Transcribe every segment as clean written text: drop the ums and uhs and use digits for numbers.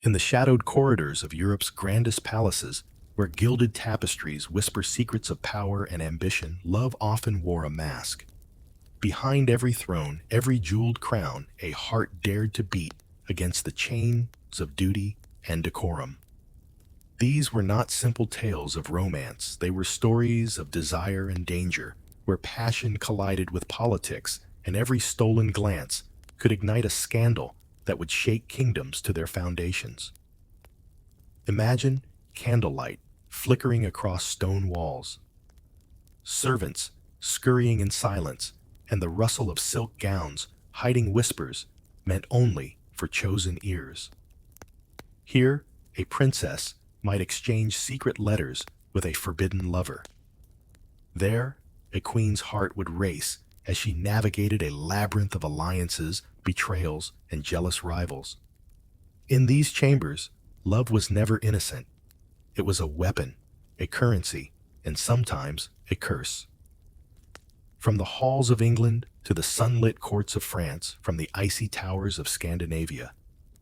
In the shadowed corridors of Europe's grandest palaces, where gilded tapestries whisper secrets of power and ambition, love often wore a mask. Behind every throne, every jeweled crown, a heart dared to beat against the chains of duty and decorum. These were not simple tales of romance, they were stories of desire and danger, where passion collided with politics, and every stolen glance could ignite a scandal that would shake kingdoms to their foundations. Imagine candlelight flickering across stone walls, servants scurrying in silence, and the rustle of silk gowns hiding whispers meant only for chosen ears. Here, a princess might exchange secret letters with a forbidden lover. There, a queen's heart would race as she navigated a labyrinth of alliances, betrayals, and jealous rivals. In these chambers, love was never innocent. It was a weapon, a currency, and sometimes a curse. From the halls of England to the sunlit courts of France, from the icy towers of Scandinavia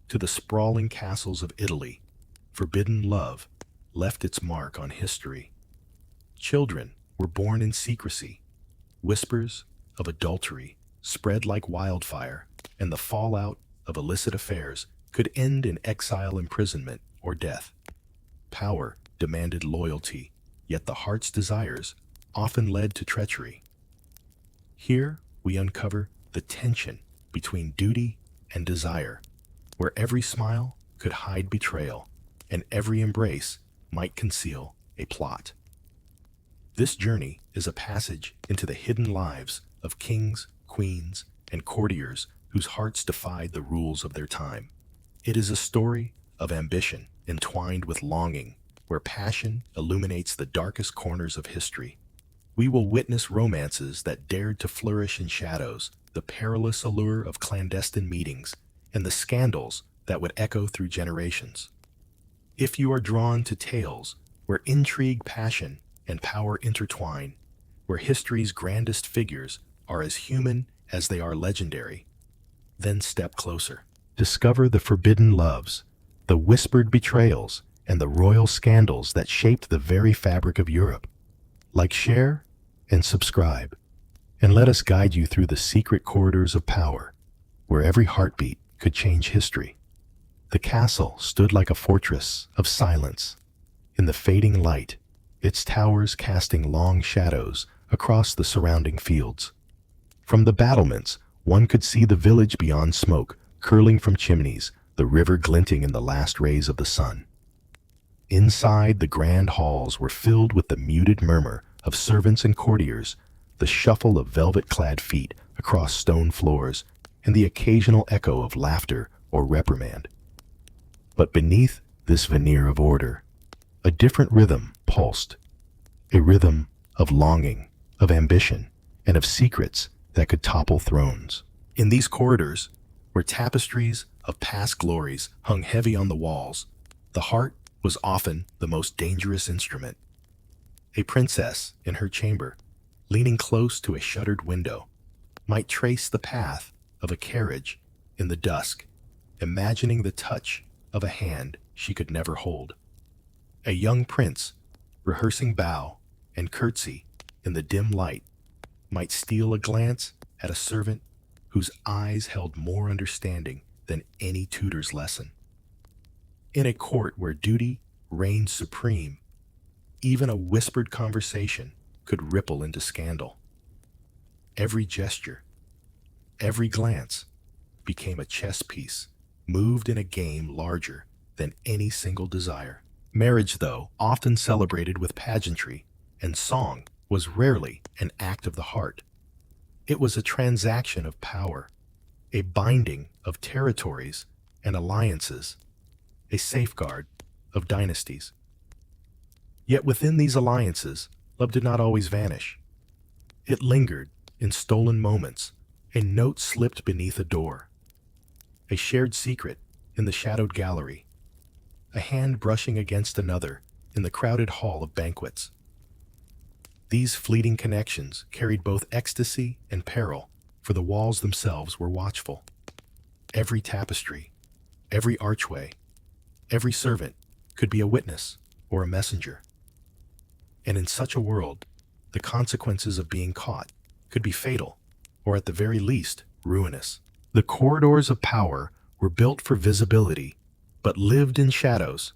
to the sprawling castles of Italy, forbidden love left its mark on history. Children were born in secrecy. Whispers of adultery spread like wildfire, and the fallout of illicit affairs could end in exile, imprisonment, or death. Power demanded loyalty, yet the heart's desires often led to treachery. Here we uncover the tension between duty and desire, where every smile could hide betrayal, and every embrace might conceal a plot. This journey is a passage into the hidden lives of kings, queens, and courtiers whose hearts defied the rules of their time. It is a story of ambition entwined with longing, where passion illuminates the darkest corners of history. We will witness romances that dared to flourish in shadows, the perilous allure of clandestine meetings, and the scandals that would echo through generations. If you are drawn to tales where intrigue, passion, and power intertwine, where history's grandest figures are as human as they are legendary, then step closer. Discover the forbidden loves, the whispered betrayals, and the royal scandals that shaped the very fabric of Europe. Like, share, and subscribe, and let us guide you through the secret corridors of power, where every heartbeat could change history. The castle stood like a fortress of silence. In the fading light, its towers casting long shadows across the surrounding fields. From the battlements, one could see the village beyond, smoke curling from chimneys, the river glinting in the last rays of the sun. Inside, the grand halls were filled with the muted murmur of servants and courtiers, the shuffle of velvet-clad feet across stone floors, and the occasional echo of laughter or reprimand. But beneath this veneer of order, a different rhythm pulsed, a rhythm of longing, of ambition, and of secrets that could topple thrones. In these corridors, where tapestries of past glories hung heavy on the walls, the heart was often the most dangerous instrument. A princess in her chamber, leaning close to a shuttered window, might trace the path of a carriage in the dusk, imagining the touch of a hand she could never hold. A young prince, rehearsing bow and curtsy in the dim light, might steal a glance at a servant whose eyes held more understanding than any tutor's lesson. In a court where duty reigned supreme, even a whispered conversation could ripple into scandal. Every gesture, every glance became a chess piece, moved in a game larger than any single desire. Marriage, though often celebrated with pageantry and song, was rarely an act of the heart. It was a transaction of power, a binding of territories and alliances, a safeguard of dynasties. Yet within these alliances, love did not always vanish. It lingered in stolen moments, a note slipped beneath a door, a shared secret in the shadowed gallery, a hand brushing against another in the crowded hall of banquets. These fleeting connections carried both ecstasy and peril, for the walls themselves were watchful. Every tapestry, every archway, Every servant could be a witness or a messenger. And in such a world, the consequences of being caught could be fatal, or at the very least, ruinous. The corridors of power were built for visibility, but lived in shadows.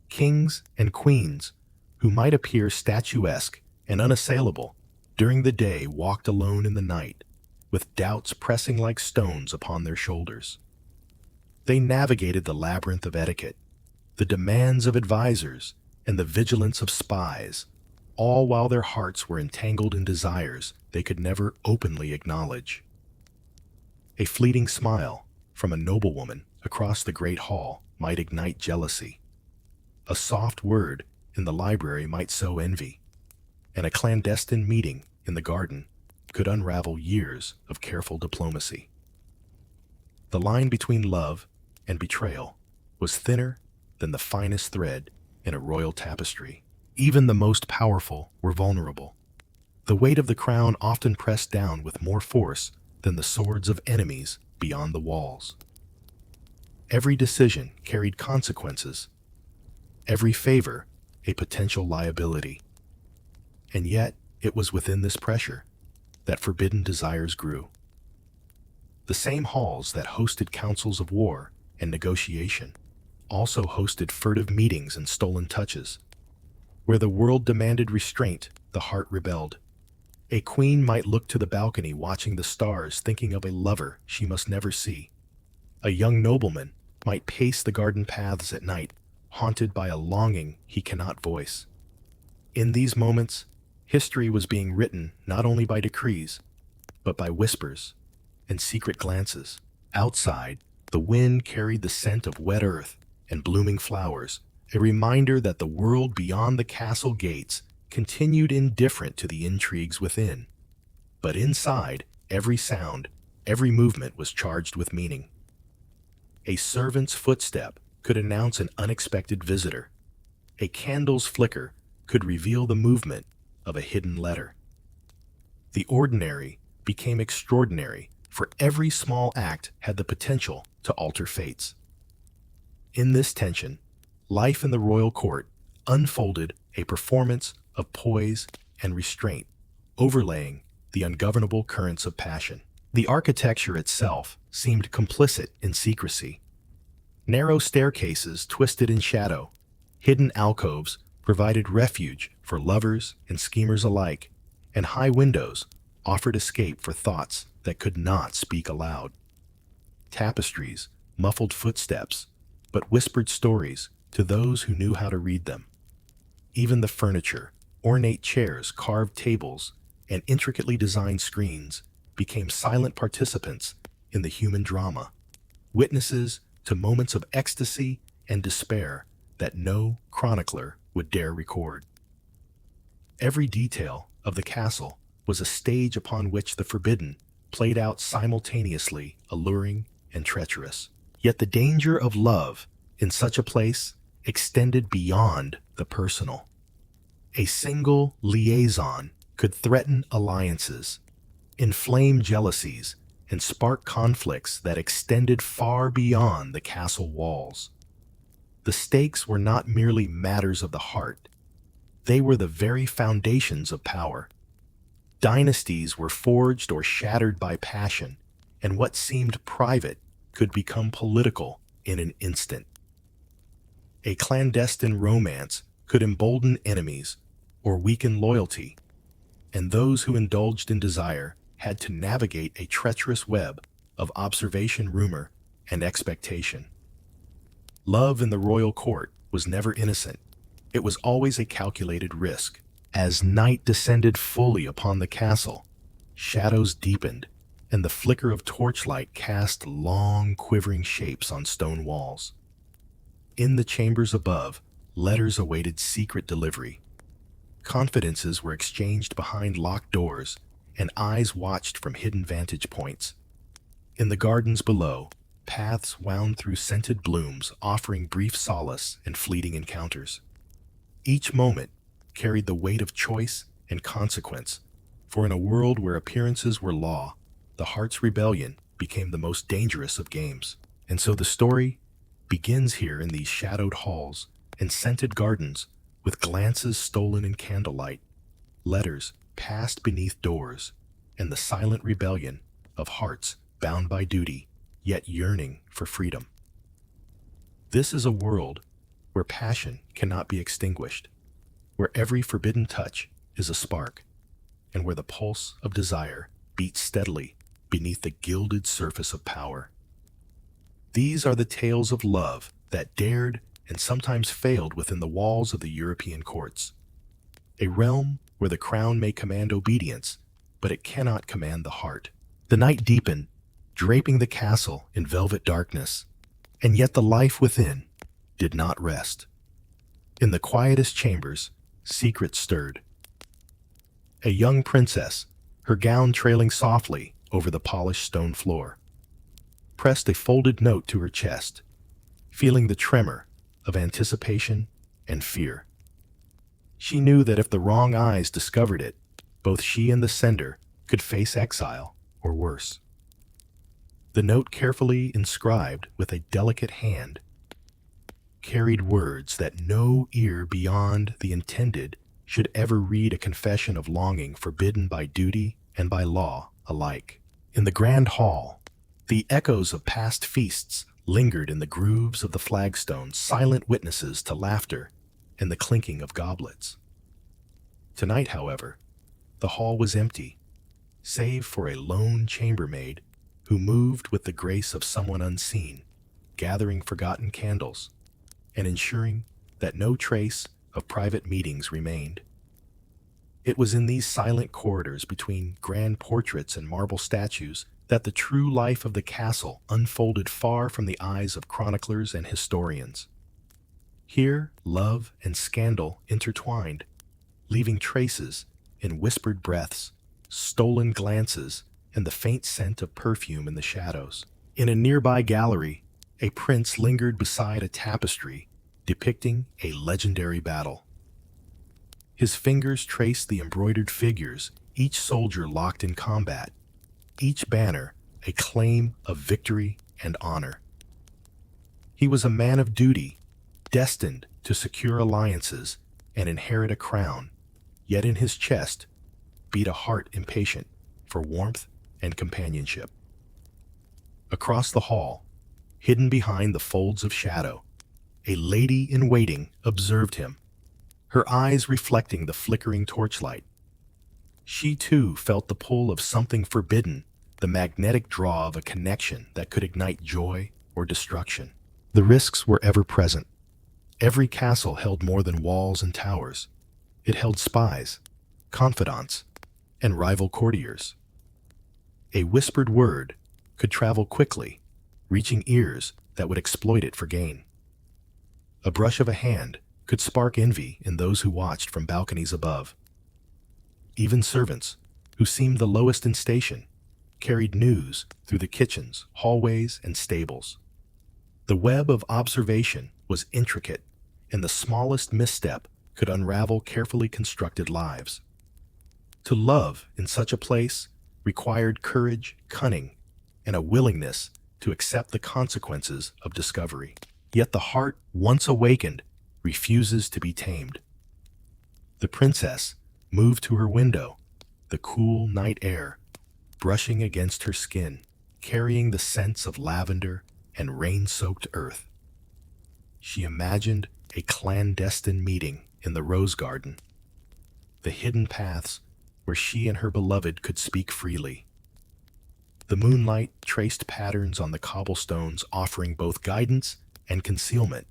Kings and queens, who might appear statuesque and unassailable, during the day walked alone in the night, with doubts pressing like stones upon their shoulders. They navigated the labyrinth of etiquette, the demands of advisors, and the vigilance of spies, all while their hearts were entangled in desires they could never openly acknowledge. A fleeting smile from a noblewoman across the great hall might ignite jealousy. A soft word in the library might sow envy, and a clandestine meeting in the garden could unravel years of careful diplomacy. The line between love and betrayal was thinner than the finest thread in a royal tapestry. Even the most powerful were vulnerable. The weight of the crown often pressed down with more force than the swords of enemies beyond the walls. Every decision carried consequences, every favor a potential liability. And yet, it was within this pressure that forbidden desires grew. The same halls that hosted councils of war and negotiation also hosted furtive meetings and stolen touches. Where the world demanded restraint, the heart rebelled. A queen might look to the balcony watching the stars, thinking of a lover she must never see. A young nobleman might pace the garden paths at night, haunted by a longing he cannot voice. In these moments, history was being written not only by decrees, but by whispers and secret glances. Outside, the wind carried the scent of wet earth and blooming flowers, a reminder that the world beyond the castle gates continued indifferent to the intrigues within. But inside, every sound, every movement was charged with meaning. A servant's footstep could announce an unexpected visitor. A candle's flicker could reveal the movement of a hidden letter. The ordinary became extraordinary, for every small act had the potential to alter fates. In this tension, life in the royal court unfolded a performance of poise and restraint, overlaying the ungovernable currents of passion. The architecture itself seemed complicit in secrecy. Narrow staircases twisted in shadow, hidden alcoves provided refuge for lovers and schemers alike, and high windows offered escape for thoughts that could not speak aloud. Tapestries muffled footsteps, but whispered stories to those who knew how to read them. Even the furniture, ornate chairs, carved tables, and intricately designed screens became silent participants in the human drama, witnesses to moments of ecstasy and despair that no chronicler would dare record. Every detail of the castle was a stage upon which the forbidden played out simultaneously, alluring and treacherous. Yet the danger of love in such a place extended beyond the personal. A single liaison could threaten alliances, inflame jealousies, and spark conflicts that extended far beyond the castle walls. The stakes were not merely matters of the heart. They were the very foundations of power. Dynasties were forged or shattered by passion, and what seemed private could become political in an instant. A clandestine romance could embolden enemies or weaken loyalty, and those who indulged in desire had to navigate a treacherous web of observation, rumor, and expectation. Love in the royal court was never innocent. It was always a calculated risk. As night descended fully upon the castle, shadows deepened, and the flicker of torchlight cast long, quivering shapes on stone walls. In the chambers above, letters awaited secret delivery. Confidences were exchanged behind locked doors, and eyes watched from hidden vantage points. In the gardens below, paths wound through scented blooms, offering brief solace and fleeting encounters. Each moment carried the weight of choice and consequence, for in a world where appearances were law, the heart's rebellion became the most dangerous of games. And so the story begins here in these shadowed halls and scented gardens with glances stolen in candlelight, letters passed beneath doors, and the silent rebellion of hearts bound by duty, yet yearning for freedom. This is a world where passion cannot be extinguished, where every forbidden touch is a spark, and where the pulse of desire beats steadily beneath the gilded surface of power. These are the tales of love that dared and sometimes failed within the walls of the European courts. A realm where the crown may command obedience, but it cannot command the heart. The night deepened, draping the castle in velvet darkness, and yet the life within did not rest. In the quietest chambers, secrets stirred. A young princess, her gown trailing softly over the polished stone floor, pressed a folded note to her chest, feeling the tremor of anticipation and fear. She knew that if the wrong eyes discovered it, both she and the sender could face exile or worse. The note, carefully inscribed with a delicate hand, carried words that no ear beyond the intended should ever read, a confession of longing forbidden by duty and by law alike. In the grand hall, the echoes of past feasts lingered in the grooves of the flagstones, silent witnesses to laughter and the clinking of goblets. Tonight, however, the hall was empty, save for a lone chambermaid who moved with the grace of someone unseen, gathering forgotten candles and ensuring that no trace of private meetings remained. It was in these silent corridors between grand portraits and marble statues that the true life of the castle unfolded, far from the eyes of chroniclers and historians. Here, love and scandal intertwined, leaving traces in whispered breaths, stolen glances, and the faint scent of perfume in the shadows. In a nearby gallery, a prince lingered beside a tapestry depicting a legendary battle. His fingers traced the embroidered figures, each soldier locked in combat, each banner a claim of victory and honor. He was a man of duty, destined to secure alliances and inherit a crown, yet in his chest beat a heart impatient for warmth and companionship. Across the hall, hidden behind the folds of shadow, a lady-in-waiting observed him, her eyes reflecting the flickering torchlight. She too felt the pull of something forbidden, the magnetic draw of a connection that could ignite joy or destruction. The risks were ever present. Every castle held more than walls and towers. It held spies, confidants, and rival courtiers. A whispered word could travel quickly, reaching ears that would exploit it for gain. A brush of a hand could spark envy in those who watched from balconies above. Even servants, who seemed the lowest in station, carried news through the kitchens, hallways, and stables. The web of observation was intricate, and the smallest misstep could unravel carefully constructed lives. To love in such a place required courage, cunning, and a willingness to accept the consequences of discovery. Yet the heart, once awakened, refuses to be tamed. The princess moved to her window, the cool night air brushing against her skin, carrying the scents of lavender and rain-soaked earth. She imagined a clandestine meeting in the rose garden, the hidden paths where she and her beloved could speak freely. The moonlight traced patterns on the cobblestones, offering both guidance and concealment.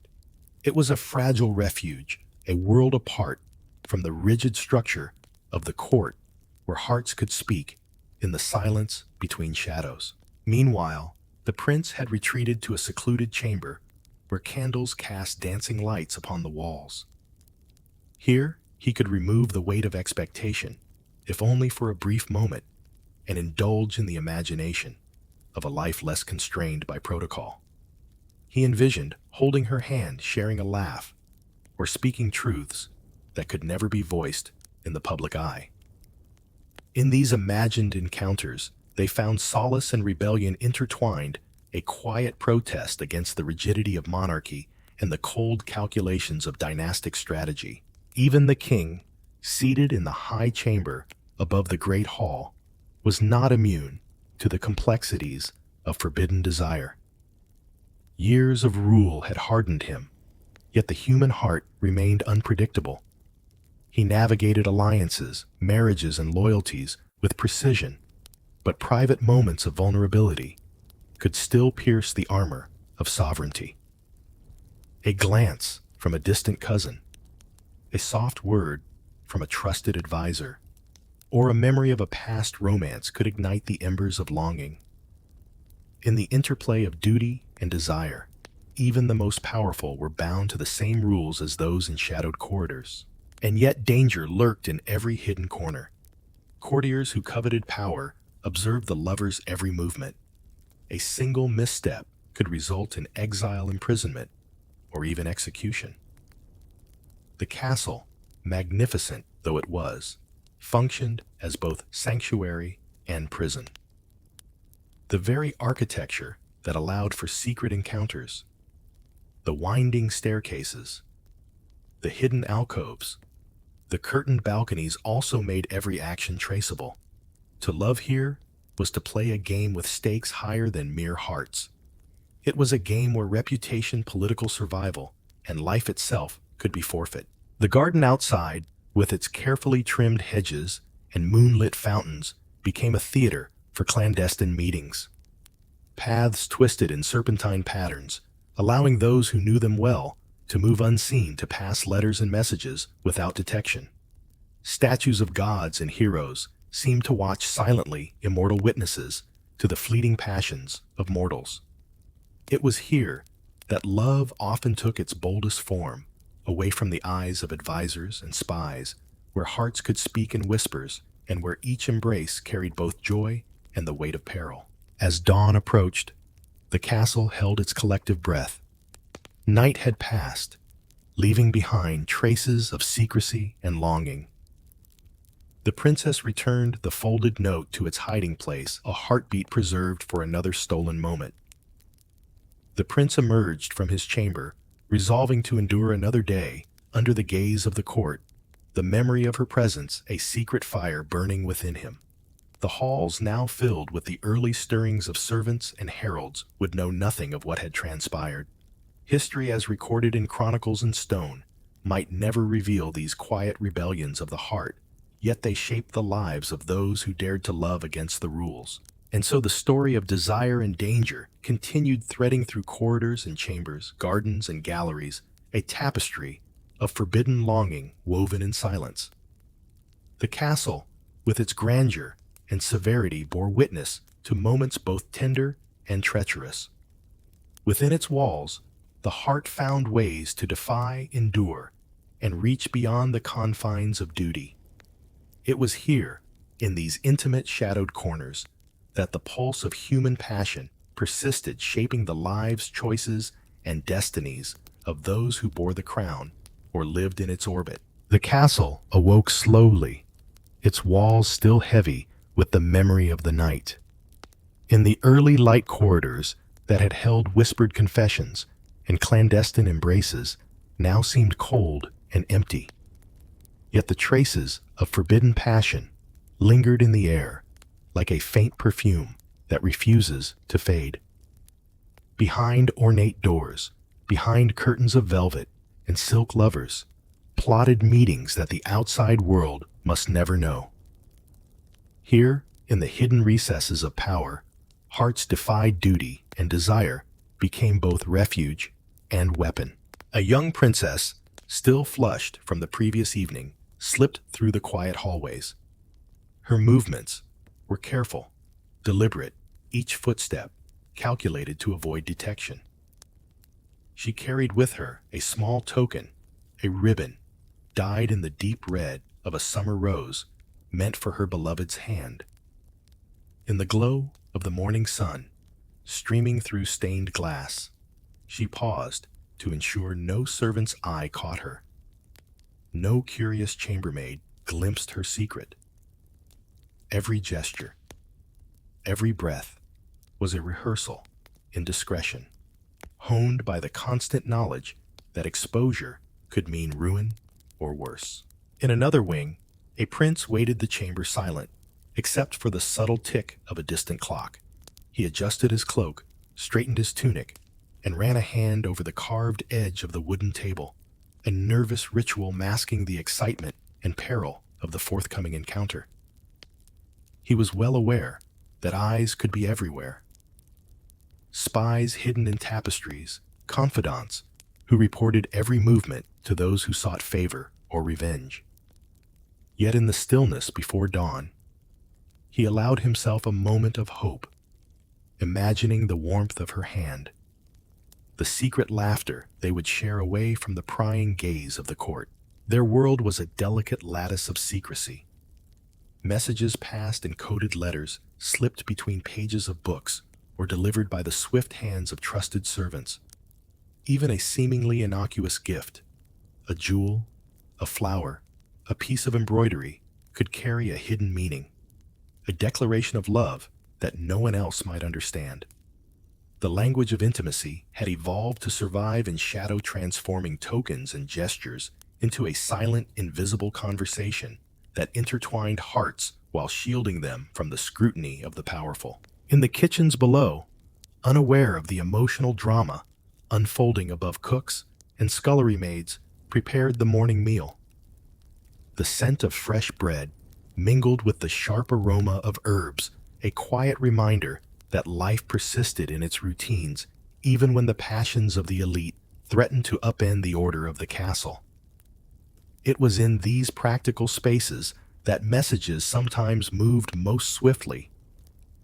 It was a fragile refuge, a world apart from the rigid structure of the court, where hearts could speak in the silence between shadows. Meanwhile, the prince had retreated to a secluded chamber where candles cast dancing lights upon the walls. Here, he could remove the weight of expectation, if only for a brief moment, and indulge in the imagination of a life less constrained by protocol. He envisioned holding her hand, sharing a laugh, or speaking truths that could never be voiced in the public eye. In these imagined encounters, they found solace and rebellion intertwined, a quiet protest against the rigidity of monarchy and the cold calculations of dynastic strategy. Even the king, seated in the high chamber above the great hall, was not immune to the complexities of forbidden desire. Years of rule had hardened him, yet the human heart remained unpredictable. He navigated alliances, marriages, and loyalties with precision, but private moments of vulnerability could still pierce the armor of sovereignty. A glance from a distant cousin, a soft word from a trusted advisor, or a memory of a past romance could ignite the embers of longing. In the interplay of duty and desire, even the most powerful were bound to the same rules as those in shadowed corridors. And yet danger lurked in every hidden corner. Courtiers who coveted power observed the lover's every movement. A single misstep could result in exile, imprisonment, or even execution. The castle, magnificent though it was, functioned as both sanctuary and prison. The very architecture that allowed for secret encounters, the winding staircases, the hidden alcoves, the curtained balconies also made every action traceable. To love here was to play a game with stakes higher than mere hearts. It was a game where reputation, political survival, and life itself could be forfeit. The garden outside, with its carefully trimmed hedges and moonlit fountains, became a theater for clandestine meetings. Paths twisted in serpentine patterns, allowing those who knew them well to move unseen to pass letters and messages without detection. Statues of gods and heroes seemed to watch silently, immortal witnesses to the fleeting passions of mortals. It was here that love often took its boldest form, away from the eyes of advisors and spies, where hearts could speak in whispers and where each embrace carried both joy and the weight of peril. As dawn approached, the castle held its collective breath. Night had passed, leaving behind traces of secrecy and longing. The princess returned the folded note to its hiding place, a heartbeat preserved for another stolen moment. The prince emerged from his chamber, resolving to endure another day under the gaze of the court, the memory of her presence a secret fire burning within him. The halls, now filled with the early stirrings of servants and heralds, would know nothing of what had transpired. History, as recorded in chronicles in stone, might never reveal these quiet rebellions of the heart, yet they shaped the lives of those who dared to love against the rules. And so the story of desire and danger continued, threading through corridors and chambers, gardens and galleries, a tapestry of forbidden longing woven in silence. The castle, with its grandeur and severity, bore witness to moments both tender and treacherous. Within its walls, the heart found ways to defy, endure, and reach beyond the confines of duty. It was here, in these intimate shadowed corners, that the pulse of human passion persisted, shaping the lives, choices, and destinies of those who bore the crown or lived in its orbit. The castle awoke slowly, its walls still heavy with the memory of the night. In the early light corridors that had held whispered confessions and clandestine embraces now seemed cold and empty. Yet the traces of forbidden passion lingered in the air, like a faint perfume that refuses to fade. Behind ornate doors, behind curtains of velvet and silk, lovers plotted meetings that the outside world must never know. Here, in the hidden recesses of power, hearts defied duty, and desire became both refuge and weapon. A young princess, still flushed from the previous evening, slipped through the quiet hallways. Her movements were careful, deliberate, each footstep calculated to avoid detection. She carried with her a small token, a ribbon dyed in the deep red of a summer rose, meant for her beloved's hand. In the glow of the morning sun, streaming through stained glass, she paused to ensure no servant's eye caught her. No curious chambermaid glimpsed her secret. Every gesture, every breath was a rehearsal, in discretion, honed by the constant knowledge that exposure could mean ruin or worse. In another wing, a prince waited the chamber silent, except for the subtle tick of a distant clock. He adjusted his cloak, straightened his tunic, and ran a hand over the carved edge of the wooden table, a nervous ritual masking the excitement and peril of the forthcoming encounter. He was well aware that eyes could be everywhere. Spies hidden in tapestries, confidants who reported every movement to those who sought favor or revenge. Yet in the stillness before dawn, he allowed himself a moment of hope, imagining the warmth of her hand, the secret laughter they would share away from the prying gaze of the court. Their world was a delicate lattice of secrecy. Messages passed in coded letters, slipped between pages of books, or delivered by the swift hands of trusted servants. Even a seemingly innocuous gift, a jewel, a flower, a piece of embroidery, could carry a hidden meaning, a declaration of love that no one else might understand. The language of intimacy had evolved to survive in shadow, transforming tokens and gestures into a silent, invisible conversation that intertwined hearts while shielding them from the scrutiny of the powerful. In the kitchens below, unaware of the emotional drama unfolding above, cooks and scullery maids prepared the morning meal. The scent of fresh bread mingled with the sharp aroma of herbs, a quiet reminder that life persisted in its routines even when the passions of the elite threatened to upend the order of the castle. It was in these practical spaces that messages sometimes moved most swiftly.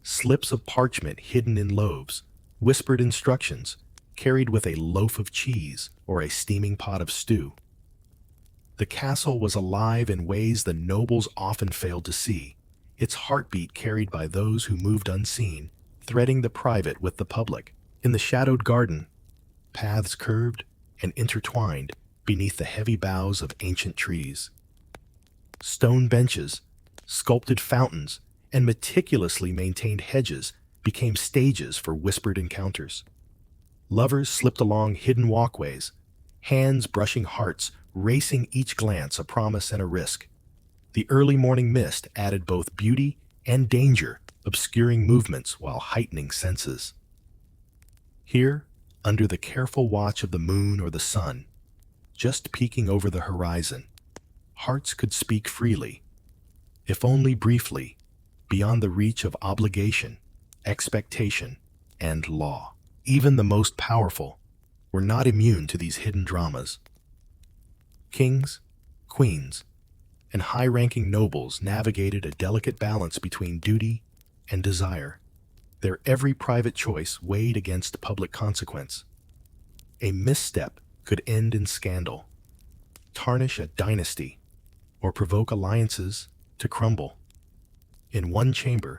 Slips of parchment hidden in loaves, whispered instructions, carried with a loaf of cheese or a steaming pot of stew. The castle was alive in ways the nobles often failed to see, its heartbeat carried by those who moved unseen, threading the private with the public. In the shadowed garden, paths curved and intertwined beneath the heavy boughs of ancient trees. Stone benches, sculpted fountains, and meticulously maintained hedges became stages for whispered encounters. Lovers slipped along hidden walkways, hands brushing hearts, racing each glance a promise and a risk. The early morning mist added both beauty and danger, obscuring movements while heightening senses. Here, under the careful watch of the moon or the sun, just peeking over the horizon, hearts could speak freely, if only briefly, beyond the reach of obligation, expectation, and law. Even the most powerful were not immune to these hidden dramas. Kings, queens, and high-ranking nobles navigated a delicate balance between duty and desire. Their every private choice weighed against public consequence. A misstep could end in scandal, tarnish a dynasty, or provoke alliances to crumble. In one chamber,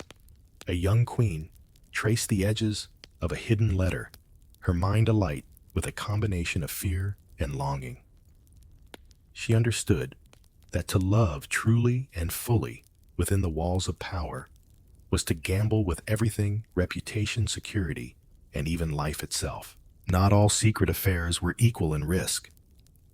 a young queen traced the edges of a hidden letter, her mind alight with a combination of fear and longing. She understood that to love truly and fully within the walls of power was to gamble with everything: reputation, security, and even life itself. Not all secret affairs were equal in risk.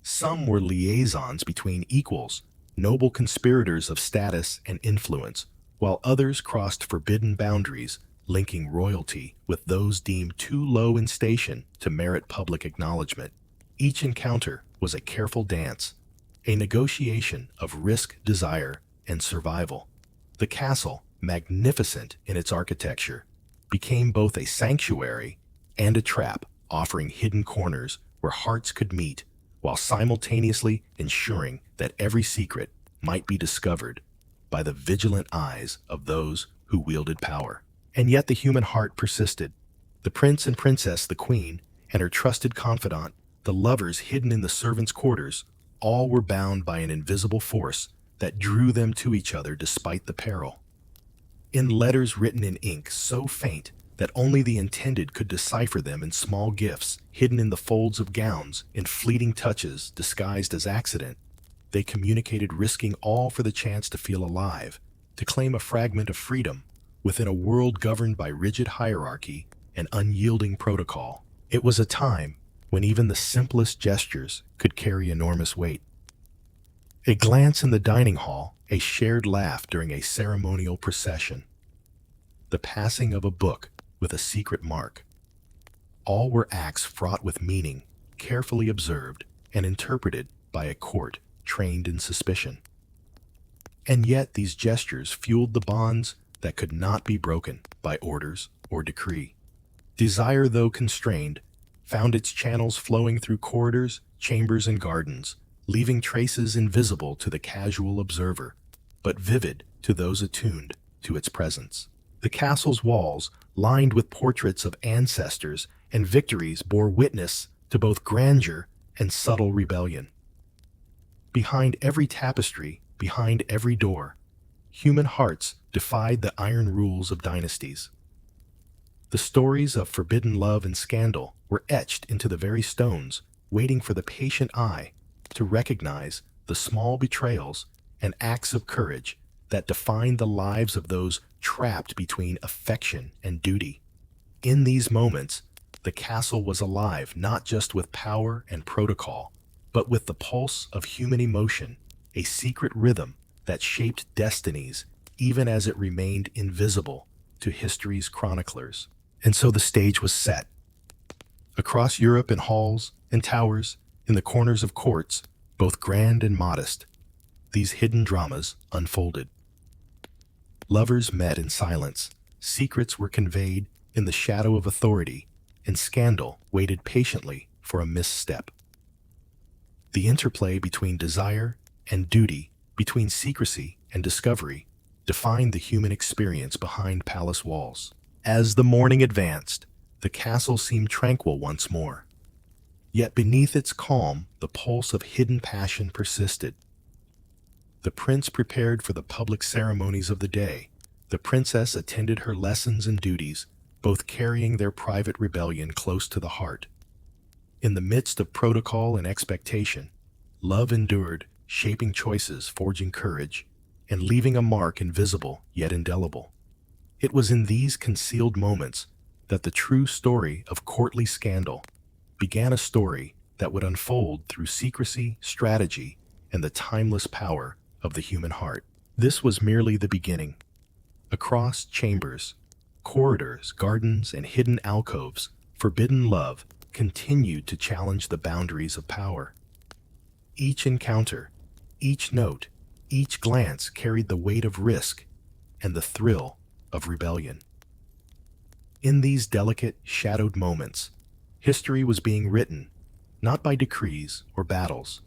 Some were liaisons between equals, noble conspirators of status and influence, while others crossed forbidden boundaries, linking royalty with those deemed too low in station to merit public acknowledgement. Each encounter was a careful dance, a negotiation of risk, desire, and survival. The castle, magnificent in its architecture, became both a sanctuary and a trap, offering hidden corners where hearts could meet, while simultaneously ensuring that every secret might be discovered by the vigilant eyes of those who wielded power. And yet the human heart persisted. The prince and princess, the queen, and her trusted confidant, the lovers hidden in the servants' quarters, all were bound by an invisible force that drew them to each other despite the peril. In letters written in ink so faint that only the intended could decipher them, in small gifts hidden in the folds of gowns, in fleeting touches disguised as accident, they communicated, risking all for the chance to feel alive, to claim a fragment of freedom within a world governed by rigid hierarchy and unyielding protocol. It was a time when even the simplest gestures could carry enormous weight. A glance in the dining hall, a shared laugh during a ceremonial procession, the passing of a book with a secret mark. All were acts fraught with meaning, carefully observed and interpreted by a court trained in suspicion. And yet these gestures fueled the bonds that could not be broken by orders or decree. Desire, though constrained, found its channels flowing through corridors, chambers, and gardens, leaving traces invisible to the casual observer, but vivid to those attuned to its presence. The castle's walls, lined with portraits of ancestors and victories, bore witness to both grandeur and subtle rebellion. Behind every tapestry, behind every door, human hearts defied the iron rules of dynasties. The stories of forbidden love and scandal were etched into the very stones, waiting for the patient eye to recognize the small betrayals and acts of courage that defined the lives of those trapped between affection and duty. In these moments, the castle was alive not just with power and protocol, but with the pulse of human emotion, a secret rhythm that shaped destinies even as it remained invisible to history's chroniclers. And so the stage was set. Across Europe, in halls and towers, in the corners of courts, both grand and modest, these hidden dramas unfolded. Lovers met in silence, secrets were conveyed in the shadow of authority, and scandal waited patiently for a misstep. The interplay between desire and duty, between secrecy and discovery, defined the human experience behind palace walls. As the morning advanced, the castle seemed tranquil once more. Yet beneath its calm, the pulse of hidden passion persisted. The prince prepared for the public ceremonies of the day. The princess attended her lessons and duties, both carrying their private rebellion close to the heart. In the midst of protocol and expectation, love endured, shaping choices, forging courage, and leaving a mark invisible yet indelible. It was in these concealed moments that the true story of courtly scandal began, a story that would unfold through secrecy, strategy, and the timeless power of the human heart. This was merely the beginning. Across chambers, corridors, gardens, and hidden alcoves, forbidden love continued to challenge the boundaries of power. Each encounter, each note, each glance carried the weight of risk and the thrill of rebellion. In these delicate, shadowed moments, history was being written, not by decrees or battles,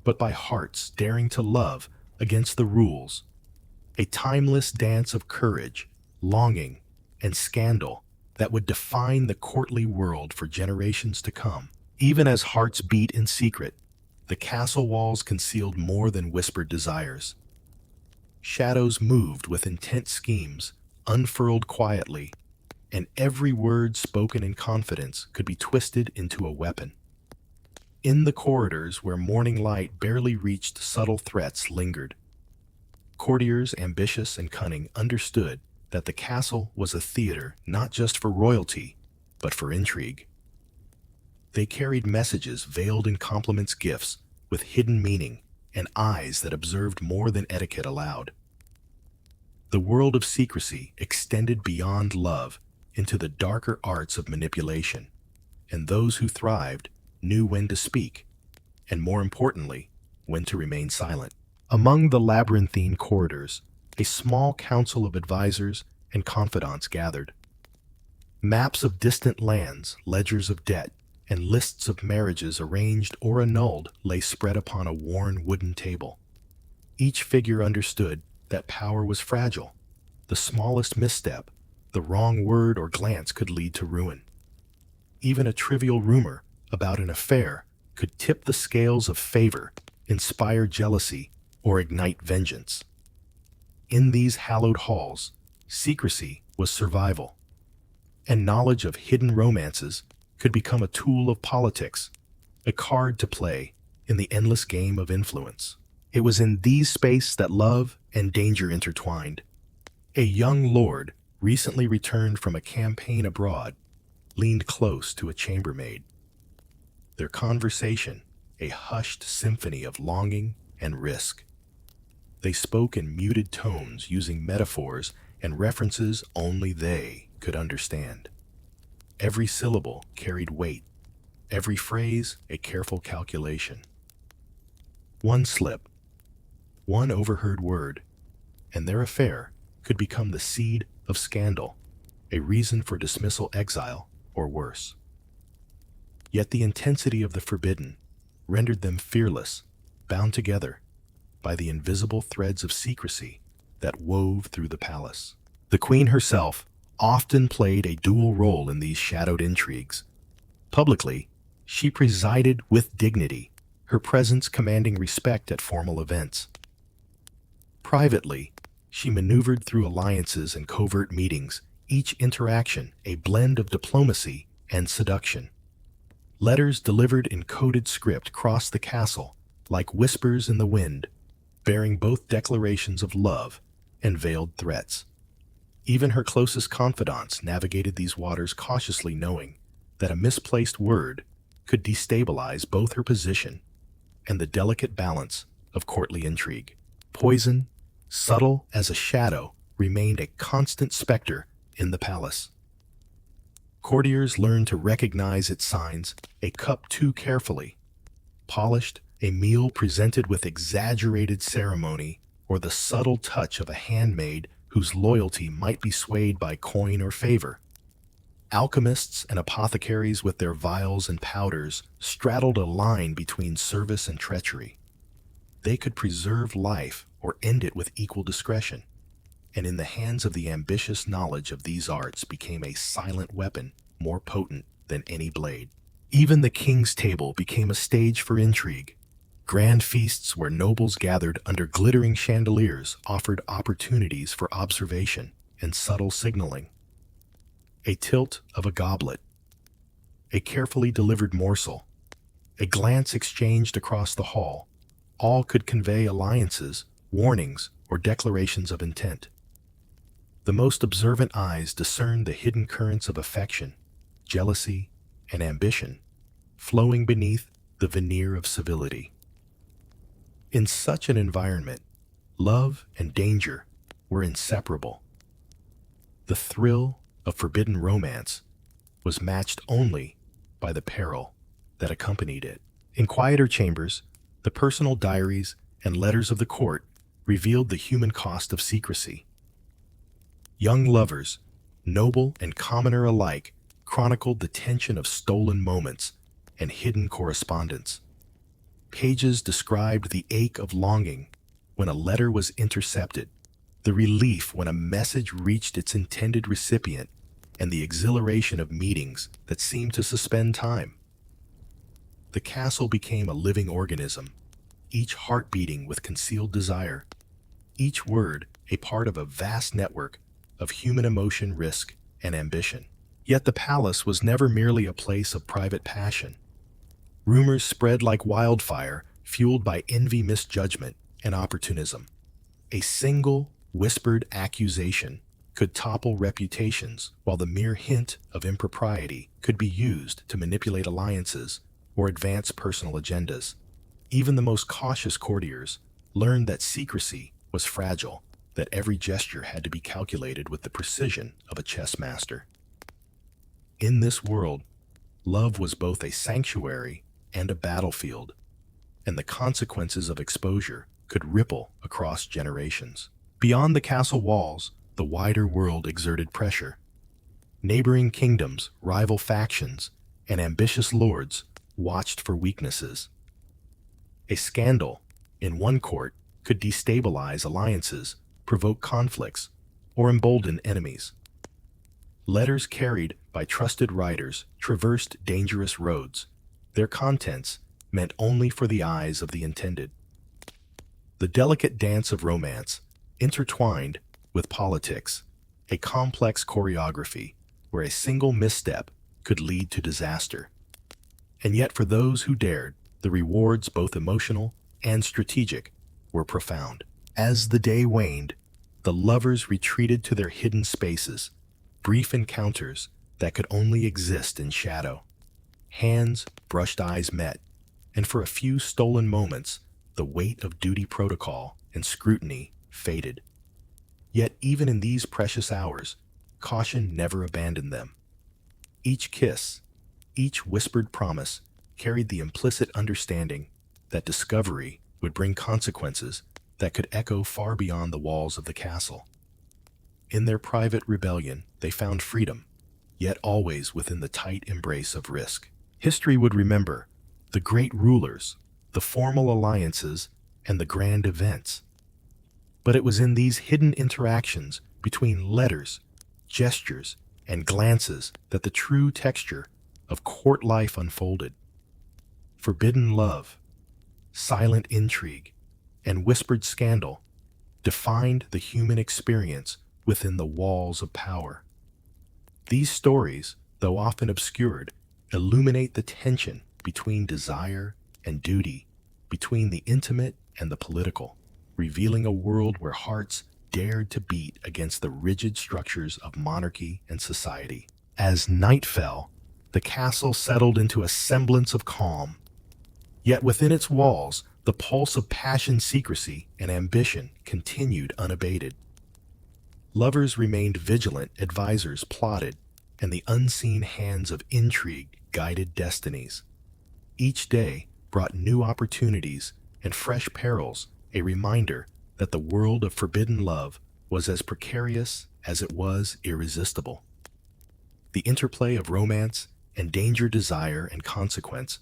but by hearts daring to love against the rules, a timeless dance of courage, longing, and scandal that would define the courtly world for generations to come. Even as hearts beat in secret, the castle walls concealed more than whispered desires. Shadows moved with intent schemes, unfurled quietly, and every word spoken in confidence could be twisted into a weapon. In the corridors where morning light barely reached, subtle threats lingered. Courtiers, ambitious and cunning, understood that the castle was a theater not just for royalty, but for intrigue. They carried messages veiled in compliments, gifts with hidden meaning, and eyes that observed more than etiquette allowed. The world of secrecy extended beyond love into the darker arts of manipulation, and those who thrived knew when to speak, and more importantly, when to remain silent. Among the labyrinthine corridors, a small council of advisors and confidants gathered. Maps of distant lands, ledgers of debt, and lists of marriages arranged or annulled lay spread upon a worn wooden table. Each figure understood that power was fragile. The smallest misstep, the wrong word or glance could lead to ruin. Even a trivial rumor about an affair could tip the scales of favor, inspire jealousy, or ignite vengeance. In these hallowed halls, secrecy was survival, and knowledge of hidden romances could become a tool of politics, a card to play in the endless game of influence. It was in these spaces that love and danger intertwined. A young lord, recently returned from a campaign abroad, leaned close to a chambermaid. Their conversation, a hushed symphony of longing and risk. They spoke in muted tones, using metaphors and references only they could understand. Every syllable carried weight, every phrase a careful calculation. One slip, one overheard word, and their affair could become the seed of scandal, a reason for dismissal, exile, or worse. Yet the intensity of the forbidden rendered them fearless, bound together by the invisible threads of secrecy that wove through the palace. The queen herself often played a dual role in these shadowed intrigues. Publicly, she presided with dignity, her presence commanding respect at formal events. Privately, she maneuvered through alliances and covert meetings, each interaction a blend of diplomacy and seduction. Letters delivered in coded script crossed the castle like whispers in the wind, bearing both declarations of love and veiled threats. Even her closest confidants navigated these waters cautiously, knowing that a misplaced word could destabilize both her position and the delicate balance of courtly intrigue. Poison, subtle as a shadow, remained a constant specter in the palace. Courtiers learned to recognize its signs, a cup too carefully polished, a meal presented with exaggerated ceremony, or the subtle touch of a handmaid whose loyalty might be swayed by coin or favor. Alchemists and apothecaries with their vials and powders straddled a line between service and treachery. They could preserve life or end it with equal discretion, and in the hands of the ambitious, knowledge of these arts became a silent weapon more potent than any blade. Even the king's table became a stage for intrigue. Grand feasts where nobles gathered under glittering chandeliers offered opportunities for observation and subtle signaling. A tilt of a goblet, a carefully delivered morsel, a glance exchanged across the hall, all could convey alliances, warnings, or declarations of intent. The most observant eyes discerned the hidden currents of affection, jealousy, and ambition, flowing beneath the veneer of civility. In such an environment, love and danger were inseparable. The thrill of forbidden romance was matched only by the peril that accompanied it. In quieter chambers, the personal diaries and letters of the court revealed the human cost of secrecy. Young lovers, noble and commoner alike, chronicled the tension of stolen moments and hidden correspondence. Pages described the ache of longing when a letter was intercepted, the relief when a message reached its intended recipient, and the exhilaration of meetings that seemed to suspend time. The castle became a living organism, each heart beating with concealed desire, each word a part of a vast network of human emotion, risk, and ambition. Yet the palace was never merely a place of private passion. Rumors spread like wildfire, fueled by envy, misjudgment, and opportunism. A single whispered accusation could topple reputations, while the mere hint of impropriety could be used to manipulate alliances or advance personal agendas. Even the most cautious courtiers learned that secrecy was fragile, that every gesture had to be calculated with the precision of a chess master. In this world, love was both a sanctuary and a battlefield, and the consequences of exposure could ripple across generations. Beyond the castle walls, the wider world exerted pressure. Neighboring kingdoms, rival factions, and ambitious lords watched for weaknesses. A scandal in one court could destabilize alliances, provoke conflicts, or embolden enemies. Letters carried by trusted writers traversed dangerous roads, their contents meant only for the eyes of the intended. The delicate dance of romance intertwined with politics, a complex choreography where a single misstep could lead to disaster. And yet for those who dared, the rewards, both emotional and strategic, were profound. As the day waned, the lovers retreated to their hidden spaces. Brief encounters that could only exist in shadow. Hands brushed eyes met, and for a few stolen moments, the weight of duty protocol and scrutiny faded. Yet even in these precious hours, caution never abandoned them. Each kiss, each whispered promise carried the implicit understanding that discovery would bring consequences that could echo far beyond the walls of the castle. In their private rebellion, they found freedom, yet always within the tight embrace of risk. History would remember the great rulers, the formal alliances, and the grand events. But it was in these hidden interactions between letters, gestures, and glances that the true texture of court life unfolded. Forbidden love, silent intrigue, and whispered scandal defined the human experience within the walls of power. These stories, though often obscured, illuminate the tension between desire and duty, between the intimate and the political, revealing a world where hearts dared to beat against the rigid structures of monarchy and society. As night fell, the castle settled into a semblance of calm. Yet within its walls, the pulse of passion, secrecy, and ambition continued unabated. Lovers remained vigilant, advisors plotted, and the unseen hands of intrigue guided destinies. Each day brought new opportunities and fresh perils, a reminder that the world of forbidden love was as precarious as it was irresistible. The interplay of romance and danger, desire and consequence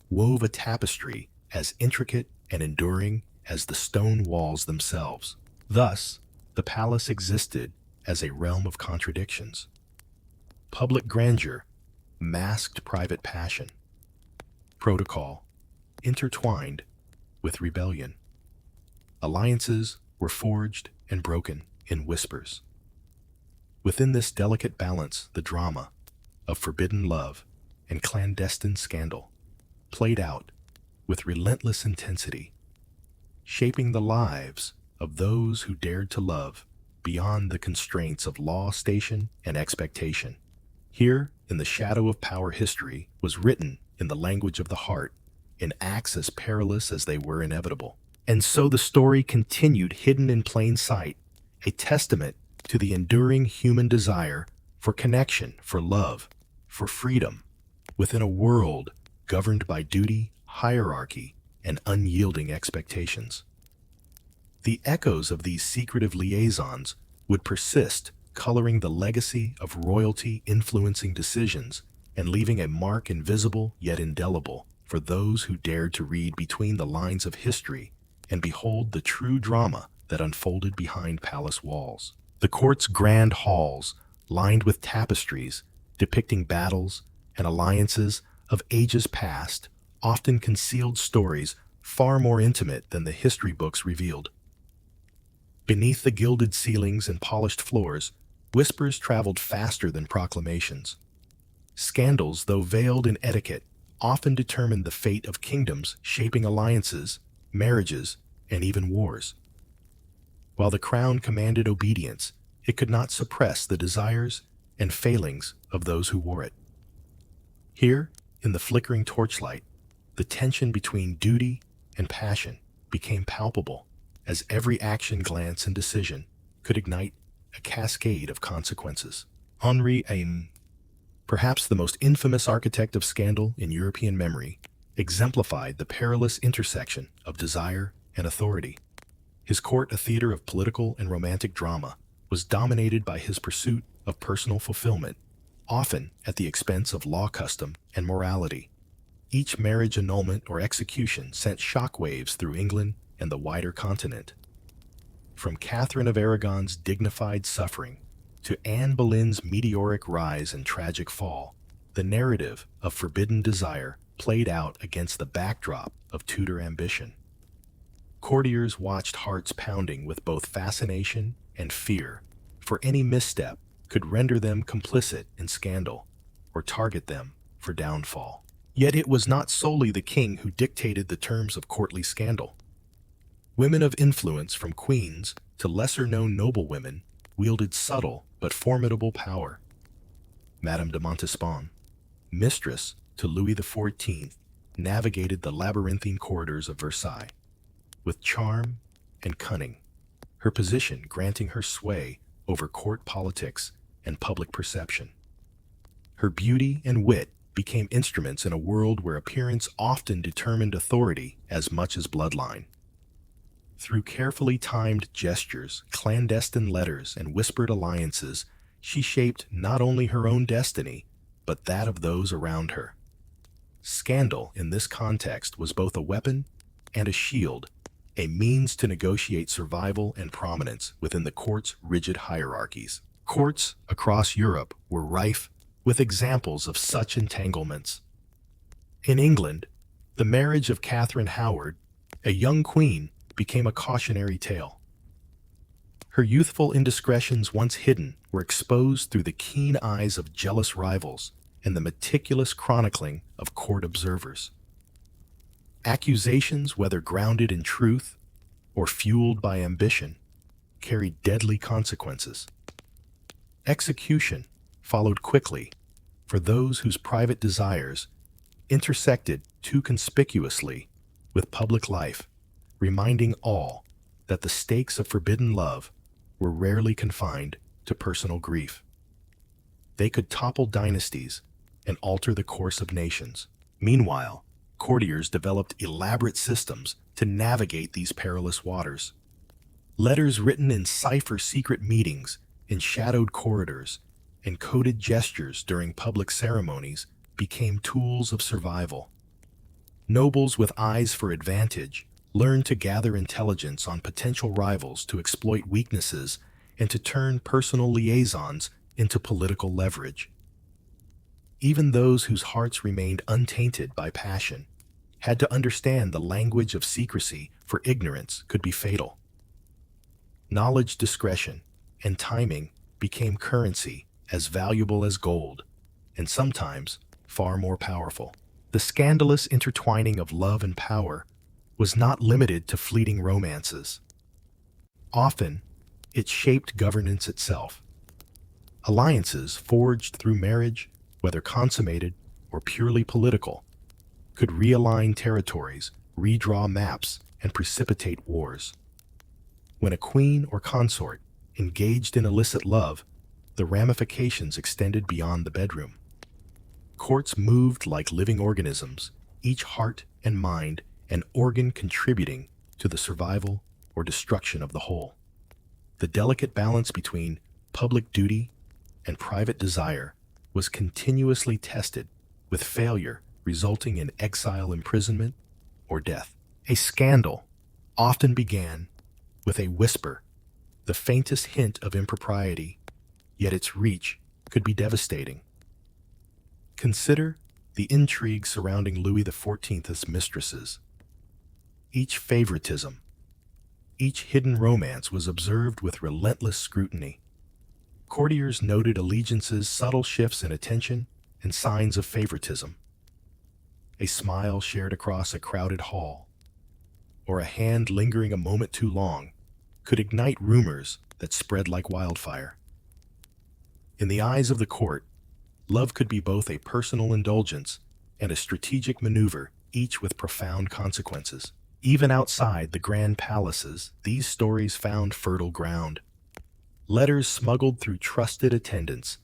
wove a tapestry as intricate and enduring as the stone walls themselves. Thus, the palace existed as a realm of contradictions. Public grandeur masked private passion. Protocol intertwined with rebellion. Alliances were forged and broken in whispers. Within this delicate balance, the drama of forbidden love and clandestine scandal played out with relentless intensity, shaping the lives of those who dared to love beyond the constraints of law, station, and expectation. Here, in the shadow of power, history was written in the language of the heart, in acts as perilous as they were inevitable. And so the story continued hidden in plain sight, a testament to the enduring human desire for connection, for love, for freedom, within a world governed by duty, hierarchy, and unyielding expectations. The echoes of these secretive liaisons would persist, coloring the legacy of royalty influencing decisions and leaving a mark invisible yet indelible for those who dared to read between the lines of history and behold the true drama that unfolded behind palace walls. The court's grand halls, lined with tapestries depicting battles and alliances of ages past, often concealed stories far more intimate than the history books revealed. Beneath the gilded ceilings and polished floors, whispers traveled faster than proclamations. Scandals, though veiled in etiquette, often determined the fate of kingdoms, shaping alliances, marriages, and even wars. While the crown commanded obedience, it could not suppress the desires and failings of those who wore it. Here, in the flickering torchlight, the tension between duty and passion became palpable, as every action, glance, and decision could ignite a cascade of consequences. Henri Aim, perhaps the most infamous architect of scandal in European memory, exemplified the perilous intersection of desire and authority. His court, a theater of political and romantic drama, was dominated by his pursuit of personal fulfillment, often at the expense of law, custom, and morality. Each marriage annulment or execution sent shockwaves through England and the wider continent. From Catherine of Aragon's dignified suffering to Anne Boleyn's meteoric rise and tragic fall, the narrative of forbidden desire played out against the backdrop of Tudor ambition. Courtiers watched, hearts pounding with both fascination and fear, for any misstep could render them complicit in scandal or target them for downfall. Yet it was not solely the king who dictated the terms of courtly scandal. Women of influence, from queens to lesser-known noblewomen, wielded subtle but formidable power. Madame de Montespan, mistress to Louis XIV, navigated the labyrinthine corridors of Versailles with charm and cunning, her position granting her sway over court politics and public perception. Her beauty and wit became instruments in a world where appearance often determined authority as much as bloodline. Through carefully timed gestures, clandestine letters, and whispered alliances, she shaped not only her own destiny, but that of those around her. Scandal in this context was both a weapon and a shield, a means to negotiate survival and prominence within the court's rigid hierarchies. Courts across Europe were rife with examples of such entanglements. In England, the marriage of Catherine Howard, a young queen, became a cautionary tale. Her youthful indiscretions, once hidden, were exposed through the keen eyes of jealous rivals and the meticulous chronicling of court observers. Accusations, whether grounded in truth or fueled by ambition, carried deadly consequences. Execution followed quickly for those whose private desires intersected too conspicuously with public life, reminding all that the stakes of forbidden love were rarely confined to personal grief. They could topple dynasties and alter the course of nations. Meanwhile, courtiers developed elaborate systems to navigate these perilous waters. Letters written in cipher secret meetings in shadowed corridors and coded gestures during public ceremonies became tools of survival. Nobles with eyes for advantage learned to gather intelligence on potential rivals to exploit weaknesses and to turn personal liaisons into political leverage. Even those whose hearts remained untainted by passion had to understand the language of secrecy, for ignorance could be fatal. Knowledge, discretion, and timing became currency as valuable as gold, and sometimes far more powerful. The scandalous intertwining of love and power was not limited to fleeting romances. Often, it shaped governance itself. Alliances forged through marriage, whether consummated or purely political, could realign territories, redraw maps, and precipitate wars. When a queen or consort engaged in illicit love, the ramifications extended beyond the bedroom. Courts moved like living organisms, each heart and mind an organ contributing to the survival or destruction of the whole. The delicate balance between public duty and private desire was continuously tested, with failure resulting in exile, imprisonment, or death. A scandal often began with a whisper, the faintest hint of impropriety, yet its reach could be devastating. Consider the intrigue surrounding Louis XIV's mistresses. Each favoritism, each hidden romance was observed with relentless scrutiny. Courtiers noted allegiances, subtle shifts in attention, and signs of favoritism. A smile shared across a crowded hall, or a hand lingering a moment too long, could ignite rumors that spread like wildfire. In the eyes of the court, love could be both a personal indulgence and a strategic maneuver, each with profound consequences. Even outside the grand palaces, these stories found fertile ground. Letters smuggled through trusted attendants,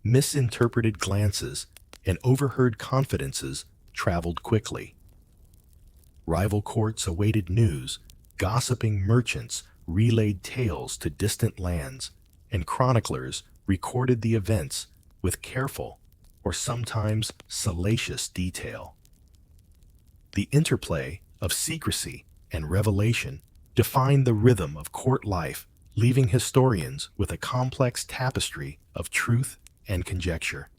misinterpreted glances, and overheard confidences traveled quickly. Rival courts awaited news, gossiping merchants relayed tales to distant lands, and chroniclers recorded the events with careful or sometimes salacious detail. The interplay of secrecy and revelation defined the rhythm of court life, leaving historians with a complex tapestry of truth and conjecture.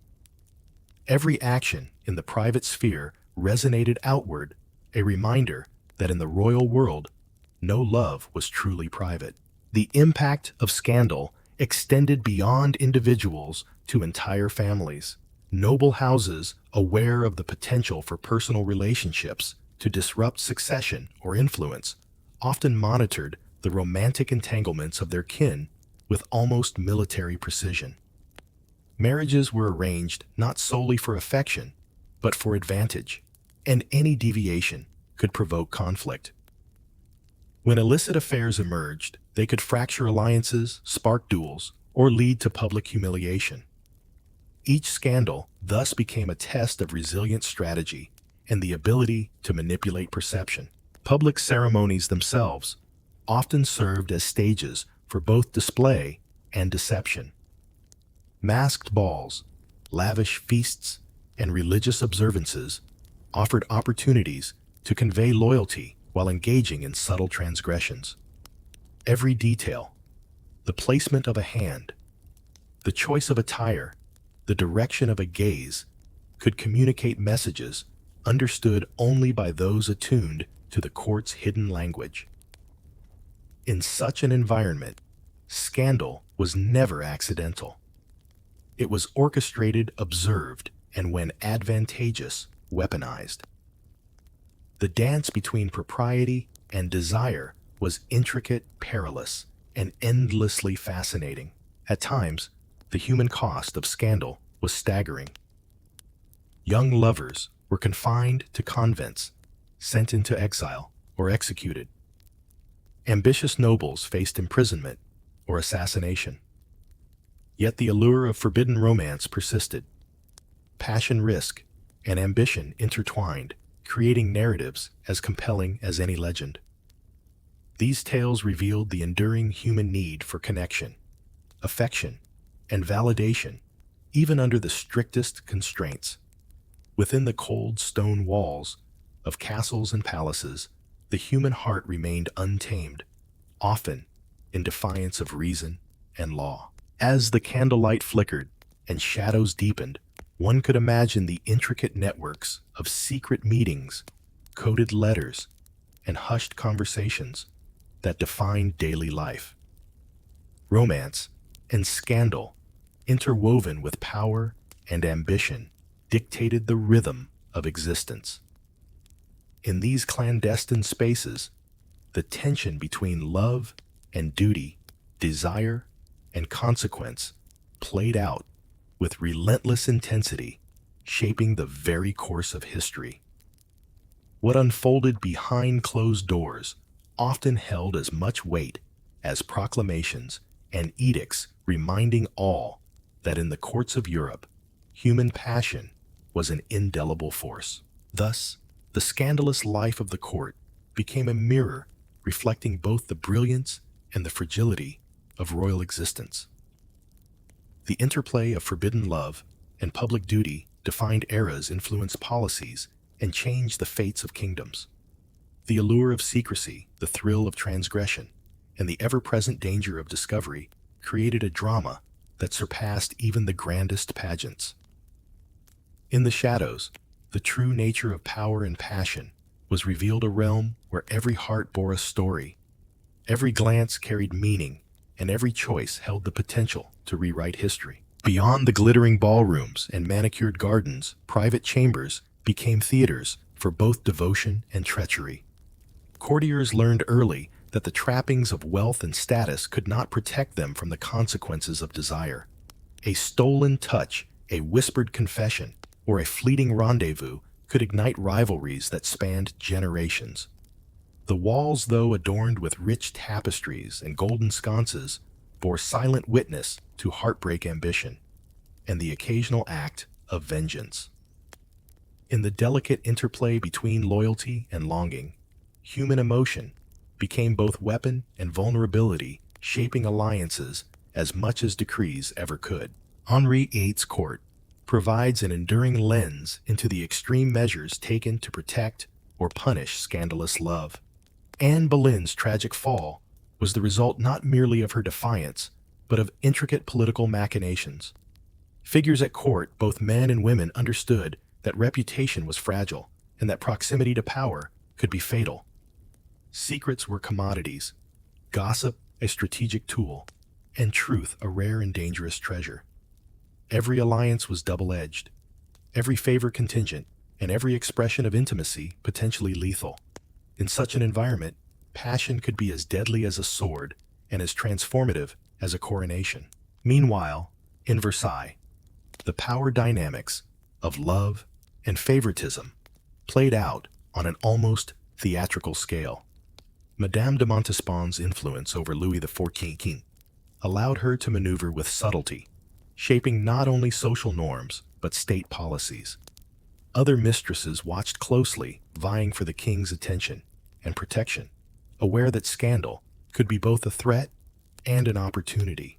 Every action in the private sphere resonated outward, a reminder that in the royal world, no love was truly private. The impact of scandal extended beyond individuals to entire families. Noble houses, aware of the potential for personal relationships to disrupt succession or influence, often monitored the romantic entanglements of their kin with almost military precision. Marriages were arranged not solely for affection, but for advantage, and any deviation could provoke conflict. When illicit affairs emerged, they could fracture alliances, spark duels, or lead to public humiliation. Each scandal thus became a test of resilient strategy and the ability to manipulate perception. Public ceremonies themselves often served as stages for both display and deception. Masked balls, lavish feasts, and religious observances offered opportunities to convey loyalty while engaging in subtle transgressions. Every detail, the placement of a hand, the choice of attire, the direction of a gaze, could communicate messages understood only by those attuned to the court's hidden language. In such an environment, scandal was never accidental. It was orchestrated, observed, and when advantageous, weaponized. The dance between propriety and desire was intricate, perilous, and endlessly fascinating. At times, the human cost of scandal was staggering. Young lovers were confined to convents, sent into exile, or executed. Ambitious nobles faced imprisonment or assassination. Yet the allure of forbidden romance persisted. Passion, risk, and ambition intertwined, creating narratives as compelling as any legend. These tales revealed the enduring human need for connection, affection, and validation, even under the strictest constraints. Within the cold stone walls of castles and palaces, the human heart remained untamed, often in defiance of reason and law. As the candlelight flickered and shadows deepened, one could imagine the intricate networks of secret meetings, coded letters, and hushed conversations that defined daily life. Romance and scandal, interwoven with power and ambition, dictated the rhythm of existence. In these clandestine spaces, the tension between love and duty, desire and consequence, played out with relentless intensity, shaping the very course of history. What unfolded behind closed doors often held as much weight as proclamations and edicts reminding all that in the courts of Europe, human passion was an indelible force. Thus, the scandalous life of the court became a mirror reflecting both the brilliance and the fragility of royal existence. The interplay of forbidden love and public duty defined eras, influenced policies, and changed the fates of kingdoms. The allure of secrecy, the thrill of transgression, and the ever-present danger of discovery created a drama that surpassed even the grandest pageants. In the shadows, the true nature of power and passion was revealed, a realm where every heart bore a story, every glance carried meaning, and every choice held the potential to rewrite history. Beyond the glittering ballrooms and manicured gardens, private chambers became theaters for both devotion and treachery. Courtiers learned early that the trappings of wealth and status could not protect them from the consequences of desire. A stolen touch, a whispered confession, or a fleeting rendezvous could ignite rivalries that spanned generations. The walls, though adorned with rich tapestries and golden sconces, bore silent witness to heartbreak, ambition, and the occasional act of vengeance. In the delicate interplay between loyalty and longing, human emotion became both weapon and vulnerability, shaping alliances as much as decrees ever could. Henri VIII's court provides an enduring lens into the extreme measures taken to protect or punish scandalous love. Anne Boleyn's tragic fall was the result not merely of her defiance, but of intricate political machinations. Figures at court, both men and women, understood that reputation was fragile and that proximity to power could be fatal. Secrets were commodities, gossip a strategic tool, and truth a rare and dangerous treasure. Every alliance was double-edged, every favor contingent, and every expression of intimacy potentially lethal. In such an environment, passion could be as deadly as a sword and as transformative as a coronation. Meanwhile, in Versailles, The power dynamics of love and favoritism played out on an almost theatrical scale. Madame de Montespan's influence over Louis XIV allowed her to maneuver with subtlety, shaping not only social norms but state policies. Other mistresses watched closely, vying for the king's attention and protection, aware that scandal could be both a threat and an opportunity.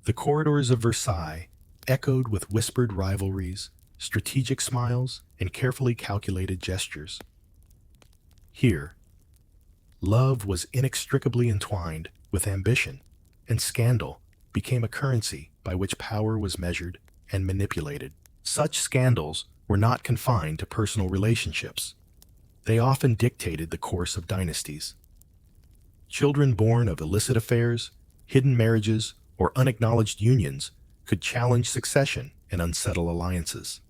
The corridors of Versailles echoed with whispered rivalries, strategic smiles, and carefully calculated gestures. Here, love was inextricably entwined with ambition, and scandal became a currency by which power was measured and manipulated. Such scandals were not confined to personal relationships. They often dictated the course of dynasties. Children born of illicit affairs, hidden marriages, or unacknowledged unions could challenge succession and unsettle alliances.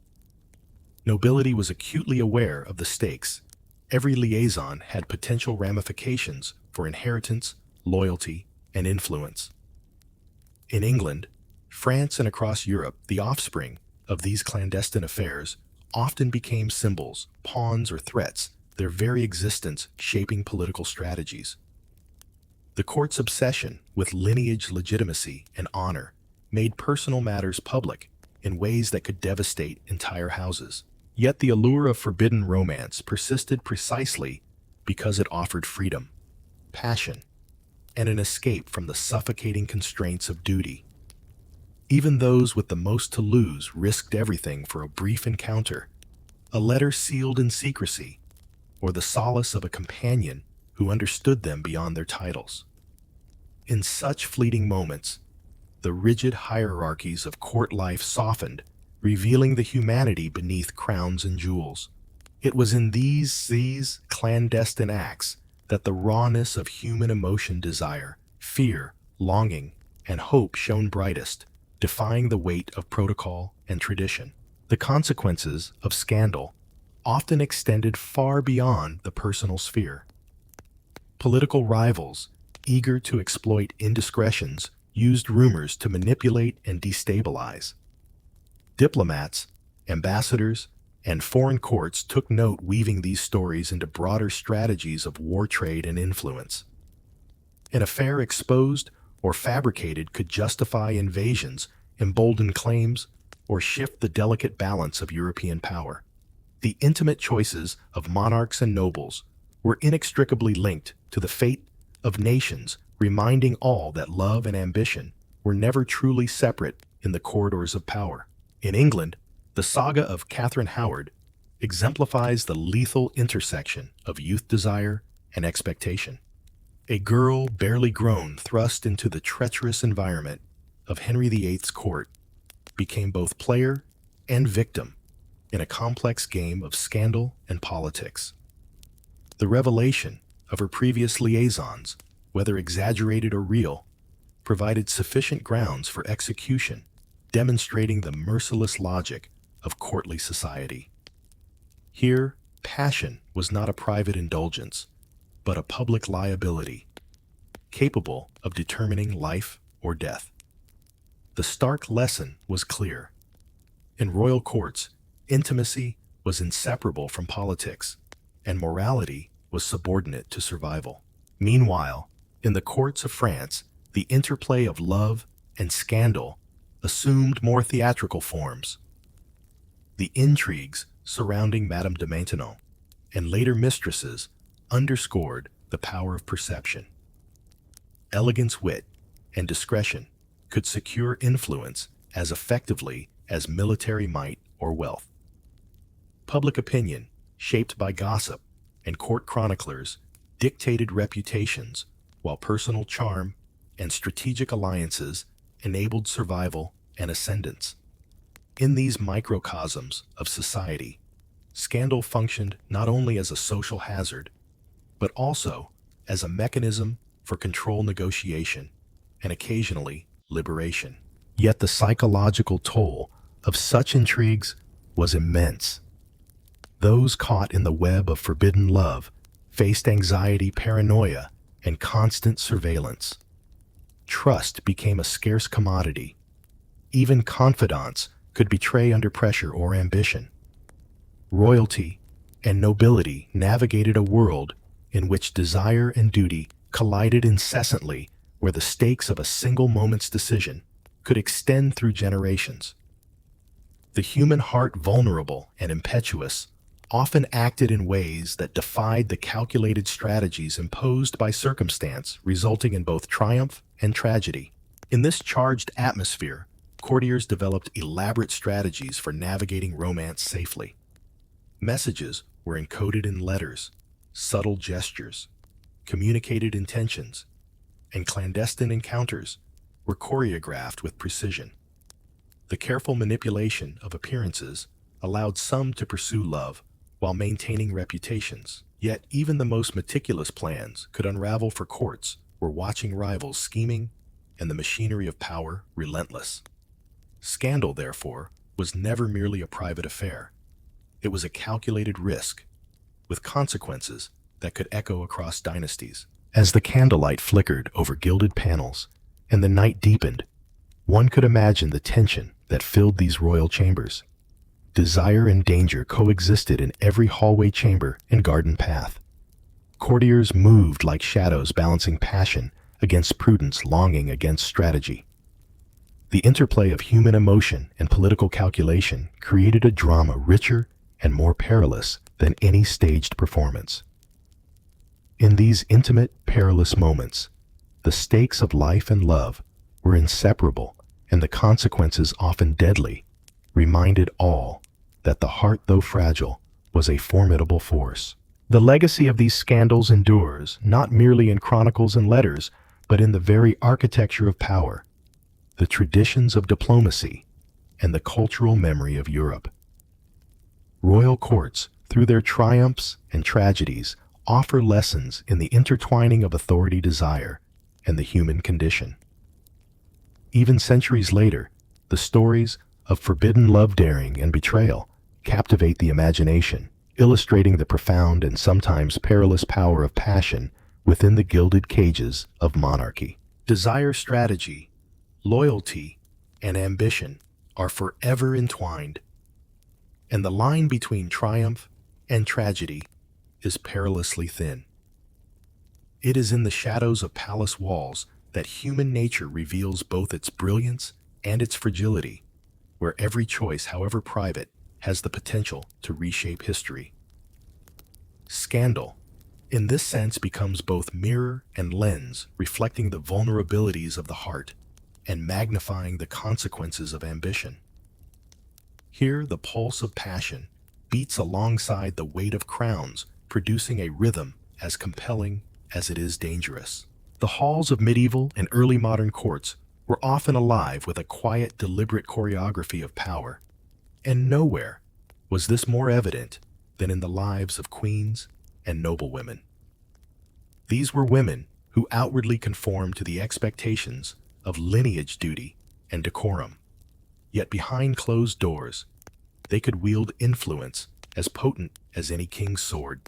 Nobility was acutely aware of the stakes. Every liaison had potential ramifications for inheritance, loyalty, and influence. In England, France, and across Europe, the offspring of these clandestine affairs often became symbols, pawns, or threats, their very existence shaping political strategies. The court's obsession with lineage legitimacy and honor made personal matters public in ways that could devastate entire houses. Yet the allure of forbidden romance persisted precisely because it offered freedom, passion, and an escape from the suffocating constraints of duty. Even those with the most to lose risked everything for a brief encounter, a letter sealed in secrecy, or the solace of a companion who understood them beyond their titles. In such fleeting moments, the rigid hierarchies of court life softened, revealing the humanity beneath crowns and jewels. It was in these clandestine acts that the rawness of human emotion, desire, fear, longing, and hope shone brightest, defying the weight of protocol and tradition. The consequences of scandal often extended far beyond the personal sphere. Political rivals, eager to exploit indiscretions, used rumors to manipulate and destabilize. Diplomats, ambassadors, and foreign courts took note, weaving these stories into broader strategies of war, trade, and influence. An affair exposed or fabricated could justify invasions, embolden claims, or shift the delicate balance of European power. The intimate choices of monarchs and nobles were inextricably linked to the fate of nations, reminding all that love and ambition were never truly separate in the corridors of power. In England, the saga of Catherine Howard exemplifies the lethal intersection of youth desire and expectation. A girl barely grown, thrust into the treacherous environment of Henry VIII's court, became both player and victim in a complex game of scandal and politics. The revelation of her previous liaisons, whether exaggerated or real, provided sufficient grounds for execution, demonstrating the merciless logic of courtly society. Here, passion was not a private indulgence, but a public liability, capable of determining life or death. The stark lesson was clear. In royal courts, intimacy was inseparable from politics, and morality was subordinate to survival. Meanwhile, in the courts of France, the interplay of love and scandal assumed more theatrical forms. The intrigues surrounding Madame de Maintenon and later mistresses underscored the power of perception. Elegance, wit, and discretion could secure influence as effectively as military might or wealth. Public opinion, shaped by gossip and court chroniclers, dictated reputations, while personal charm and strategic alliances enabled survival and ascendance. In these microcosms of society, scandal functioned not only as a social hazard, but also as a mechanism for control, negotiation, and occasionally liberation. Yet the psychological toll of such intrigues was immense. Those caught in the web of forbidden love faced anxiety, paranoia, and constant surveillance. Trust became a scarce commodity, Even confidants could betray under pressure or ambition. Royalty and nobility navigated a world in which desire and duty collided incessantly, where the stakes of a single moment's decision could extend through generations. The human heart, vulnerable and impetuous, often acted in ways that defied the calculated strategies imposed by circumstance, resulting in both triumph and tragedy. In this charged atmosphere, courtiers developed elaborate strategies for navigating romance safely. Messages were encoded in letters, subtle gestures, communicated intentions, and clandestine encounters were choreographed with precision. The careful manipulation of appearances allowed some to pursue love while maintaining reputations. Yet even the most meticulous plans could unravel, for courts were watching rivals scheming and the machinery of power relentless. Scandal, therefore, was never merely a private affair. It was a calculated risk, with consequences that could echo across dynasties. As the candlelight flickered over gilded panels and the night deepened, one could imagine the tension that filled these royal chambers. Desire and danger coexisted in every hallway, chamber, and garden path. Courtiers moved like shadows, balancing passion against prudence, longing against strategy. The interplay of human emotion and political calculation created a drama richer and more perilous than any staged performance. In these intimate, perilous moments, the stakes of life and love were inseparable, and the consequences often deadly, reminded all that the heart, though fragile, was a formidable force. The legacy of these scandals endures not merely in chronicles and letters, but in the very architecture of power, the traditions of diplomacy, and the cultural memory of Europe. Royal courts, through their triumphs and tragedies, offer lessons in the intertwining of authority, desire, and the human condition. Even centuries later, the stories of forbidden love, daring, and betrayal captivate the imagination, illustrating the profound and sometimes perilous power of passion within the gilded cages of monarchy. Desire, strategy, loyalty, and ambition are forever entwined, and the line between triumph and tragedy is perilously thin. It is in the shadows of palace walls that human nature reveals both its brilliance and its fragility, where every choice, however private, has the potential to reshape history. Scandal, in this sense, becomes both mirror and lens, reflecting the vulnerabilities of the heart and magnifying the consequences of ambition. Here, the pulse of passion beats alongside the weight of crowns, producing a rhythm as compelling as it is dangerous. The halls of medieval and early modern courts were often alive with a quiet, deliberate choreography of power, and nowhere was this more evident than in the lives of queens and noblewomen. These were women who outwardly conformed to the expectations of lineage, duty, and decorum, yet behind closed doors, they could wield influence as potent as any king's sword.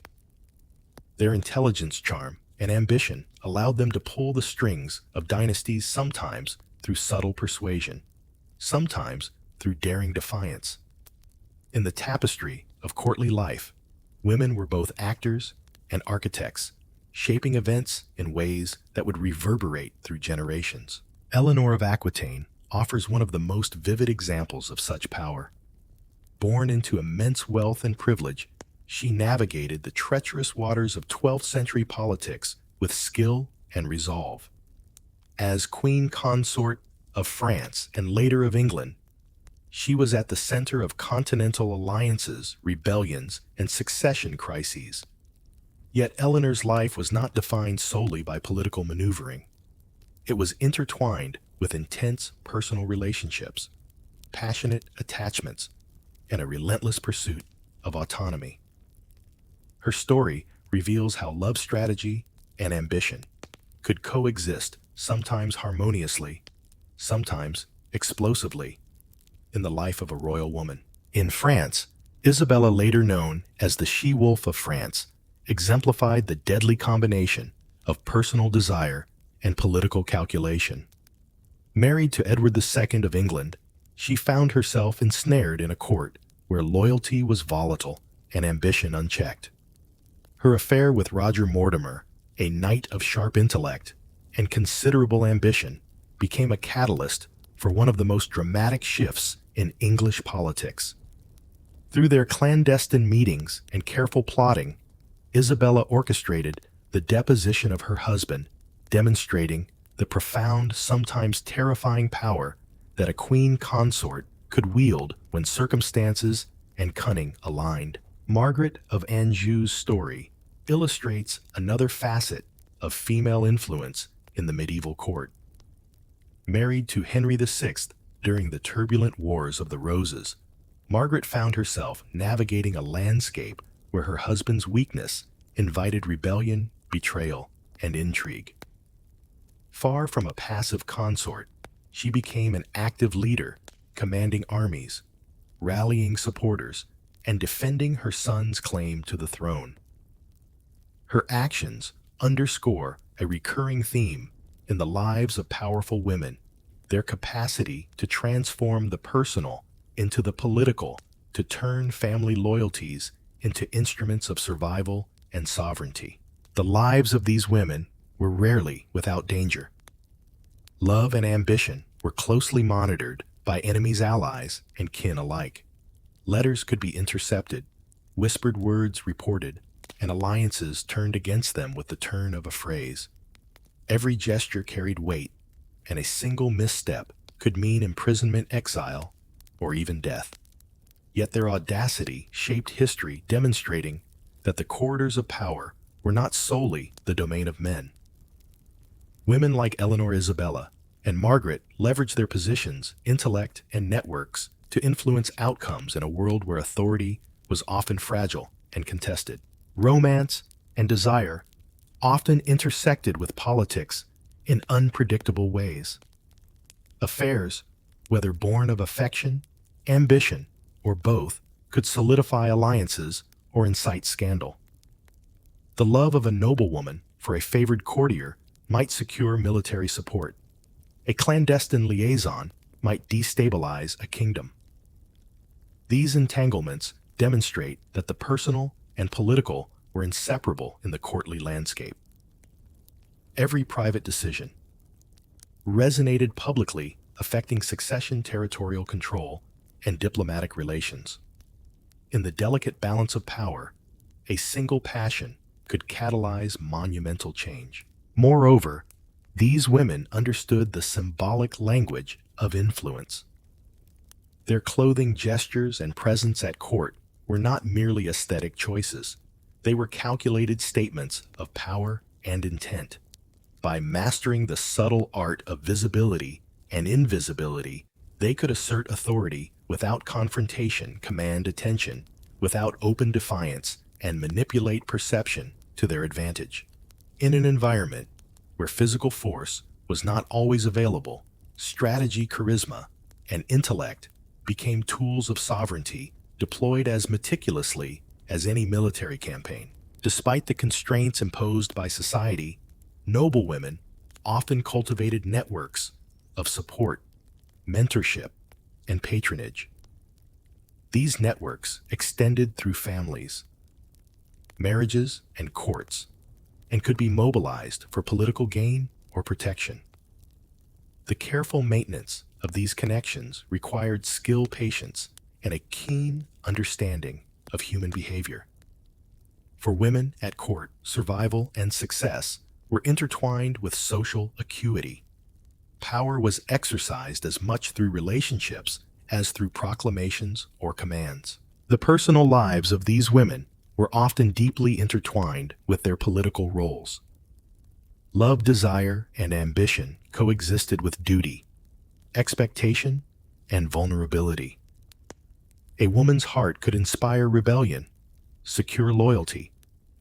Their intelligence, charm, and ambition allowed them to pull the strings of dynasties, sometimes through subtle persuasion, sometimes through daring defiance. In the tapestry of courtly life, women were both actors and architects, shaping events in ways that would reverberate through generations. Eleanor of Aquitaine offers one of the most vivid examples of such power. Born into immense wealth and privilege, she navigated the treacherous waters of 12th century politics with skill and resolve. As queen consort of France and later of England, she was at the center of continental alliances, rebellions, and succession crises. Yet Eleanor's life was not defined solely by political maneuvering. It was intertwined with intense personal relationships, passionate attachments, and a relentless pursuit of autonomy. Her story reveals how love, strategy, and ambition could coexist, sometimes harmoniously, sometimes explosively, in the life of a royal woman. In France, Isabella, later known as the She-Wolf of France, exemplified the deadly combination of personal desire and political calculation. Married to Edward II of England she found herself ensnared in a court where loyalty was volatile and ambition unchecked. Her affair with Roger Mortimer, a knight of sharp intellect and considerable ambition, became a catalyst for one of the most dramatic shifts in English politics. Through their clandestine meetings and careful plotting, Isabella orchestrated the deposition of her husband, demonstrating the profound, sometimes terrifying power that a queen consort could wield when circumstances and cunning aligned. Margaret of Anjou's story illustrates another facet of female influence in the medieval court. Married to Henry VI during the turbulent Wars of the Roses, Margaret found herself navigating a landscape where her husband's weakness invited rebellion, betrayal, and intrigue. Far from a passive consort, she became an active leader, commanding armies, rallying supporters, and defending her son's claim to the throne. Her actions underscore a recurring theme in the lives of powerful women, their capacity to transform the personal into the political, to turn family loyalties into instruments of survival and sovereignty. The lives of these women were rarely without danger. Love and ambition were closely monitored by enemies, allies, and kin alike. Letters could be intercepted, whispered words reported, and alliances turned against them with the turn of a phrase. Every gesture carried weight, and a single misstep could mean imprisonment, exile, or even death. Yet their audacity shaped history, demonstrating that the corridors of power were not solely the domain of men. Women like Eleanor Isabella and Margaret leveraged their positions, intellect, and networks to influence outcomes in a world where authority was often fragile and contested. Romance and desire often intersected with politics in unpredictable ways. Affairs, whether born of affection, ambition, or both, could solidify alliances or incite scandal. The love of a noblewoman for a favored courtier might secure military support. A clandestine liaison might destabilize a kingdom. These entanglements demonstrate that the personal and political were inseparable in the courtly landscape. Every private decision resonated publicly, affecting succession, territorial control, and diplomatic relations. In the delicate balance of power, a single passion could catalyze monumental change. Moreover, these women understood the symbolic language of influence. Their clothing, gestures, and presence at court were not merely aesthetic choices. They were calculated statements of power and intent. By mastering the subtle art of visibility and invisibility, they could assert authority without confrontation, command attention without open defiance, and manipulate perception to their advantage. In an environment where physical force was not always available, strategy, charisma, and intellect became tools of sovereignty, deployed as meticulously as any military campaign. Despite the constraints imposed by society, noblewomen often cultivated networks of support, mentorship, and patronage. These networks extended through families, marriages, and courts, and could be mobilized for political gain or protection. The careful maintenance of these connections required skill, patience, and a keen understanding of human behavior. For women at court, survival and success were intertwined with social acuity. Power was exercised as much through relationships as through proclamations or commands. The personal lives of these women were often deeply intertwined with their political roles. Love, desire, and ambition coexisted with duty, expectation, and vulnerability. A woman's heart could inspire rebellion, secure loyalty,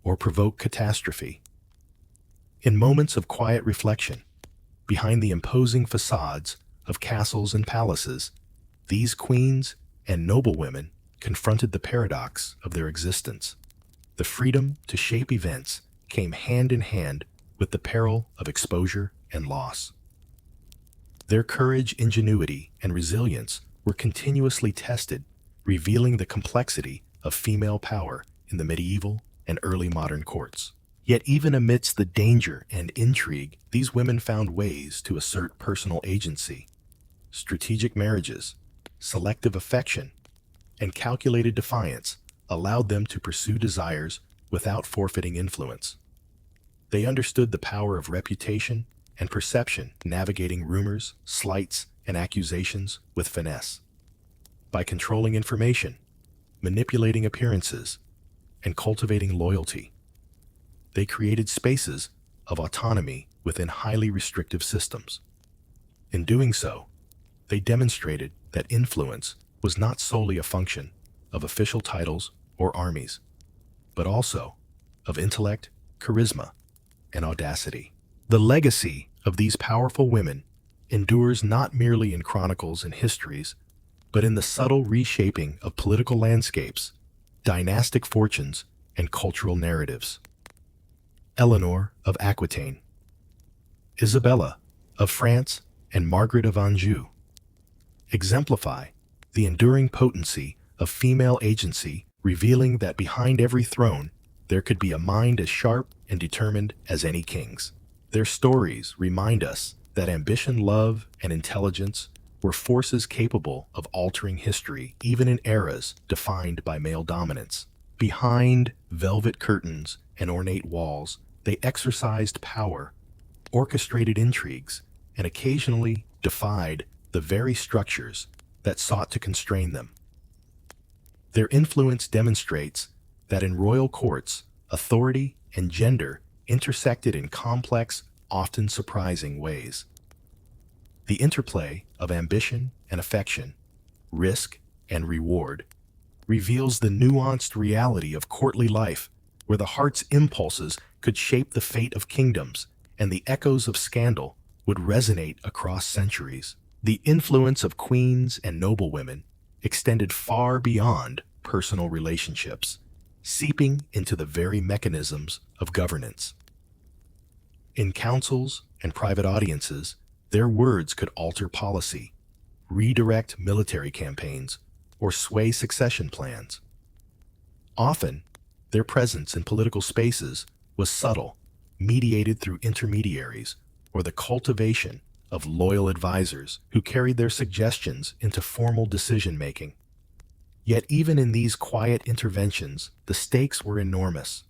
or provoke catastrophe. In moments of quiet reflection, behind the imposing facades of castles and palaces, these queens and noblewomen confronted the paradox of their existence. The freedom to shape events came hand in hand with the peril of exposure and loss. Their courage, ingenuity, and resilience were continuously tested, revealing the complexity of female power in the medieval and early modern courts. Yet even amidst the danger and intrigue, these women found ways to assert personal agency. Strategic marriages, selective affection, and calculated defiance allowed them to pursue desires without forfeiting influence. They understood the power of reputation and perception, navigating rumors, slights, and accusations with finesse. By controlling information, manipulating appearances, and cultivating loyalty, they created spaces of autonomy within highly restrictive systems. In doing so, they demonstrated that influence was not solely a function of official titles or armies, but also of intellect, charisma, and audacity. The legacy of these powerful women endures not merely in chronicles and histories, but in the subtle reshaping of political landscapes, dynastic fortunes, and cultural narratives. Eleanor of Aquitaine, Isabella of France, and Margaret of Anjou exemplify the enduring potency of female agency, revealing that behind every throne there could be a mind as sharp and determined as any king's. Their stories remind us that ambition, love, and intelligence were forces capable of altering history, even in eras defined by male dominance. Behind velvet curtains and ornate walls, they exercised power, orchestrated intrigues, and occasionally defied the very structures that sought to constrain them. Their influence demonstrates that in royal courts, authority and gender intersected in complex, often surprising ways. The interplay of ambition and affection, risk and reward, reveals the nuanced reality of courtly life, where the heart's impulses could shape the fate of kingdoms, and the echoes of scandal would resonate across centuries. The influence of queens and noblewomen extended far beyond personal relationships, seeping into the very mechanisms of governance. In councils and private audiences, their words could alter policy, redirect military campaigns, or sway succession plans. Often, their presence in political spaces was subtle, mediated through intermediaries, or the cultivation of loyal advisors who carried their suggestions into formal decision-making. Yet even in these quiet interventions, the stakes were enormous.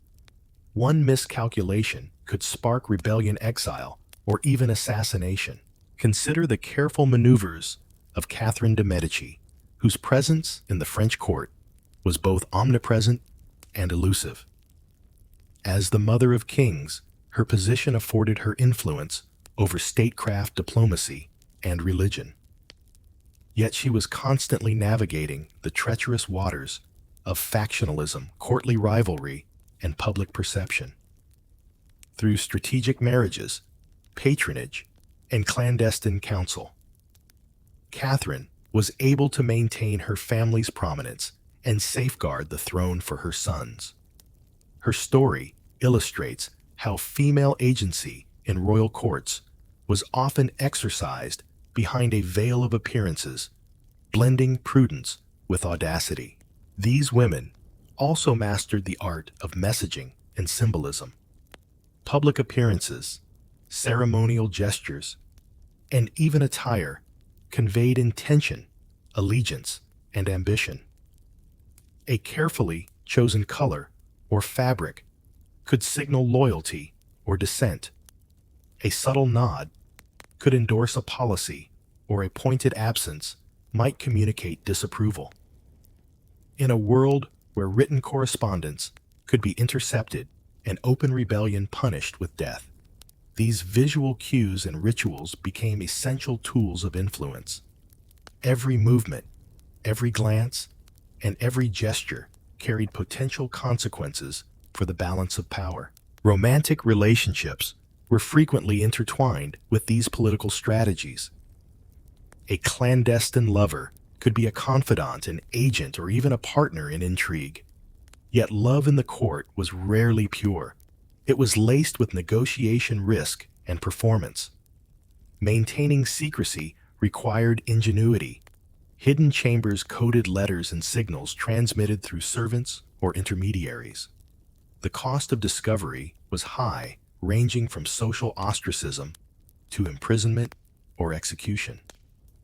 One miscalculation could spark rebellion, exile, or even assassination. Consider the careful maneuvers of Catherine de' Medici, whose presence in the French court was both omnipresent and elusive. As the mother of kings, her position afforded her influence over statecraft, diplomacy, and religion. Yet she was constantly navigating the treacherous waters of factionalism, courtly rivalry, and public perception. Through strategic marriages, patronage, and clandestine counsel, Catherine was able to maintain her family's prominence and safeguard the throne for her sons. Her story illustrates how female agency in royal courts was often exercised behind a veil of appearances, blending prudence with audacity. These women also mastered the art of messaging and symbolism. Public appearances, ceremonial gestures, and even attire conveyed intention, allegiance, and ambition. A carefully chosen color or fabric could signal loyalty or dissent. A subtle nod could endorse a policy, or a pointed absence might communicate disapproval. In a world where written correspondence could be intercepted and open rebellion punished with death, these visual cues and rituals became essential tools of influence. Every movement, every glance, and every gesture carried potential consequences for the balance of power. Romantic relationships were frequently intertwined with these political strategies. A clandestine lover could be a confidant, an agent, or even a partner in intrigue. Yet love in the court was rarely pure. It was laced with negotiation, risk, and performance. Maintaining secrecy required ingenuity, hidden chambers coded letters and signals transmitted through servants or intermediaries. The cost of discovery was high, ranging from social ostracism to imprisonment or execution.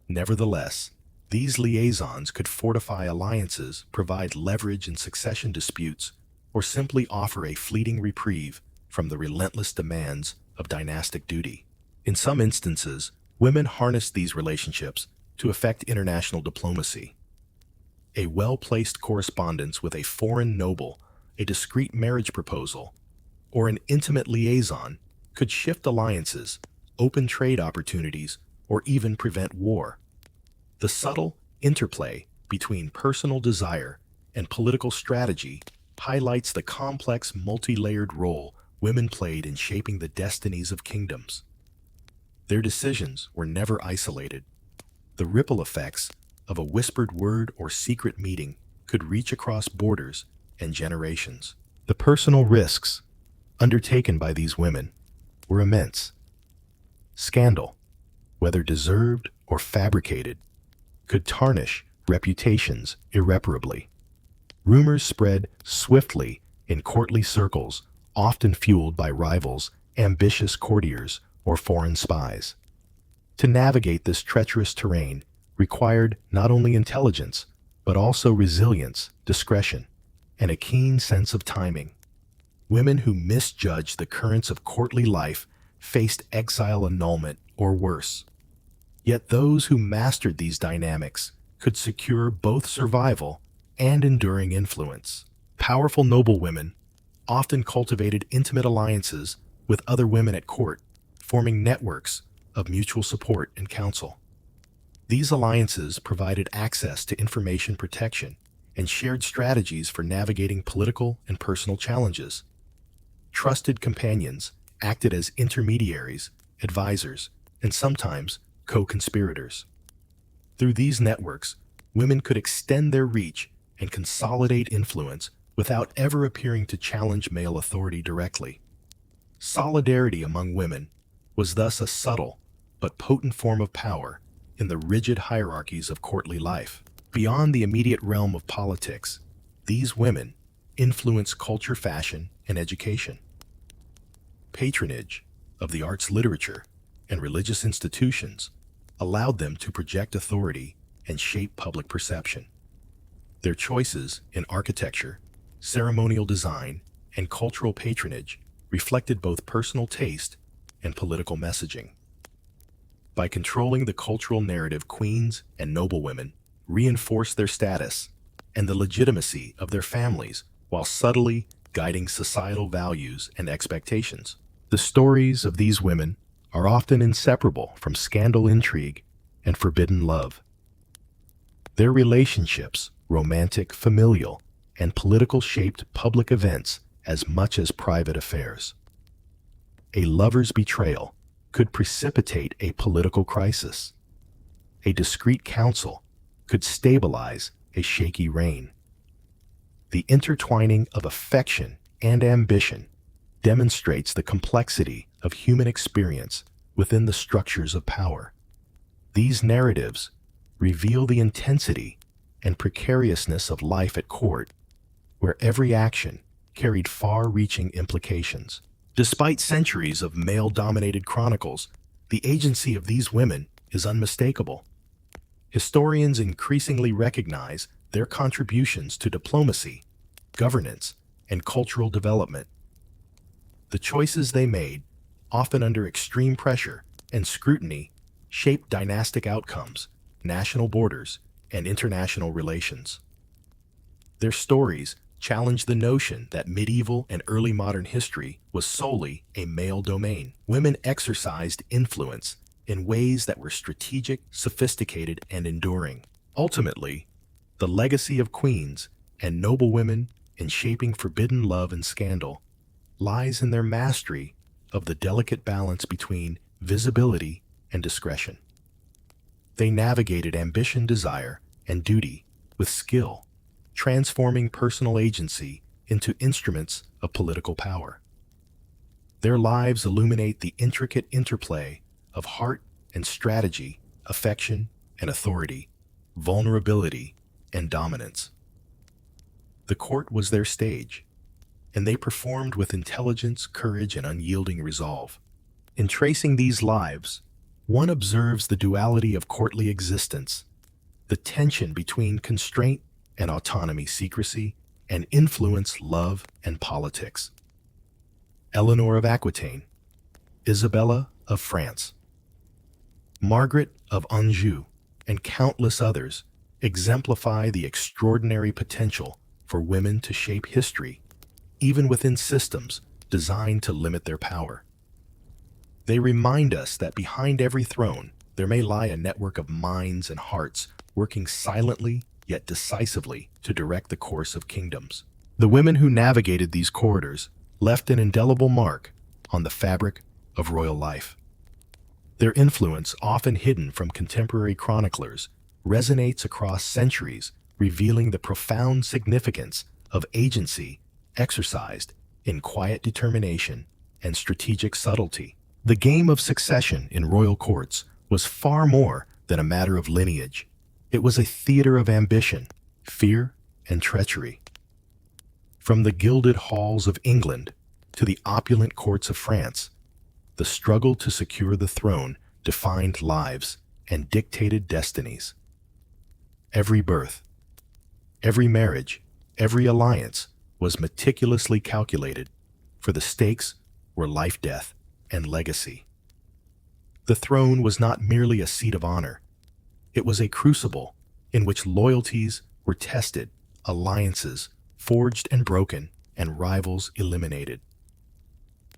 Nevertheless, these liaisons could fortify alliances, provide leverage in succession disputes, or simply offer a fleeting reprieve from the relentless demands of dynastic duty. In some instances, women harnessed these relationships to effect international diplomacy. A well-placed correspondence with a foreign noble, a discreet marriage proposal, or an intimate liaison could shift alliances, open trade opportunities, or even prevent war. The subtle interplay between personal desire and political strategy highlights the complex, multi-layered role women played in shaping the destinies of kingdoms. Their decisions were never isolated. The ripple effects of a whispered word or secret meeting could reach across borders and generations. The personal risks undertaken by these women were immense. Scandal, whether deserved or fabricated, could tarnish reputations irreparably. Rumors spread swiftly in courtly circles, often fueled by rivals, ambitious courtiers, or foreign spies. To navigate this treacherous terrain required not only intelligence, but also resilience, discretion, and a keen sense of timing. Women who misjudged the currents of courtly life faced exile, annulment, or worse. Yet those who mastered these dynamics could secure both survival and enduring influence. Powerful noblewomen often cultivated intimate alliances with other women at court, forming networks of mutual support and counsel. These alliances provided access to information protection and shared strategies for navigating political and personal challenges. Trusted companions acted as intermediaries, advisors, and sometimes co-conspirators. Through these networks, women could extend their reach and consolidate influence without ever appearing to challenge male authority directly. Solidarity among women was thus a subtle but potent form of power in the rigid hierarchies of courtly life. Beyond the immediate realm of politics, these women influenced culture, fashion, and education. Patronage of the arts, literature, and religious institutions allowed them to project authority and shape public perception. Their choices in architecture, ceremonial design, and cultural patronage reflected both personal taste and political messaging. By controlling the cultural narrative, queens and noblewomen reinforced their status and the legitimacy of their families while subtly guiding societal values and expectations. The stories of these women are often inseparable from scandal, intrigue, and forbidden love. Their relationships, romantic, familial, and political, shaped public events as much as private affairs. A lover's betrayal could precipitate a political crisis. A discreet counsel could stabilize a shaky reign. The intertwining of affection and ambition demonstrates the complexity of human experience within the structures of power. These narratives reveal the intensity and precariousness of life at court, where every action carried far-reaching implications. Despite centuries of male-dominated chronicles, the agency of these women is unmistakable. Historians increasingly recognize their contributions to diplomacy, governance, and cultural development. The choices they made, often under extreme pressure and scrutiny, shaped dynastic outcomes, national borders, and international relations. Their stories challenge the notion that medieval and early modern history was solely a male domain. Women exercised influence in ways that were strategic, sophisticated, and enduring. Ultimately, the legacy of queens and noblewomen in shaping forbidden love and scandal lies in their mastery of the delicate balance between visibility and discretion. They navigated ambition, desire, and duty with skill, transforming personal agency into instruments of political power. Their lives illuminate the intricate interplay of heart and strategy, affection and authority, vulnerability, and dominance. The court was their stage, and they performed with intelligence, courage, and unyielding resolve. In tracing these lives, one observes the duality of courtly existence, the tension between constraint and autonomy, secrecy and influence, love and politics. Eleanor of Aquitaine, Isabella of France, Margaret of Anjou, and countless others exemplify the extraordinary potential for women to shape history, even within systems designed to limit their power. They remind us that behind every throne, there may lie a network of minds and hearts working silently yet decisively to direct the course of kingdoms. The women who navigated these corridors left an indelible mark on the fabric of royal life. Their influence, often hidden from contemporary chroniclers, resonates across centuries, revealing the profound significance of agency exercised in quiet determination and strategic subtlety. The game of succession in royal courts was far more than a matter of lineage. It was a theater of ambition, fear, and treachery. From the gilded halls of England to the opulent courts of France, the struggle to secure the throne defined lives and dictated destinies. Every birth, every marriage, every alliance was meticulously calculated, for the stakes were life, death, and legacy. The throne was not merely a seat of honor. It was a crucible in which loyalties were tested, alliances forged and broken, and rivals eliminated.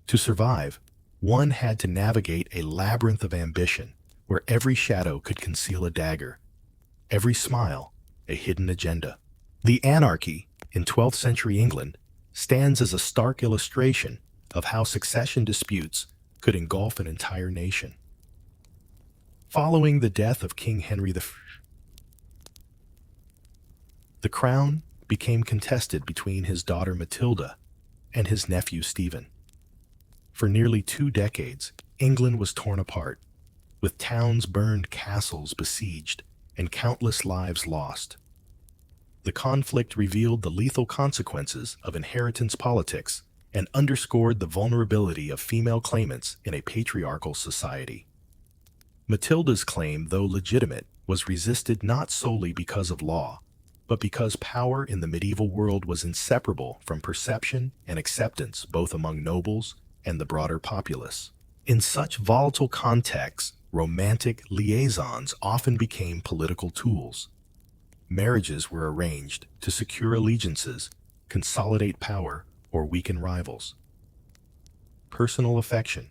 To survive, one had to navigate a labyrinth of ambition where every shadow could conceal a dagger, every smile a hidden agenda. The anarchy in 12th century England stands as a stark illustration of how succession disputes could engulf an entire nation. Following the death of King Henry I, the crown became contested between his daughter Matilda and his nephew Stephen. For nearly 2 decades, England was torn apart, with towns burned, castles besieged, and countless lives lost. The conflict revealed the lethal consequences of inheritance politics and underscored the vulnerability of female claimants in a patriarchal society. Matilda's claim, though legitimate, was resisted not solely because of law, but because power in the medieval world was inseparable from perception and acceptance both among nobles and the broader populace. In such volatile contexts, romantic liaisons often became political tools. Marriages were arranged to secure allegiances, consolidate power, or weaken rivals. Personal affection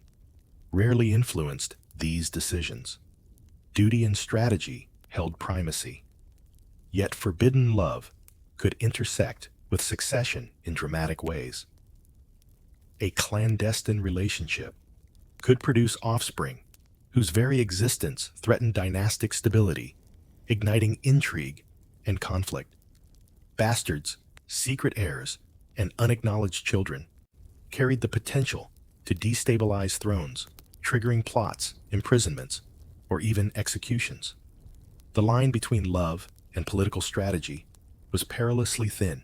rarely influenced these decisions. Duty and strategy held primacy. Yet forbidden love could intersect with succession in dramatic ways. A clandestine relationship could produce offspring whose very existence threatened dynastic stability, igniting intrigue and conflict. Bastards, secret heirs, and unacknowledged children carried the potential to destabilize thrones, triggering plots, imprisonments, or even executions. The line between love and political strategy was perilously thin,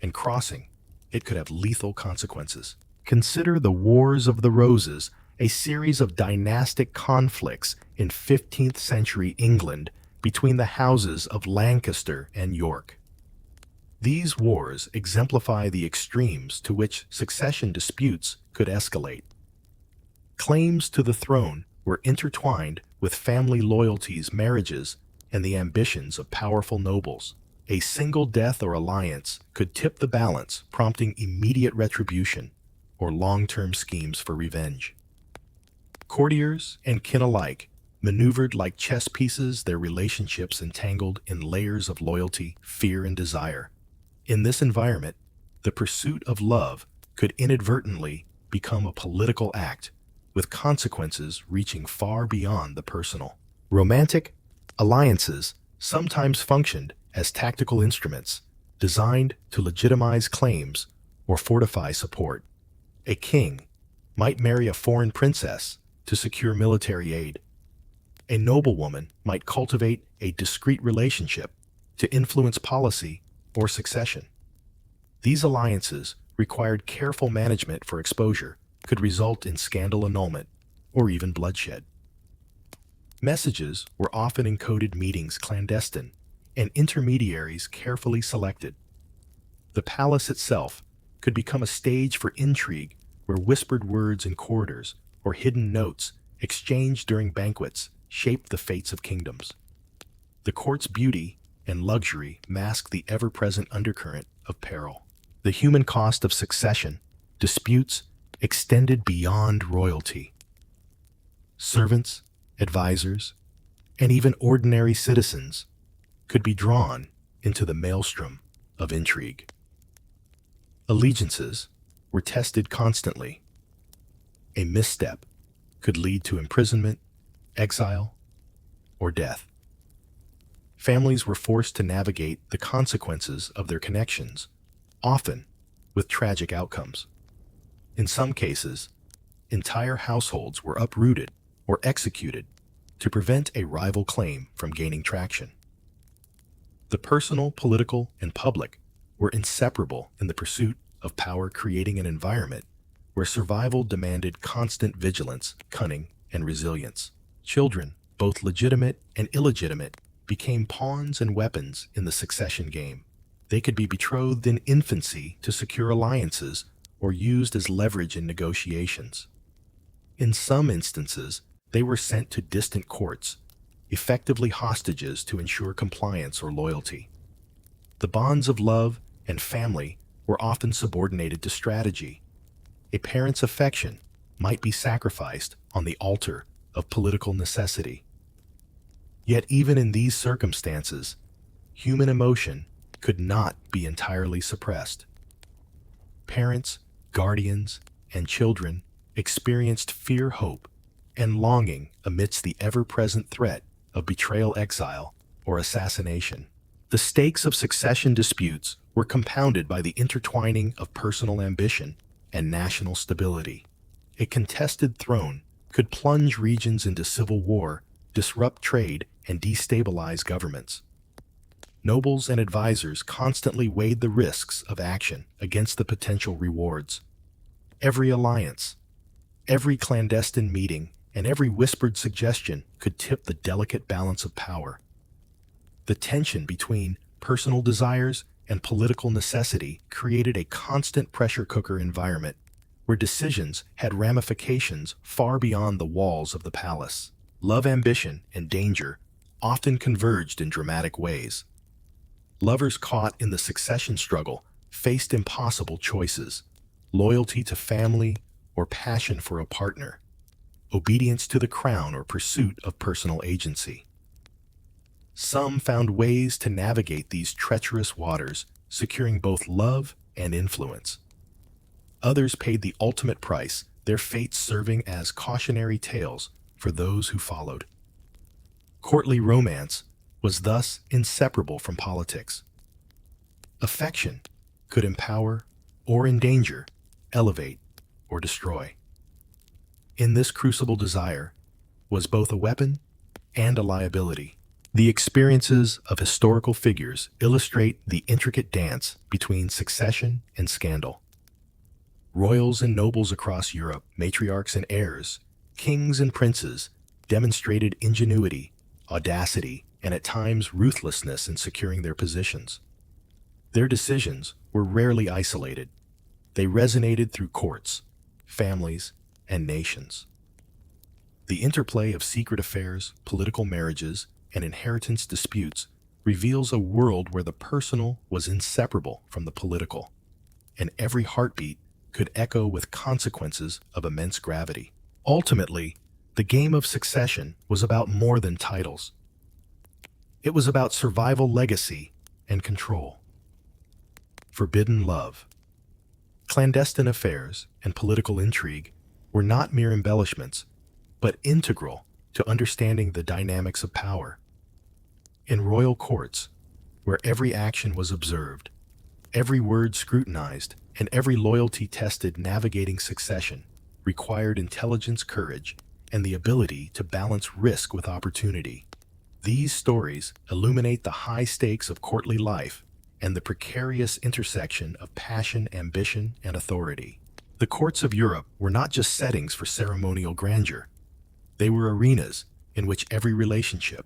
and crossing it could have lethal consequences. Consider the Wars of the Roses, a series of dynastic conflicts in 15th century England between the houses of Lancaster and York. These wars exemplify the extremes to which succession disputes could escalate. Claims to the throne were intertwined with family loyalties, marriages, and the ambitions of powerful nobles. A single death or alliance could tip the balance, prompting immediate retribution or long-term schemes for revenge. Courtiers and kin alike maneuvered like chess pieces, their relationships entangled in layers of loyalty, fear, and desire. In this environment, the pursuit of love could inadvertently become a political act, with consequences reaching far beyond the personal. Romantic alliances sometimes functioned as tactical instruments designed to legitimize claims or fortify support. A king might marry a foreign princess to secure military aid, A noblewoman might cultivate a discreet relationship to influence policy or succession. These alliances required careful management for exposure, could result in scandal annulment or even bloodshed. Messages were often encoded meetings clandestine and intermediaries carefully selected. The palace itself could become a stage for intrigue where whispered words in corridors or hidden notes exchanged during banquets shaped the fates of kingdoms. The court's beauty and luxury masked the ever-present undercurrent of peril. The human cost of succession, disputes extended beyond royalty. Servants, advisors, and even ordinary citizens could be drawn into the maelstrom of intrigue. Allegiances were tested constantly. A misstep could lead to imprisonment, exile, or death. Families were forced to navigate the consequences of their connections, often with tragic outcomes. In some cases, entire households were uprooted or executed to prevent a rival claim from gaining traction. The personal, political, and public were inseparable in the pursuit of power, creating an environment where survival demanded constant vigilance, cunning, and resilience. Children, both legitimate and illegitimate, became pawns and weapons in the succession game. They could be betrothed in infancy to secure alliances or used as leverage in negotiations. In some instances, they were sent to distant courts, effectively hostages to ensure compliance or loyalty. The bonds of love and family were often subordinated to strategy. A parent's affection might be sacrificed on the altar of political necessity. Yet even in these circumstances, human emotion could not be entirely suppressed. Parents, guardians, and children experienced fear, hope, and longing amidst the ever-present threat of betrayal, exile, or assassination. The stakes of succession disputes were compounded by the intertwining of personal ambition and national stability. A contested throne could plunge regions into civil war, disrupt trade, and destabilize governments. Nobles and advisors constantly weighed the risks of action against the potential rewards. Every alliance, every clandestine meeting, and every whispered suggestion could tip the delicate balance of power. The tension between personal desires and political necessity created a constant pressure cooker environment where decisions had ramifications far beyond the walls of the palace. Love, ambition, and danger often converged in dramatic ways. Lovers caught in the succession struggle faced impossible choices: loyalty to family or passion for a partner, obedience to the crown or pursuit of personal agency. Some found ways to navigate these treacherous waters, securing both love and influence. Others paid the ultimate price, their fates serving as cautionary tales for those who followed. Courtly romance was thus inseparable from politics. Affection could empower or endanger, elevate or destroy. In this crucible, desire was both a weapon and a liability. The experiences of historical figures illustrate the intricate dance between succession and scandal. Royals and nobles across Europe, matriarchs and heirs, kings and princes demonstrated ingenuity, audacity, and at times ruthlessness in securing their positions. Their decisions were rarely isolated. They resonated through courts, families, and nations. The interplay of secret affairs, political marriages, and inheritance disputes reveals a world where the personal was inseparable from the political, and every heartbeat could echo with consequences of immense gravity. Ultimately, the game of succession was about more than titles. It was about survival, legacy, and control. Forbidden love, clandestine affairs, and political intrigue were not mere embellishments, but integral to understanding the dynamics of power. In royal courts, where every action was observed, every word scrutinized, and every loyalty tested, navigating succession required intelligence, courage, and the ability to balance risk with opportunity. These stories illuminate the high stakes of courtly life and the precarious intersection of passion, ambition, and authority. The courts of Europe were not just settings for ceremonial grandeur. They were arenas in which every relationship,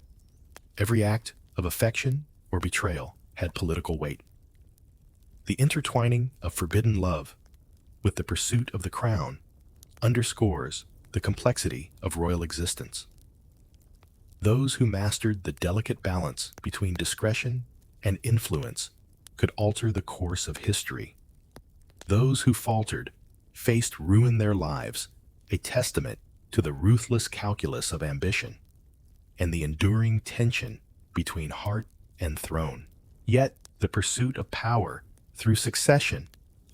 every act of affection or betrayal had political weight. The intertwining of forbidden love with the pursuit of the crown underscores the complexity of royal existence. Those who mastered the delicate balance between discretion and influence could alter the course of history. Those who faltered faced ruin their lives, a testament to the ruthless calculus of ambition and the enduring tension between heart and throne. Yet, the pursuit of power through succession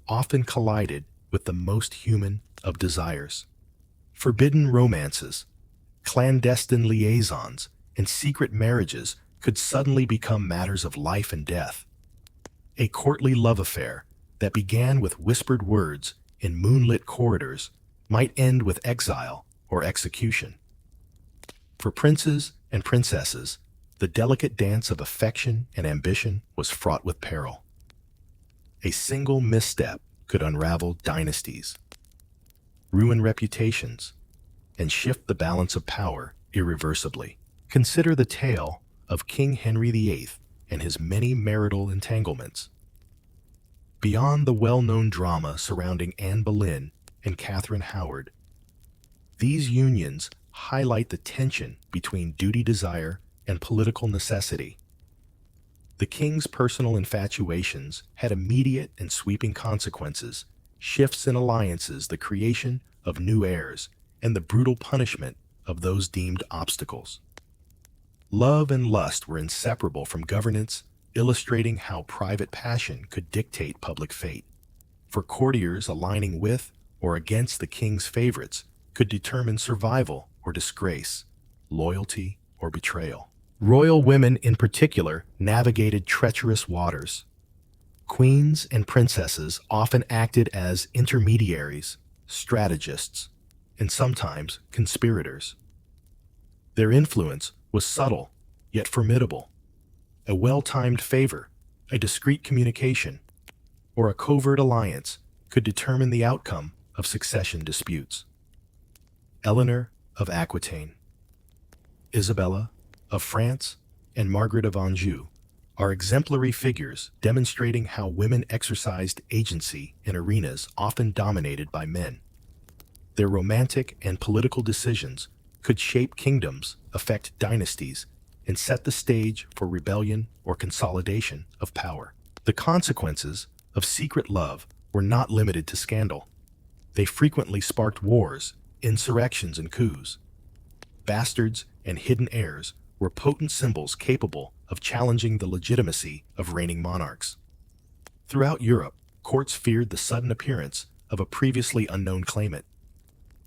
often collided with the most human of desires. Forbidden romances, clandestine liaisons, and secret marriages could suddenly become matters of life and death. A courtly love affair that began with whispered words in moonlit corridors might end with exile or execution. For princes and princesses, the delicate dance of affection and ambition was fraught with peril. A single misstep could unravel dynasties, ruin reputations, and shift the balance of power irreversibly. Consider the tale of King Henry VIII and his many marital entanglements. Beyond the well-known drama surrounding Anne Boleyn and Catherine Howard, these unions highlight the tension between duty desire and political necessity. The king's personal infatuations had immediate and sweeping consequences, shifts in alliances, the creation of new heirs, and the brutal punishment of those deemed obstacles. Love and lust were inseparable from governance, illustrating how private passion could dictate public fate. For courtiers, aligning with or against the king's favorites could determine survival or disgrace, loyalty or betrayal. Royal women in particular navigated treacherous waters. Queens and princesses often acted as intermediaries, strategists, and sometimes conspirators. Their influence was subtle, yet formidable. A well-timed favor, a discreet communication, or a covert alliance could determine the outcome of succession disputes. Eleanor of Aquitaine, Isabella of France, and Margaret of Anjou are exemplary figures demonstrating how women exercised agency in arenas often dominated by men. Their romantic and political decisions could shape kingdoms, affect dynasties, and set the stage for rebellion or consolidation of power. The consequences of secret love were not limited to scandal. They frequently sparked wars, insurrections, and coups. Bastards and hidden heirs were potent symbols capable of challenging the legitimacy of reigning monarchs. Throughout Europe, courts feared the sudden appearance of a previously unknown claimant.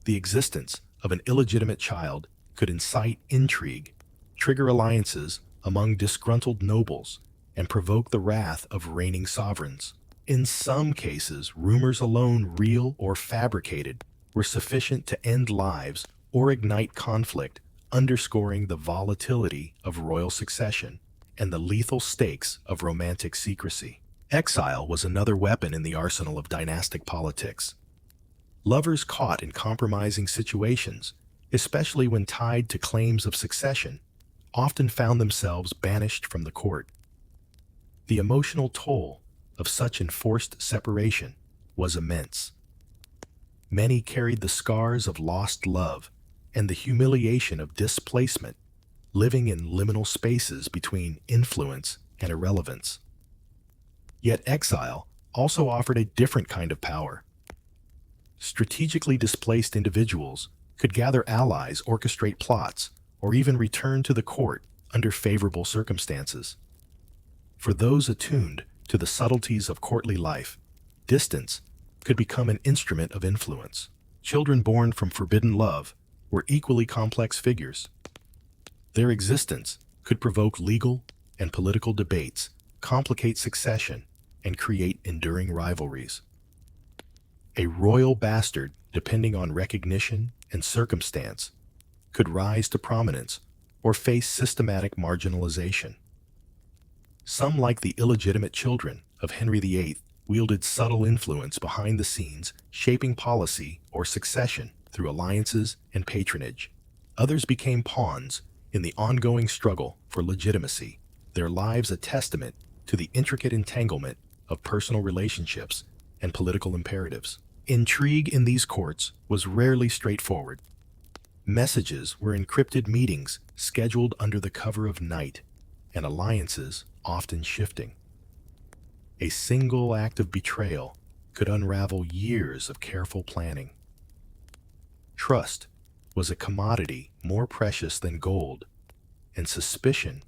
The existence of an illegitimate child could incite intrigue, trigger alliances among disgruntled nobles, and provoke the wrath of reigning sovereigns. In some cases, rumors alone, real or fabricated, were sufficient to end lives or ignite conflict, underscoring the volatility of royal succession and the lethal stakes of romantic secrecy. Exile was another weapon in the arsenal of dynastic politics. Lovers caught in compromising situations, especially when tied to claims of succession, often found themselves banished from the court. The emotional toll of such enforced separation was immense. Many carried the scars of lost love and the humiliation of displacement, living in liminal spaces between influence and irrelevance. Yet exile also offered a different kind of power. Strategically displaced individuals could gather allies, orchestrate plots, or even return to the court under favorable circumstances. For those attuned to the subtleties of courtly life, distance could become an instrument of influence. Children born from forbidden love were equally complex figures. Their existence could provoke legal and political debates, complicate succession, and create enduring rivalries. A royal bastard, depending on recognition and circumstance, could rise to prominence or face systematic marginalization. Some, like the illegitimate children of Henry VIII, wielded subtle influence behind the scenes, shaping policy or succession through alliances and patronage. Others became pawns in the ongoing struggle for legitimacy, their lives a testament to the intricate entanglement of personal relationships and political imperatives. Intrigue in these courts was rarely straightforward. Messages were encrypted, meetings scheduled under the cover of night, and alliances often shifting. A single act of betrayal could unravel years of careful planning. Trust was a commodity more precious than gold, and suspicion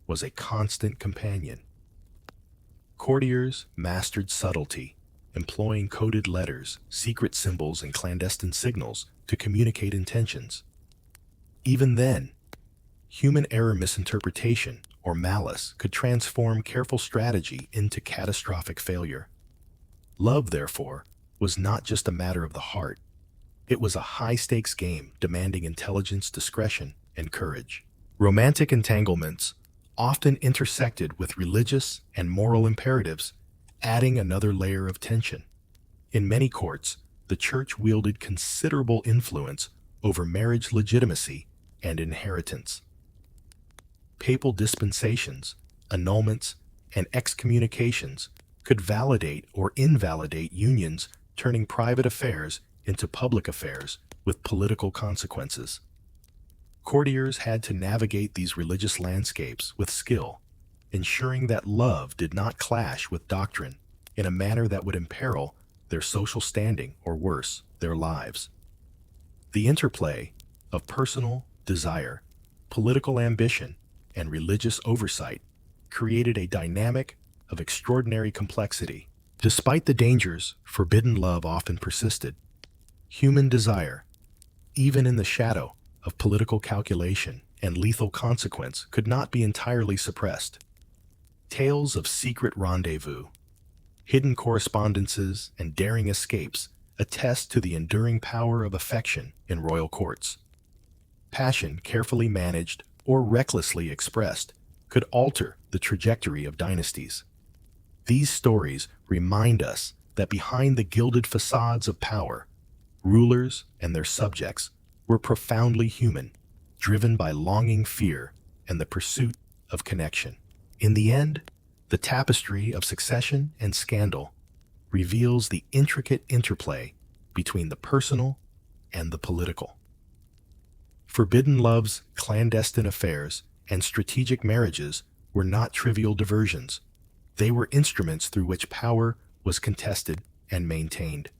was a constant companion. Courtiers mastered subtlety, employing coded letters, secret symbols, and clandestine signals to communicate intentions. Even then, human error, misinterpretation, or malice could transform careful strategy into catastrophic failure. Love, therefore, was not just a matter of the heart. It was a high-stakes game demanding intelligence, discretion, and courage. Romantic entanglements often intersected with religious and moral imperatives, adding another layer of tension. In many courts, the church wielded considerable influence over marriage legitimacy and inheritance. Papal dispensations, annulments, and excommunications could validate or invalidate unions, turning private affairs into public affairs with political consequences. Courtiers had to navigate these religious landscapes with skill, ensuring that love did not clash with doctrine in a manner that would imperil their social standing or, worse, their lives. The interplay of personal desire, political ambition, and religious oversight created a dynamic of extraordinary complexity. Despite the dangers, forbidden love often persisted. Human desire, even in the shadow of political calculation and lethal consequence, could not be entirely suppressed. Tales of secret rendezvous, hidden correspondences, and daring escapes attest to the enduring power of affection in royal courts. Passion, carefully managed or recklessly expressed, could alter the trajectory of dynasties. These stories remind us that behind the gilded facades of power, rulers and their subjects were profoundly human, driven by longing, fear, and the pursuit of connection. In the end, the tapestry of succession and scandal reveals the intricate interplay between the personal and the political. Forbidden loves, clandestine affairs, and strategic marriages were not trivial diversions. They were instruments through which power was contested and maintained.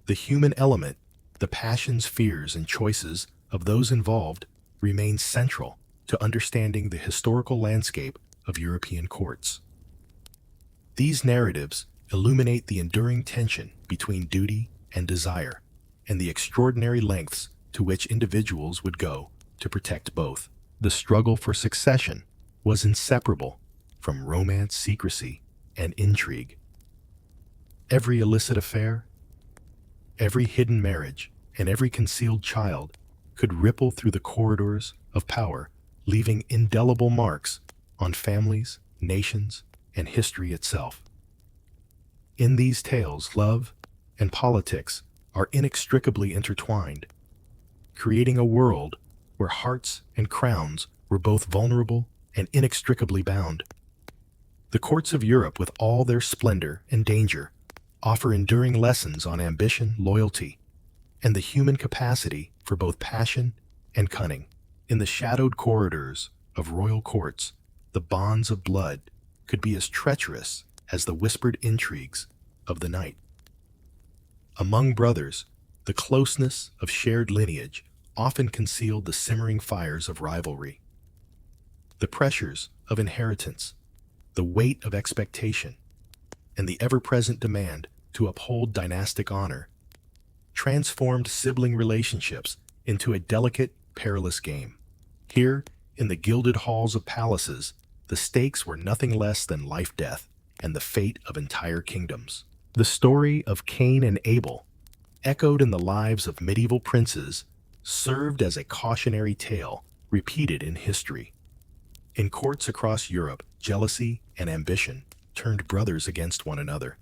The human element, the passions, fears, and choices of those involved, remains central to understanding the historical landscape of European courts. These narratives illuminate the enduring tension between duty and desire, and the extraordinary lengths to which individuals would go to protect both. The struggle for succession was inseparable from romance, secrecy, and intrigue. Every illicit affair, every hidden marriage, and every concealed child could ripple through the corridors of power, leaving indelible marks on families, nations, and history itself. In these tales, love and politics are inextricably intertwined, creating a world where hearts and crowns were both vulnerable and inextricably bound. The courts of Europe, with all their splendor and danger, offer enduring lessons on ambition, loyalty, and the human capacity for both passion and cunning. In the shadowed corridors of royal courts, the bonds of blood could be as treacherous as the whispered intrigues of the night. Among brothers, the closeness of shared lineage often concealed the simmering fires of rivalry. The pressures of inheritance, the weight of expectation, and the ever-present demand to uphold dynastic honor transformed sibling relationships into a delicate, perilous game. Here, in the gilded halls of palaces, the stakes were nothing less than life, death, and the fate of entire kingdoms. The story of Cain and Abel, echoed in the lives of medieval princes, served as a cautionary tale repeated in history. In courts across Europe, jealousy and ambition turned brothers against one another.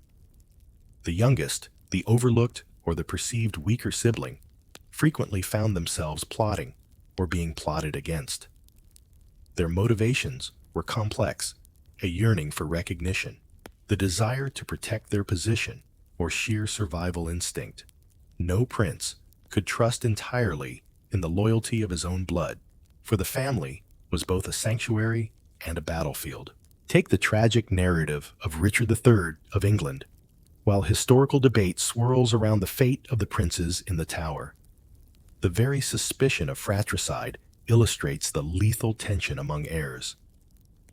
The youngest, the overlooked, or the perceived weaker sibling, frequently found themselves plotting or being plotted against. Their motivations were complex: a yearning for recognition, the desire to protect their position, or sheer survival instinct. No prince could trust entirely in the loyalty of his own blood, for the family was both a sanctuary and a battlefield. Take the tragic narrative of Richard III of England. While historical debate swirls around the fate of the princes in the Tower, the very suspicion of fratricide illustrates the lethal tension among heirs.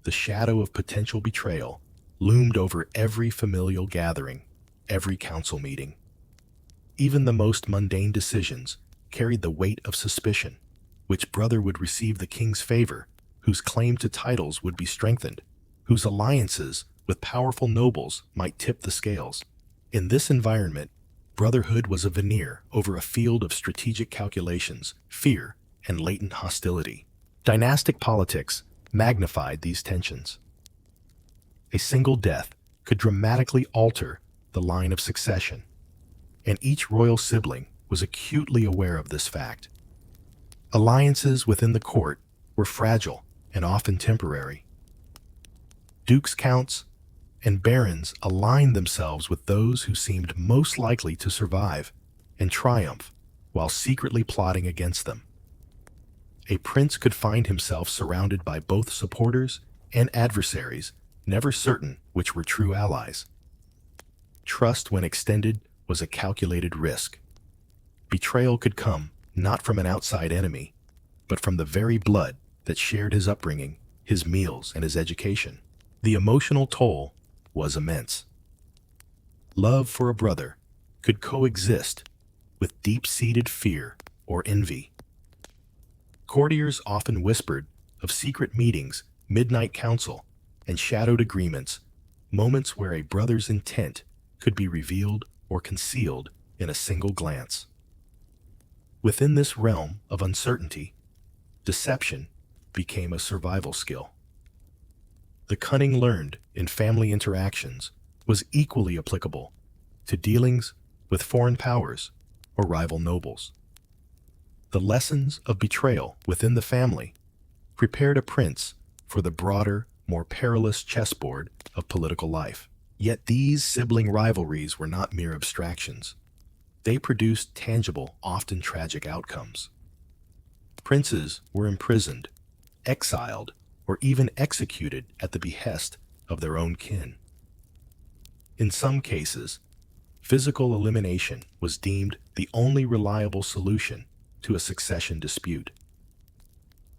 The shadow of potential betrayal loomed over every familial gathering, every council meeting. Even the most mundane decisions carried the weight of suspicion. Which brother would receive the king's favor, whose claim to titles would be strengthened, whose alliances with powerful nobles might tip the scales? In this environment, brotherhood was a veneer over a field of strategic calculations, fear, and latent hostility. Dynastic politics magnified these tensions. A single death could dramatically alter the line of succession, and each royal sibling was acutely aware of this fact. Alliances within the court were fragile and often temporary. Dukes, counts, and barons aligned themselves with those who seemed most likely to survive and triumph while secretly plotting against them. A prince could find himself surrounded by both supporters and adversaries, never certain which were true allies. Trust, when extended, was a calculated risk. Betrayal could come not from an outside enemy, but from the very blood that shared his upbringing, his meals, and his education. The emotional toll was immense. Love for a brother could coexist with deep-seated fear or envy. Courtiers often whispered of secret meetings, midnight council, and shadowed agreements, moments where a brother's intent could be revealed or concealed in a single glance. Within this realm of uncertainty, deception became a survival skill. The cunning learned in family interactions was equally applicable to dealings with foreign powers or rival nobles. The lessons of betrayal within the family prepared a prince for the broader, more perilous chessboard of political life. Yet these sibling rivalries were not mere abstractions. They produced tangible, often tragic outcomes. Princes were imprisoned, exiled, or even executed at the behest of their own kin. In some cases, physical elimination was deemed the only reliable solution to a succession dispute.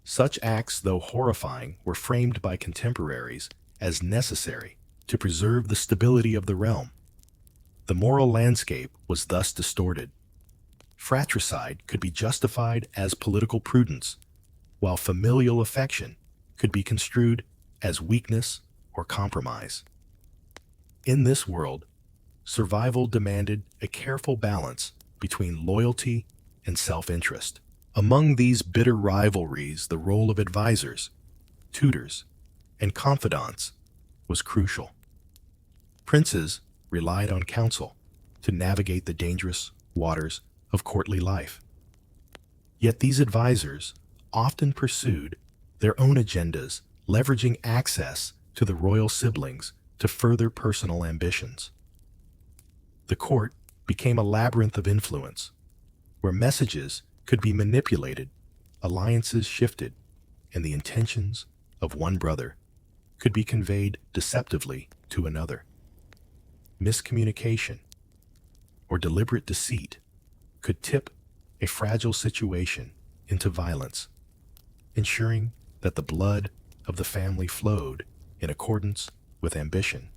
Such acts, though horrifying, were framed by contemporaries as necessary to preserve the stability of the realm. The moral landscape was thus distorted. Fratricide could be justified as political prudence, while familial affection could be construed as weakness or compromise. In this world, survival demanded a careful balance between loyalty and self-interest. Among these bitter rivalries, the role of advisors, tutors, and confidants was crucial. Princes relied on counsel to navigate the dangerous waters of courtly life. Yet these advisors often pursued their own agendas, leveraging access to the royal siblings to further personal ambitions. The court became a labyrinth of influence, where messages could be manipulated, alliances shifted, and the intentions of one brother could be conveyed deceptively to another. Miscommunication or deliberate deceit could tip a fragile situation into violence, ensuring that the blood of the family flowed in accordance with ambition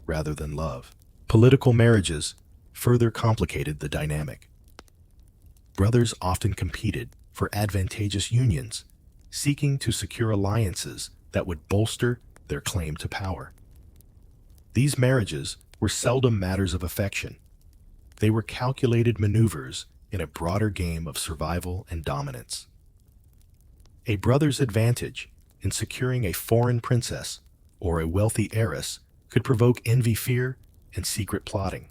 rather than love. Political marriages further complicated the dynamic. Brothers often competed for advantageous unions, seeking to secure alliances that would bolster their claim to power. These marriages were seldom matters of affection. They were calculated maneuvers in a broader game of survival and dominance. A brother's advantage in securing a foreign princess or a wealthy heiress could provoke envy, fear, and secret plotting.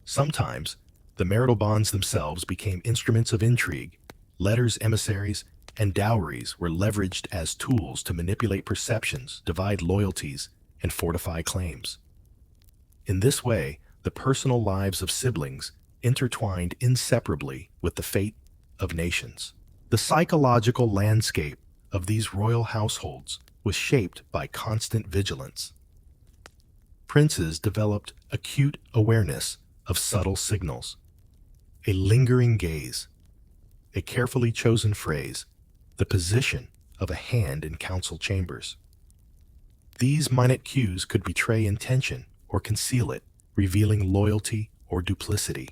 Sometimes, the marital bonds themselves became instruments of intrigue. Letters, emissaries, and dowries were leveraged as tools to manipulate perceptions, divide loyalties, and fortify claims. In this way, the personal lives of siblings intertwined inseparably with the fate of nations. The psychological landscape of these royal households was shaped by constant vigilance. Princes developed acute awareness of subtle signals, a lingering gaze, a carefully chosen phrase, the position of a hand in council chambers. These minute cues could betray intention or conceal it, revealing loyalty or duplicity.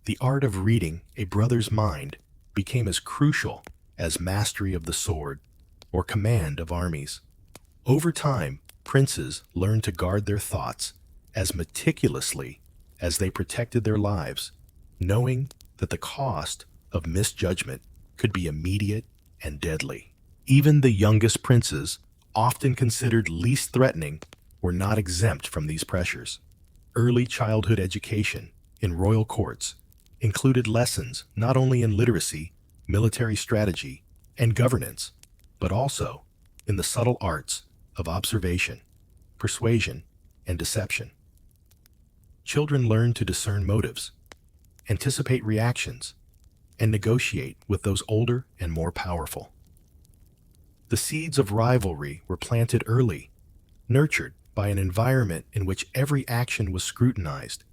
The art of reading a brother's mind became as crucial as mastery of the sword or command of armies. Over time, princes learned to guard their thoughts as meticulously as they protected their lives, knowing that the cost of misjudgment could be immediate and deadly. Even the youngest princes, often considered least threatening, were not exempt from these pressures. Early childhood education in royal courts included lessons not only in literacy, military strategy, and governance, but also in the subtle arts of observation, persuasion, and deception. Children learn to discern motives, anticipate reactions, and negotiate with those older and more powerful. The seeds of rivalry were planted early, nurtured by an environment in which every action was scrutinized,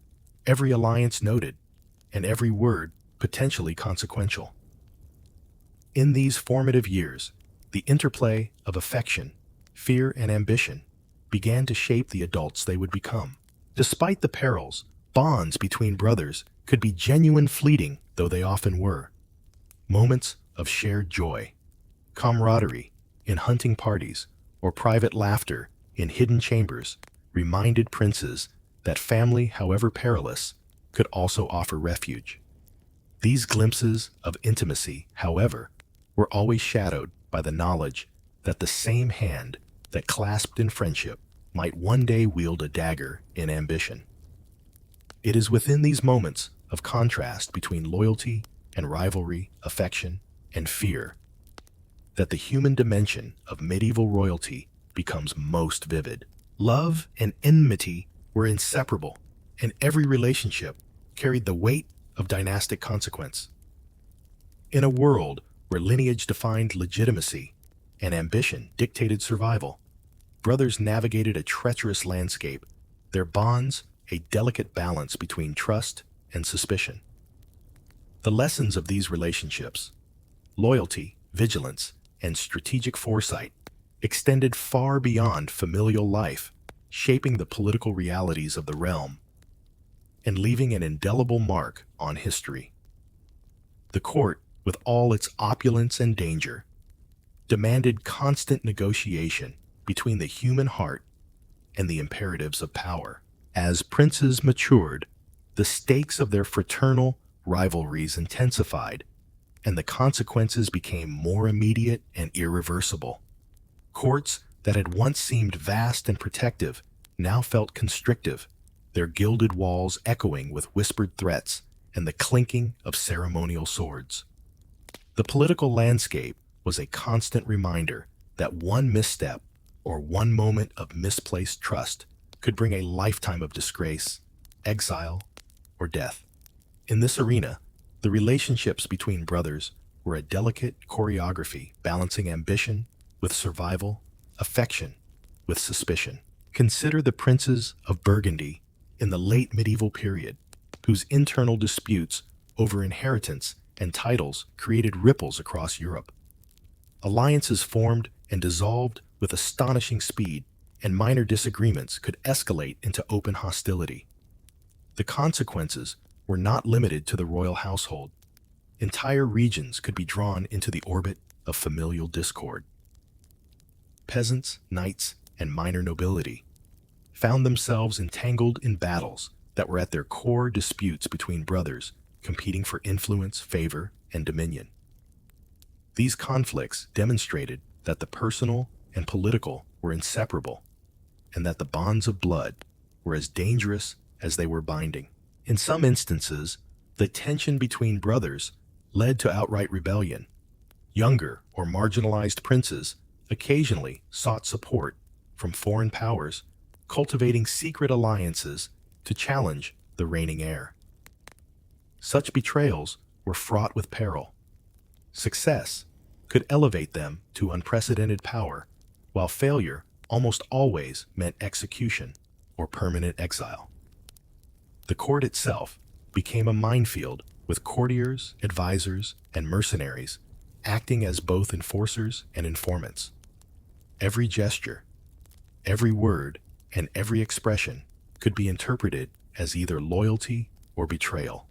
every alliance noted, and every word potentially consequential. In these formative years, the interplay of affection, fear, and ambition began to shape the adults they would become. Despite the perils, bonds between brothers could be genuine, fleeting though they often were. Moments of shared joy, camaraderie in hunting parties, or private laughter in hidden chambers reminded princes that family, however perilous, could also offer refuge. These glimpses of intimacy, however, were always shadowed by the knowledge that the same hand that clasped in friendship might one day wield a dagger in ambition. It is within these moments of contrast between loyalty and rivalry, affection and fear, that the human dimension of medieval royalty becomes most vivid. Love and enmity were inseparable, and every relationship carried the weight of dynastic consequence. In a world where lineage defined legitimacy and ambition dictated survival, brothers navigated a treacherous landscape, their bonds a delicate balance between trust and suspicion. The lessons of these relationships, loyalty, vigilance, and strategic foresight, extended far beyond familial life, shaping the political realities of the realm and leaving an indelible mark on history. The court, with all its opulence and danger, demanded constant negotiation between the human heart and the imperatives of power. As princes matured, the stakes of their fraternal rivalries intensified, and the consequences became more immediate and irreversible. Courts that had once seemed vast and protective now felt constrictive, their gilded walls echoing with whispered threats and the clinking of ceremonial swords. The political landscape was a constant reminder that one misstep or one moment of misplaced trust could bring a lifetime of disgrace, exile, or death. In this arena, the relationships between brothers were a delicate choreography balancing ambition with survival, affection with suspicion. Consider the princes of Burgundy in the late medieval period, whose internal disputes over inheritance and titles created ripples across Europe. Alliances formed and dissolved with astonishing speed, and minor disagreements could escalate into open hostility. The consequences were not limited to the royal household. Entire regions could be drawn into the orbit of familial discord. Peasants, knights, and minor nobility found themselves entangled in battles that were at their core. Disputes between brothers competing for influence, favor, and dominion. These conflicts demonstrated that the personal and political were inseparable, and that the bonds of blood were as dangerous as they were binding. In some instances, the tension between brothers led to outright rebellion. Younger or marginalized princes occasionally sought support from foreign powers, cultivating secret alliances to challenge the reigning heir. Such betrayals were fraught with peril. Success could elevate them to unprecedented power, while failure almost always meant execution or permanent exile. The court itself became a minefield, with courtiers, advisors, and mercenaries acting as both enforcers and informants. Every gesture, every word, and every expression could be interpreted as either loyalty or betrayal,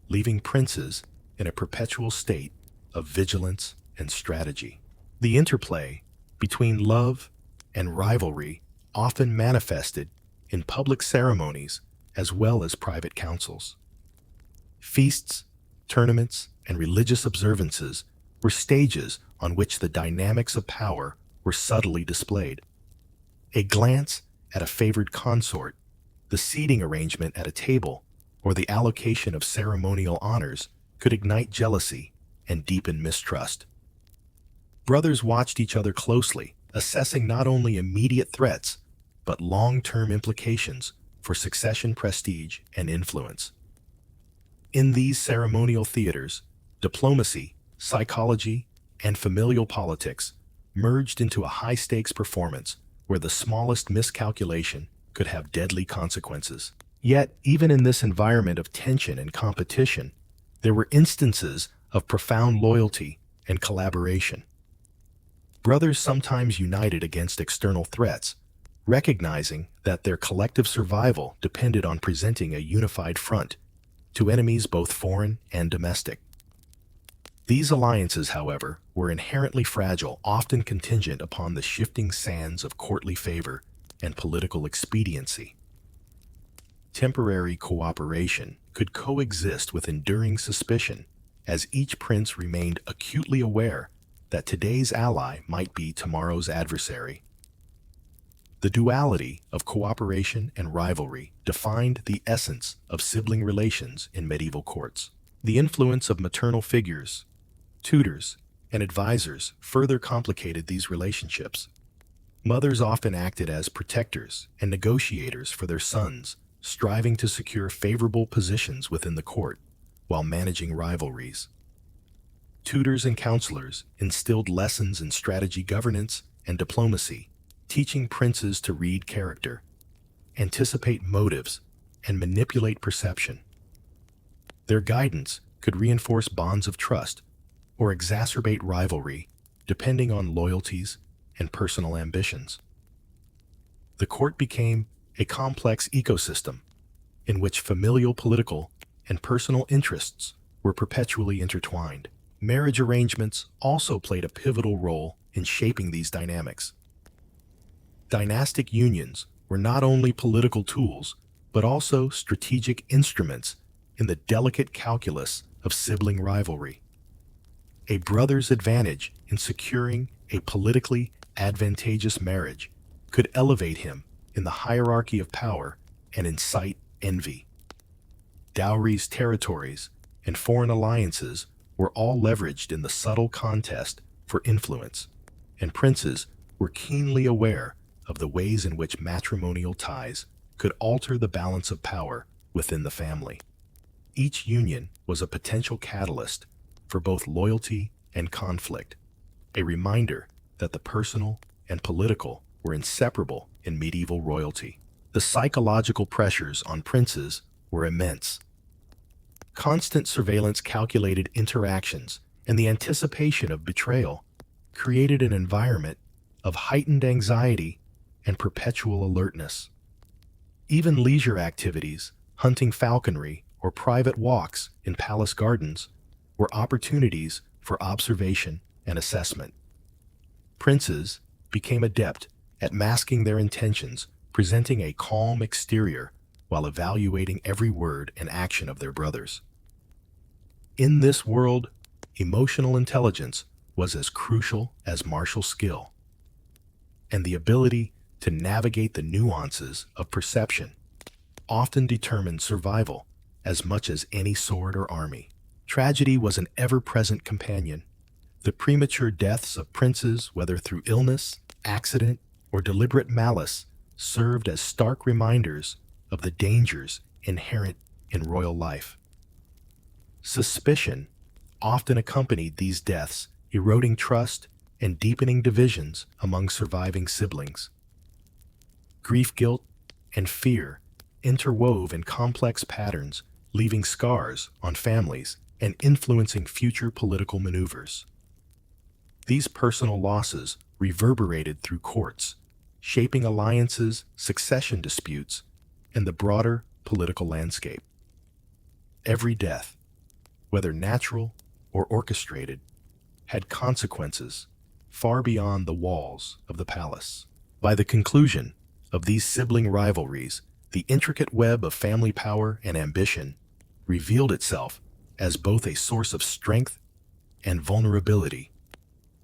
leaving princes in a perpetual state of vigilance and strategy. The interplay between love and rivalry often manifested in public ceremonies as well as private councils. Feasts, tournaments, and religious observances were stages on which the dynamics of power were subtly displayed. A glance at a favored consort, the seating arrangement at a table, or the allocation of ceremonial honors could ignite jealousy and deepen mistrust. Brothers watched each other closely, assessing not only immediate threats, but long-term implications for succession, prestige, and influence. In these ceremonial theaters, diplomacy, psychology, and familial politics merged into a high-stakes performance where the smallest miscalculation could have deadly consequences. Yet, even in this environment of tension and competition, there were instances of profound loyalty and collaboration. Brothers sometimes united against external threats, recognizing that their collective survival depended on presenting a unified front to enemies both foreign and domestic. These alliances, however, were inherently fragile, often contingent upon the shifting sands of courtly favor and political expediency. Temporary cooperation could coexist with enduring suspicion, as each prince remained acutely aware that today's ally might be tomorrow's adversary. The duality of cooperation and rivalry defined the essence of sibling relations in medieval courts. The influence of maternal figures, tutors, and advisors further complicated these relationships. Mothers often acted as protectors and negotiators for their sons, striving to secure favorable positions within the court while managing rivalries. Tutors and counselors instilled lessons in strategy, governance, and diplomacy, teaching princes to read character, anticipate motives, and manipulate perception. Their guidance could reinforce bonds of trust or exacerbate rivalry, depending on loyalties and personal ambitions. The court became a complex ecosystem in which familial, political, and personal interests were perpetually intertwined. Marriage arrangements also played a pivotal role in shaping these dynamics. Dynastic unions were not only political tools, but also strategic instruments in the delicate calculus of sibling rivalry. A brother's advantage in securing a politically advantageous marriage could elevate him in the hierarchy of power and incite envy. Dowries, territories, and foreign alliances were all leveraged in the subtle contest for influence, and princes were keenly aware of the ways in which matrimonial ties could alter the balance of power within the family. Each union was a potential catalyst for both loyalty and conflict, a reminder that the personal and political were inseparable in medieval royalty. The psychological pressures on princes were immense. Constant surveillance, calculated interactions, and the anticipation of betrayal created an environment of heightened anxiety and perpetual alertness. Even leisure activities, hunting, falconry, or private walks in palace gardens were opportunities for observation and assessment. Princes became adept at masking their intentions, presenting a calm exterior while evaluating every word and action of their brothers. In this world, emotional intelligence was as crucial as martial skill, and the ability to navigate the nuances of perception often determined survival as much as any sword or army. Tragedy was an ever-present companion. The premature deaths of princes, whether through illness, accident, or deliberate malice, served as stark reminders of the dangers inherent in royal life. Suspicion often accompanied these deaths, eroding trust and deepening divisions among surviving siblings. Grief, guilt, and fear interwove in complex patterns, leaving scars on families and influencing future political maneuvers. These personal losses reverberated through courts, shaping alliances, succession disputes, and the broader political landscape. Every death, whether natural or orchestrated, had consequences far beyond the walls of the palace. By the conclusion of these sibling rivalries, the intricate web of family power and ambition revealed itself as both a source of strength and vulnerability.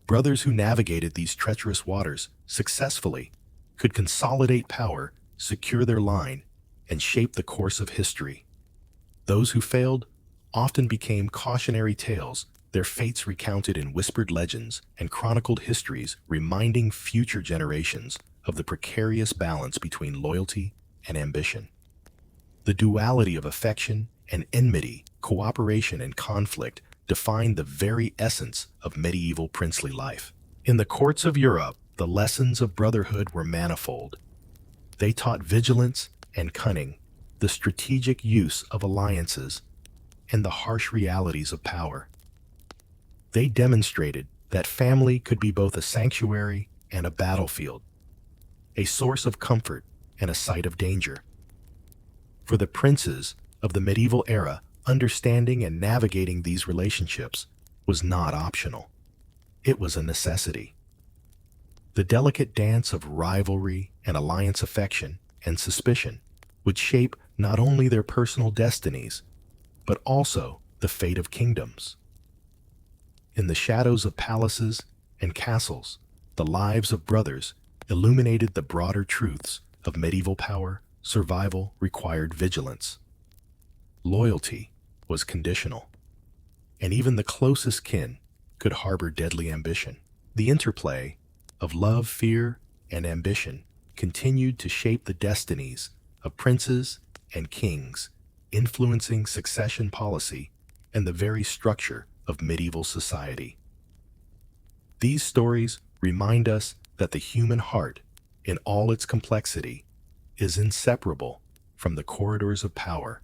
Brothers who navigated these treacherous waters successfully could consolidate power, secure their line, and shape the course of history. Those who failed often became cautionary tales, their fates recounted in whispered legends and chronicled histories, reminding future generations of the precarious balance between loyalty and ambition. The duality of affection and enmity, cooperation and conflict defined the very essence of medieval princely life. In the courts of Europe, the lessons of brotherhood were manifold. They taught vigilance and cunning, the strategic use of alliances, and the harsh realities of power. They demonstrated that family could be both a sanctuary and a battlefield, a source of comfort and a site of danger. For the princes of the medieval era, understanding and navigating these relationships was not optional. It was a necessity. The delicate dance of rivalry and alliance, affection and suspicion would shape not only their personal destinies, but also the fate of kingdoms. In the shadows of palaces and castles, the lives of brothers illuminated the broader truths of medieval power. Survival required vigilance. Loyalty was conditional, and even the closest kin could harbor deadly ambition. The interplay of love, fear, and ambition continued to shape the destinies of princes and kings, influencing succession policy and the very structure of medieval society. These stories remind us that the human heart, in all its complexity, is inseparable from the corridors of power,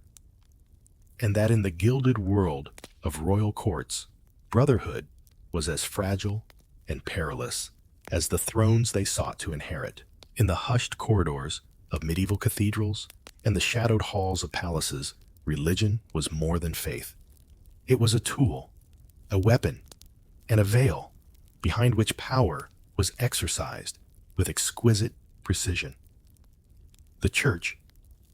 and that in the gilded world of royal courts, brotherhood was as fragile and perilous as the thrones they sought to inherit. In the hushed corridors of medieval cathedrals and the shadowed halls of palaces, religion was more than faith. It was a tool, a weapon, and a veil behind which power was exercised with exquisite precision. The Church,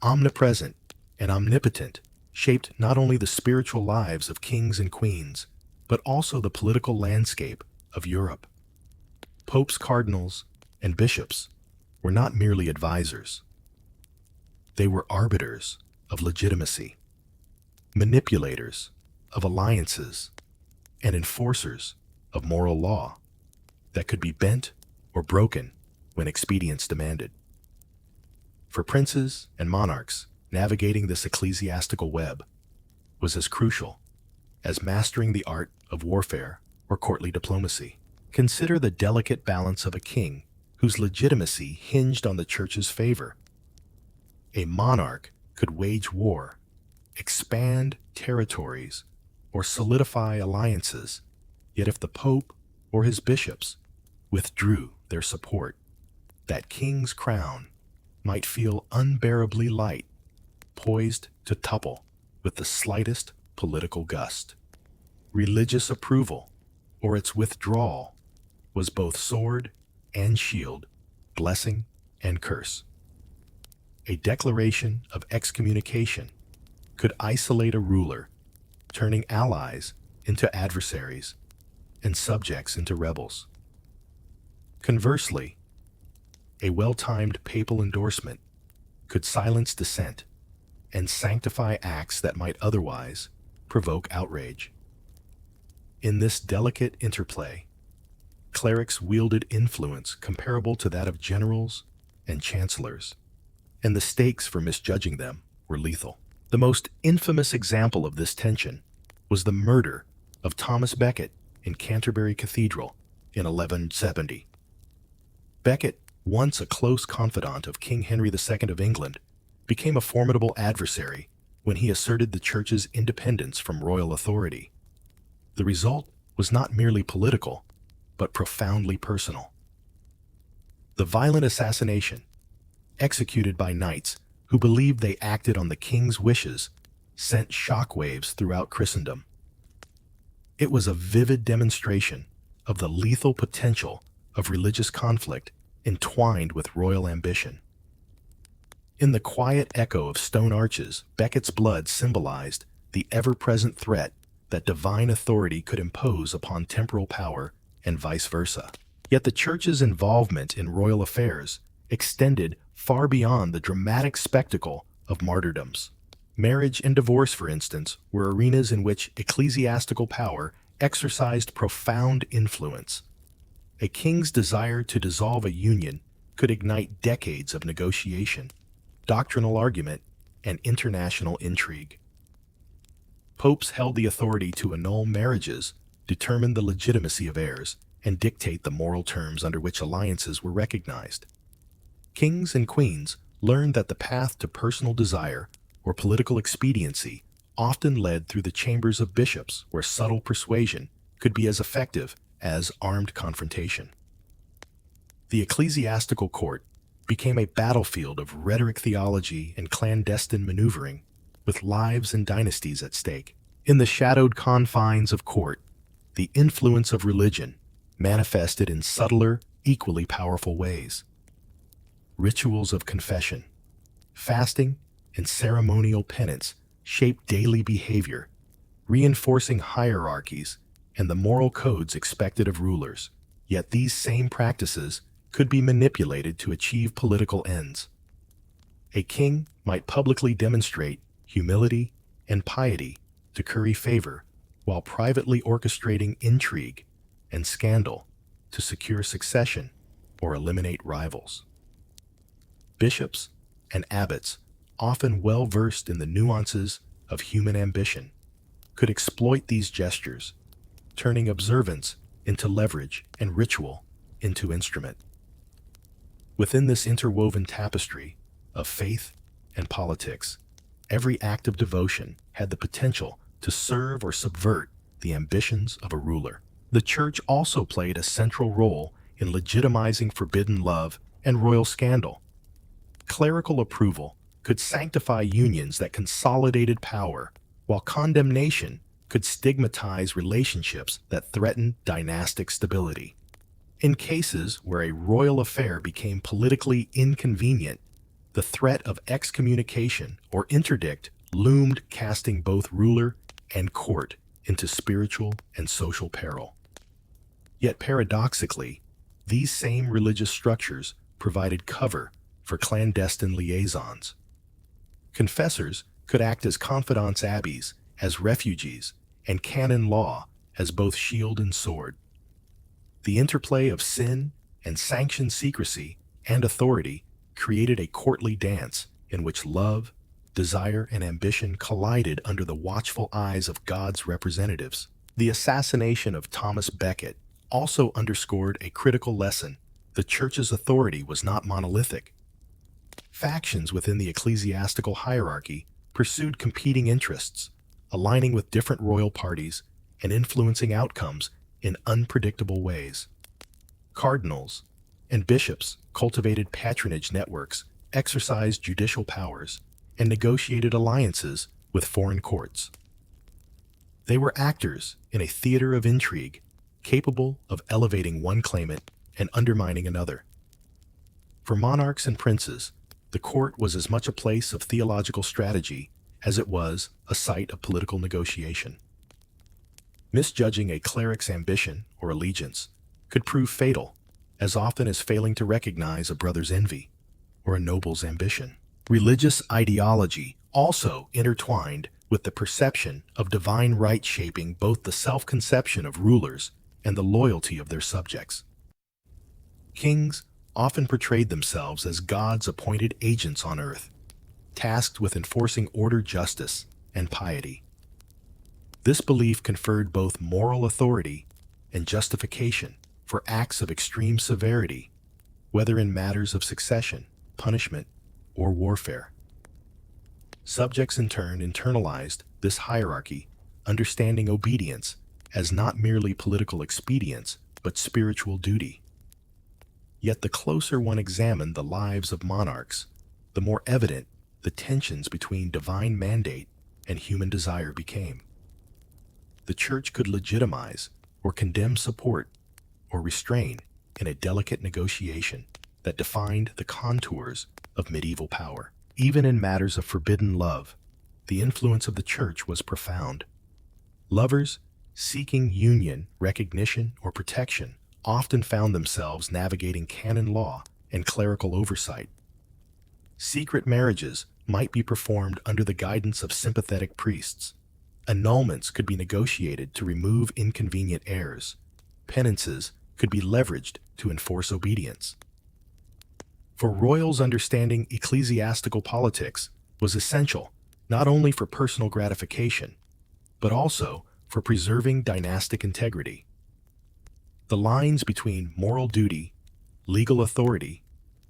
omnipresent and omnipotent, shaped not only the spiritual lives of kings and queens, but also the political landscape of Europe. Popes, cardinals, and bishops were not merely advisors. They were arbiters of legitimacy, manipulators of alliances, and enforcers of moral law that could be bent or broken when expedience demanded. For princes and monarchs, navigating this ecclesiastical web was as crucial as mastering the art of warfare or courtly diplomacy. Consider the delicate balance of a king whose legitimacy hinged on the church's favor. A monarch could wage war, expand territories, or solidify alliances, yet if the pope or his bishops withdrew their support, that king's crown might feel unbearably light, poised to topple with the slightest political gust. Religious approval, or its withdrawal, was both sword and shield, blessing and curse. A declaration of excommunication could isolate a ruler, turning allies into adversaries and subjects into rebels. Conversely, a well-timed papal endorsement could silence dissent and sanctify acts that might otherwise provoke outrage. In this delicate interplay, clerics wielded influence comparable to that of generals and chancellors, and the stakes for misjudging them were lethal. The most infamous example of this tension was the murder of Thomas Becket in Canterbury Cathedral in 1170. Becket, once a close confidant of King Henry II of England, became a formidable adversary when he asserted the church's independence from royal authority. The result was not merely political, but profoundly personal. The violent assassination, executed by knights who believed they acted on the king's wishes, sent shockwaves throughout Christendom. It was a vivid demonstration of the lethal potential of religious conflict entwined with royal ambition. In the quiet echo of stone arches, Becket's blood symbolized the ever-present threat that divine authority could impose upon temporal power and vice versa. Yet the church's involvement in royal affairs extended far beyond the dramatic spectacle of martyrdoms. Marriage and divorce, for instance, were arenas in which ecclesiastical power exercised profound influence. A king's desire to dissolve a union could ignite decades of negotiation, doctrinal argument, and international intrigue. Popes held the authority to annul marriages, determine the legitimacy of heirs, and dictate the moral terms under which alliances were recognized. Kings and queens learned that the path to personal desire or political expediency often led through the chambers of bishops, where subtle persuasion could be as effective as armed confrontation. The ecclesiastical court became a battlefield of rhetoric theology and clandestine maneuvering, with lives and dynasties at stake. In the shadowed confines of court, the influence of religion manifested in subtler, equally powerful ways. Rituals of confession, fasting, and ceremonial penance shaped daily behavior, reinforcing hierarchies and the moral codes expected of rulers. Yet these same practices could be manipulated to achieve political ends. A king might publicly demonstrate humility and piety to curry favor, while privately orchestrating intrigue and scandal to secure succession or eliminate rivals. Bishops and abbots, often well-versed in the nuances of human ambition, could exploit these gestures, turning observance into leverage and ritual into instrument. Within this interwoven tapestry of faith and politics, every act of devotion had the potential to serve or subvert the ambitions of a ruler. The church also played a central role in legitimizing forbidden love and royal scandal. Clerical approval could sanctify unions that consolidated power, while condemnation could stigmatize relationships that threatened dynastic stability. In cases where a royal affair became politically inconvenient, the threat of excommunication or interdict loomed, casting both ruler and court into spiritual and social peril. Yet paradoxically, these same religious structures provided cover for clandestine liaisons. Confessors could act as confidants abbeys, as refugees, and canon law as both shield and sword. The interplay of sin and sanctioned secrecy and authority created a courtly dance in which love, desire, and ambition collided under the watchful eyes of God's representatives. The assassination of Thomas Becket also underscored a critical lesson. The church's authority was not monolithic. Factions within the ecclesiastical hierarchy pursued competing interests, aligning with different royal parties and influencing outcomes in unpredictable ways. Cardinals and bishops cultivated patronage networks, exercised judicial powers, and negotiated alliances with foreign courts. They were actors in a theater of intrigue, capable of elevating one claimant and undermining another. For monarchs and princes, the court was as much a place of theological strategy as it was a site of political negotiation. Misjudging a cleric's ambition or allegiance could prove fatal, as often as failing to recognize a brother's envy or a noble's ambition. Religious ideology also intertwined with the perception of divine right, shaping both the self-conception of rulers and the loyalty of their subjects. Kings often portrayed themselves as God's appointed agents on earth, tasked with enforcing order, justice, and piety. This belief conferred both moral authority and justification for acts of extreme severity, whether in matters of succession, punishment, or warfare. Subjects in turn internalized this hierarchy, understanding obedience as not merely political expedience, but spiritual duty. Yet the closer one examined the lives of monarchs, the more evident the tensions between divine mandate and human desire became. The church could legitimize or condemn support or restrain in a delicate negotiation that defined the contours of medieval power. Even in matters of forbidden love, the influence of the church was profound. Lovers seeking union, recognition, or protection often found themselves navigating canon law and clerical oversight. Secret marriages might be performed under the guidance of sympathetic priests. Annulments could be negotiated to remove inconvenient heirs. Penances could be leveraged to enforce obedience. For royals, understanding ecclesiastical politics was essential not only for personal gratification, but also for preserving dynastic integrity. The lines between moral duty, legal authority,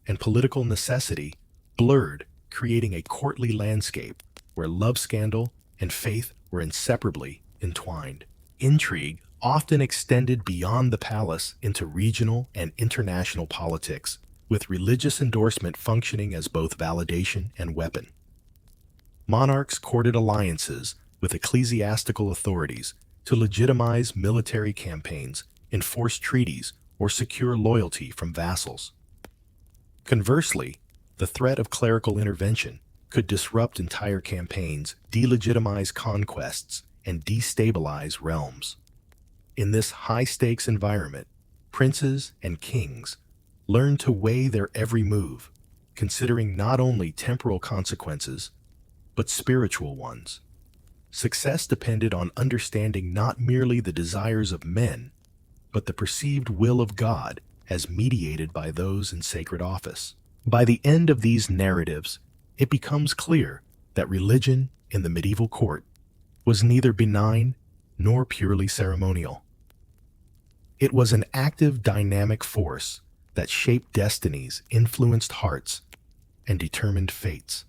and political necessity blurred, creating a courtly landscape where love scandal and faith were inseparably entwined. Intrigue often extended beyond the palace into regional and international politics, with religious endorsement functioning as both validation and weapon. Monarchs courted alliances with ecclesiastical authorities to legitimize military campaigns, enforce treaties, or secure loyalty from vassals. Conversely, the threat of clerical intervention could disrupt entire campaigns, delegitimize conquests, and destabilize realms. In this high-stakes environment, princes and kings learned to weigh their every move, considering not only temporal consequences, but spiritual ones. Success depended on understanding not merely the desires of men, but the perceived will of God as mediated by those in sacred office. By the end of these narratives, it becomes clear that religion in the medieval court was neither benign nor purely ceremonial. It was an active, dynamic force that shaped destinies, influenced hearts, and determined fates.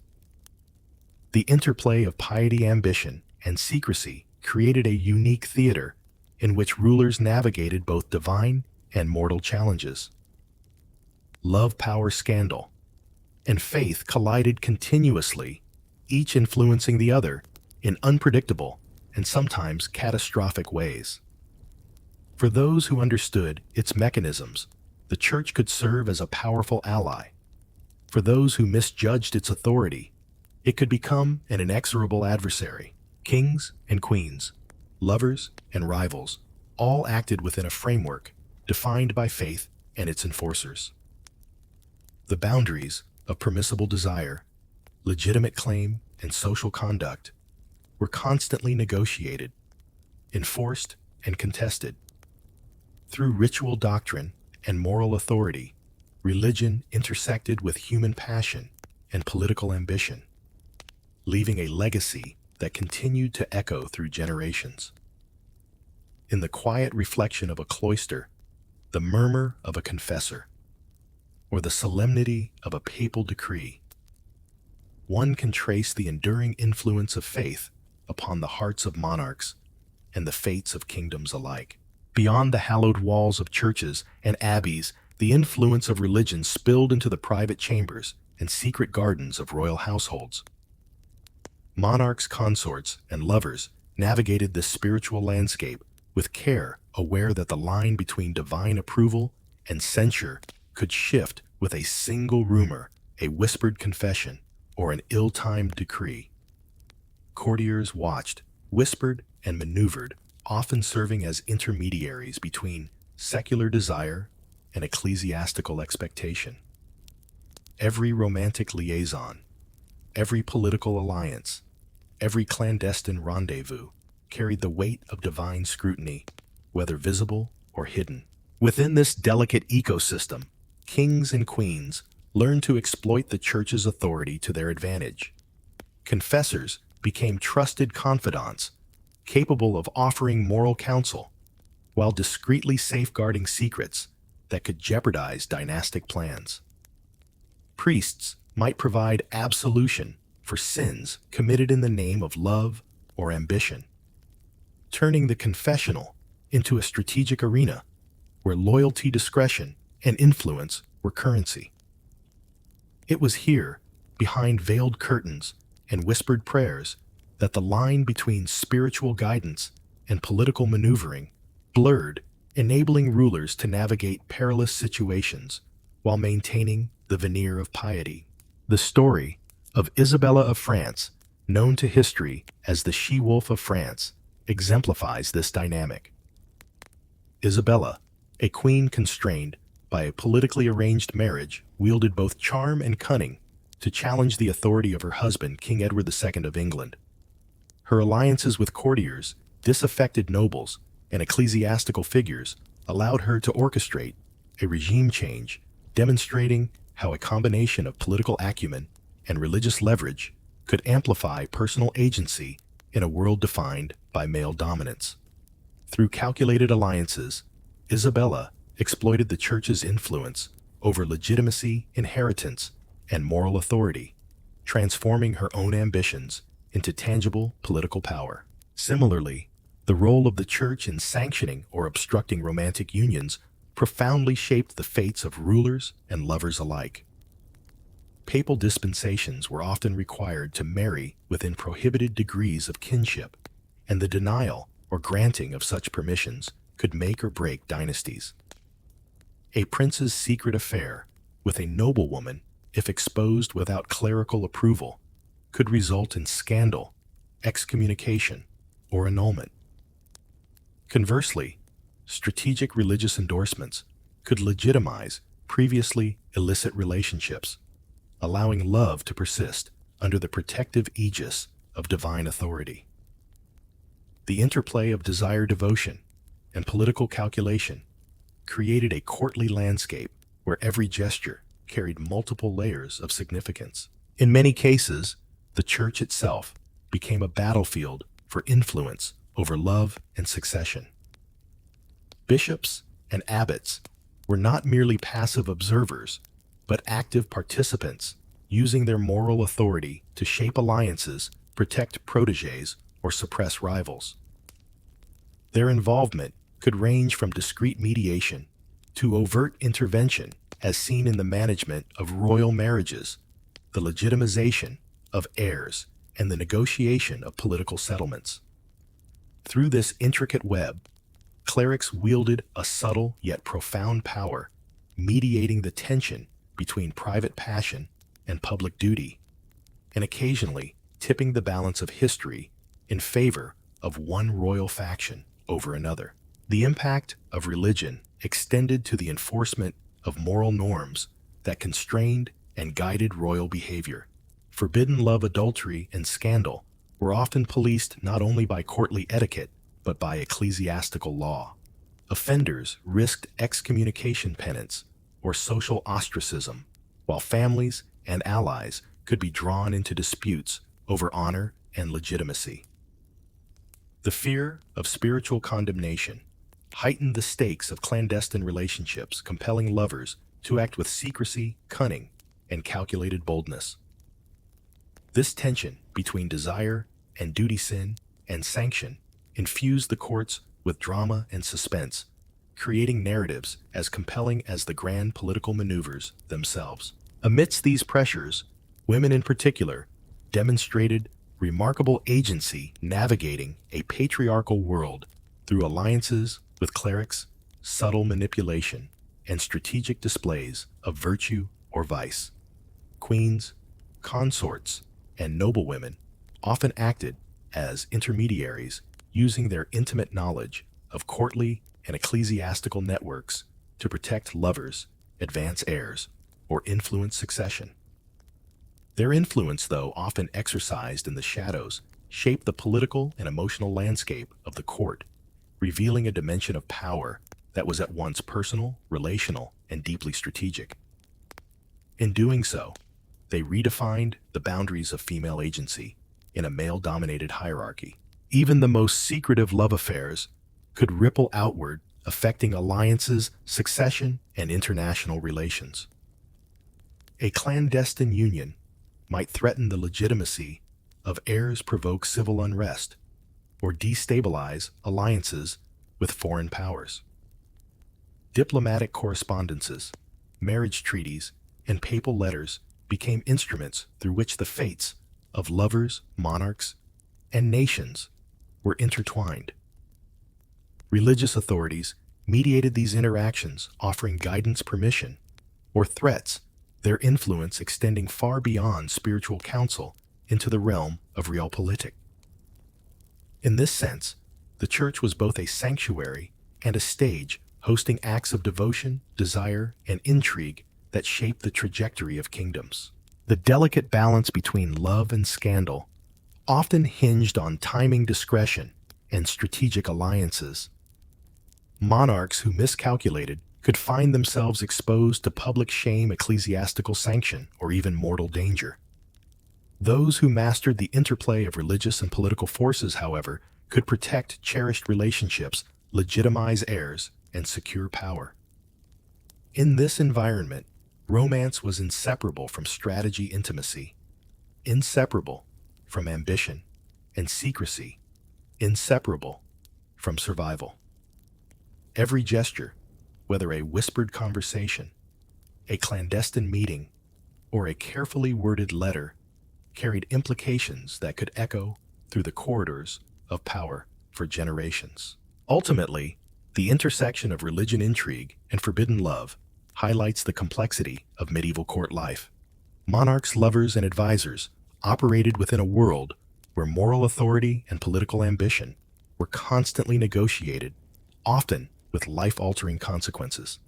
The interplay of piety, ambition, and secrecy created a unique theater in which rulers navigated both divine and mortal challenges. Love, power, scandal, and faith collided continuously, each influencing the other in unpredictable and sometimes catastrophic ways. For those who understood its mechanisms, the church could serve as a powerful ally. For those who misjudged its authority, it could become an inexorable adversary. Kings and queens, lovers and rivals, all acted within a framework defined by faith and its enforcers. The boundaries of permissible desire, legitimate claim, and social conduct were constantly negotiated, enforced, and contested. Through ritual doctrine and moral authority, religion intersected with human passion and political ambition, leaving a legacy that continued to echo through generations. In the quiet reflection of a cloister, the murmur of a confessor, or the solemnity of a papal decree, one can trace the enduring influence of faith upon the hearts of monarchs and the fates of kingdoms alike. Beyond the hallowed walls of churches and abbeys, the influence of religion spilled into the private chambers and secret gardens of royal households. Monarchs, consorts, and lovers navigated this spiritual landscape with care, aware that the line between divine approval and censure could shift with a single rumor, a whispered confession, or an ill-timed decree. courtiers watched, whispered, and maneuvered, often serving as intermediaries between secular desire and ecclesiastical expectation. Every romantic liaison, every political alliance, every clandestine rendezvous carried the weight of divine scrutiny, whether visible or hidden. Within this delicate ecosystem, kings and queens learned to exploit the church's authority to their advantage. Confessors became trusted confidants, capable of offering moral counsel, while discreetly safeguarding secrets that could jeopardize dynastic plans. Priests might provide absolution for sins committed in the name of love or ambition, turning the confessional into a strategic arena where loyalty, discretion, and influence were currency. It was here, behind veiled curtains and whispered prayers, that the line between spiritual guidance and political maneuvering blurred, enabling rulers to navigate perilous situations while maintaining the veneer of piety. The story of Isabella of France, known to history as the She-Wolf of France, exemplifies this dynamic. Isabella, a queen constrained by a politically arranged marriage, wielded both charm and cunning to challenge the authority of her husband, King Edward II of England. Her alliances with courtiers, disaffected nobles, and ecclesiastical figures allowed her to orchestrate a regime change, demonstrating how a combination of political acumen and religious leverage could amplify personal agency in a world defined by male dominance. Through calculated alliances, Isabella exploited the church's influence over legitimacy, inheritance, and moral authority, transforming her own ambitions into tangible political power. Similarly, the role of the church in sanctioning or obstructing romantic unions profoundly shaped the fates of rulers and lovers alike. Papal dispensations were often required to marry within prohibited degrees of kinship, and the denial or granting of such permissions could make or break dynasties. A prince's secret affair with a noblewoman, if exposed without clerical approval, could result in scandal, excommunication, or annulment. Conversely, strategic religious endorsements could legitimize previously illicit relationships, allowing love to persist under the protective aegis of divine authority. The interplay of desire, devotion, and political calculation created a courtly landscape where every gesture carried multiple layers of significance. In many cases, the church itself became a battlefield for influence over love and succession. Bishops and abbots were not merely passive observers, but active participants, using their moral authority to shape alliances, protect protégés, or suppress rivals. Their involvement could range from discreet mediation to overt intervention, as seen in the management of royal marriages, the legitimization of heirs, and the negotiation of political settlements. Through this intricate web, clerics wielded a subtle yet profound power, mediating the tension between private passion and public duty, and occasionally tipping the balance of history in favor of one royal faction over another. The impact of religion extended to the enforcement of moral norms that constrained and guided royal behavior. Forbidden love, adultery, and scandal were often policed not only by courtly etiquette, but by ecclesiastical law. Offenders risked excommunication penance or social ostracism, while families and allies could be drawn into disputes over honor and legitimacy. The fear of spiritual condemnation heightened the stakes of clandestine relationships, compelling lovers to act with secrecy, cunning, and calculated boldness. This tension between desire and duty, sin and sanction, infused the courts with drama and suspense, creating narratives as compelling as the grand political maneuvers themselves. Amidst these pressures, women in particular demonstrated remarkable agency, navigating a patriarchal world through alliances with clerics, subtle manipulation, and strategic displays of virtue or vice. Queens, consorts, and noblewomen often acted as intermediaries, using their intimate knowledge of courtly and ecclesiastical networks to protect lovers, advance heirs, or influence succession. Their influence, though often exercised in the shadows, shaped the political and emotional landscape of the court, revealing a dimension of power that was at once personal, relational, and deeply strategic. In doing so, they redefined the boundaries of female agency in a male-dominated hierarchy. Even the most secretive love affairs could ripple outward, affecting alliances, succession, and international relations. A clandestine union might threaten the legitimacy of heirs, provoke civil unrest, or destabilize alliances with foreign powers. Diplomatic correspondences, marriage treaties, and papal letters became instruments through which the fates of lovers, monarchs, and nations were intertwined. Religious authorities mediated these interactions, offering guidance, permission, or threats, their influence extending far beyond spiritual counsel into the realm of realpolitik. In this sense, the church was both a sanctuary and a stage, hosting acts of devotion, desire, and intrigue that shaped the trajectory of kingdoms. The delicate balance between love and scandal often hinged on timing, discretion, and strategic alliances. Monarchs who miscalculated could find themselves exposed to public shame, ecclesiastical sanction, or even mortal danger. Those who mastered the interplay of religious and political forces, however, could protect cherished relationships, legitimize heirs, and secure power. In this environment, romance was inseparable from strategy, intimacy, inseparable from ambition, and secrecy, inseparable from survival. Every gesture, whether a whispered conversation, a clandestine meeting, or a carefully worded letter, carried implications that could echo through the corridors of power for generations. Ultimately, the intersection of religion, intrigue, and forbidden love highlights the complexity of medieval court life. Monarchs, lovers, and advisors operated within a world where moral authority and political ambition were constantly negotiated, often with life-altering consequences.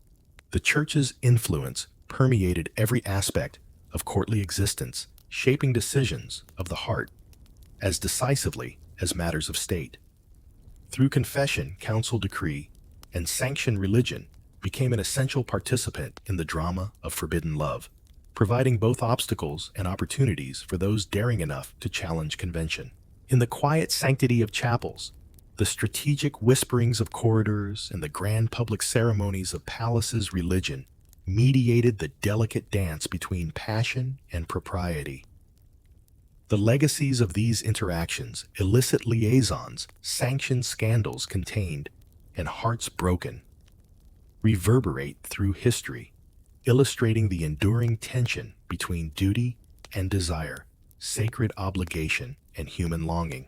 The church's influence permeated every aspect of courtly existence, shaping decisions of the heart as decisively as matters of state. Through confession, council, decree, and sanctioned, religion became an essential participant in the drama of forbidden love, providing both obstacles and opportunities for those daring enough to challenge convention. In the quiet sanctity of chapels, the strategic whisperings of corridors, and the grand public ceremonies of palaces, religion mediated the delicate dance between passion and propriety. The legacies of these interactions, illicit liaisons, sanctioned scandals contained, and hearts broken, reverberate through history, illustrating the enduring tension between duty and desire, sacred obligation and human longing.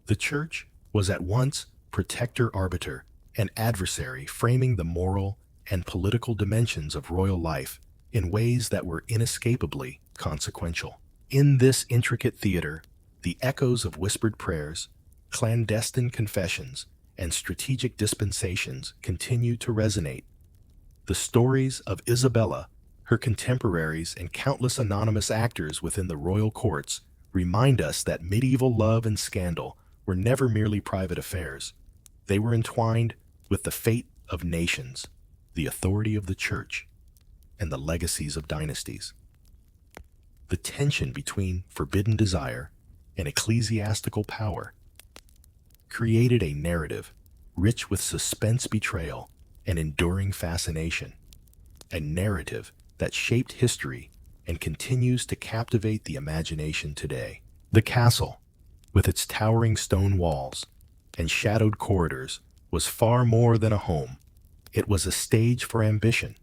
The church was at once protector-arbiter and adversary, framing the moral and political dimensions of royal life in ways that were inescapably consequential. In this intricate theater, the echoes of whispered prayers, clandestine confessions, and strategic dispensations continue to resonate. The stories of Isabella, her contemporaries, and countless anonymous actors within the royal courts remind us that medieval love and scandal were never merely private affairs. They were entwined with the fate of nations, the authority of the church, and the legacies of dynasties. The tension between forbidden desire and ecclesiastical power created a narrative rich with suspense, betrayal, and enduring fascination, a narrative that shaped history and continues to captivate the imagination today. The castle, with its towering stone walls and shadowed corridors, was far more than a home. It was a stage for ambition,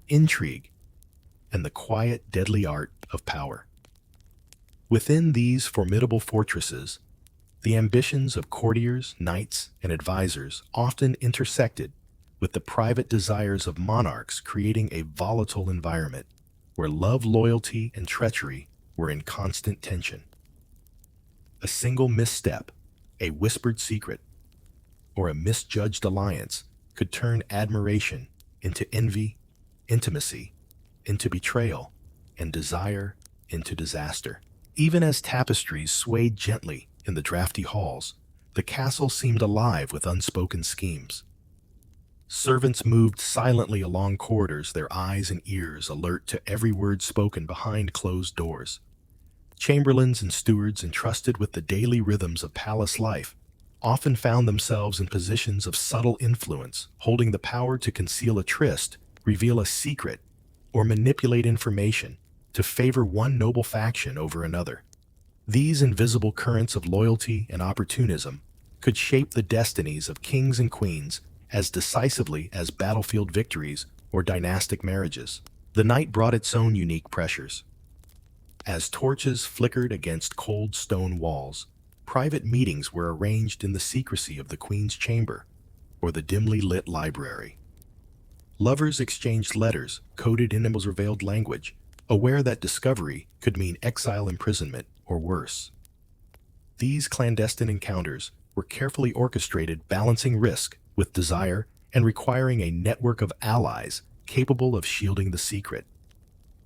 intrigue, and the quiet, deadly art of power. Within these formidable fortresses, the ambitions of courtiers, knights, and advisors often intersected with the private desires of monarchs, creating a volatile environment where love, loyalty, and treachery were in constant tension. A single misstep, a whispered secret, or a misjudged alliance could turn admiration into envy, intimacy into betrayal, and desire into disaster. Even as tapestries swayed gently in the drafty halls, the castle seemed alive with unspoken schemes. Servants moved silently along corridors, their eyes and ears alert to every word spoken behind closed doors. Chamberlains and stewards entrusted with the daily rhythms of palace life often found themselves in positions of subtle influence, holding the power to conceal a tryst, reveal a secret, or manipulate information to favor one noble faction over another. These invisible currents of loyalty and opportunism could shape the destinies of kings and queens as decisively as battlefield victories or dynastic marriages. The night brought its own unique pressures. As torches flickered against cold stone walls, private meetings were arranged in the secrecy of the queen's chamber or the dimly lit library. Lovers exchanged letters coded in Nimbl's veiled language, aware that discovery could mean exile, imprisonment, or worse. These clandestine encounters were carefully orchestrated, balancing risk with desire and requiring a network of allies capable of shielding the secret.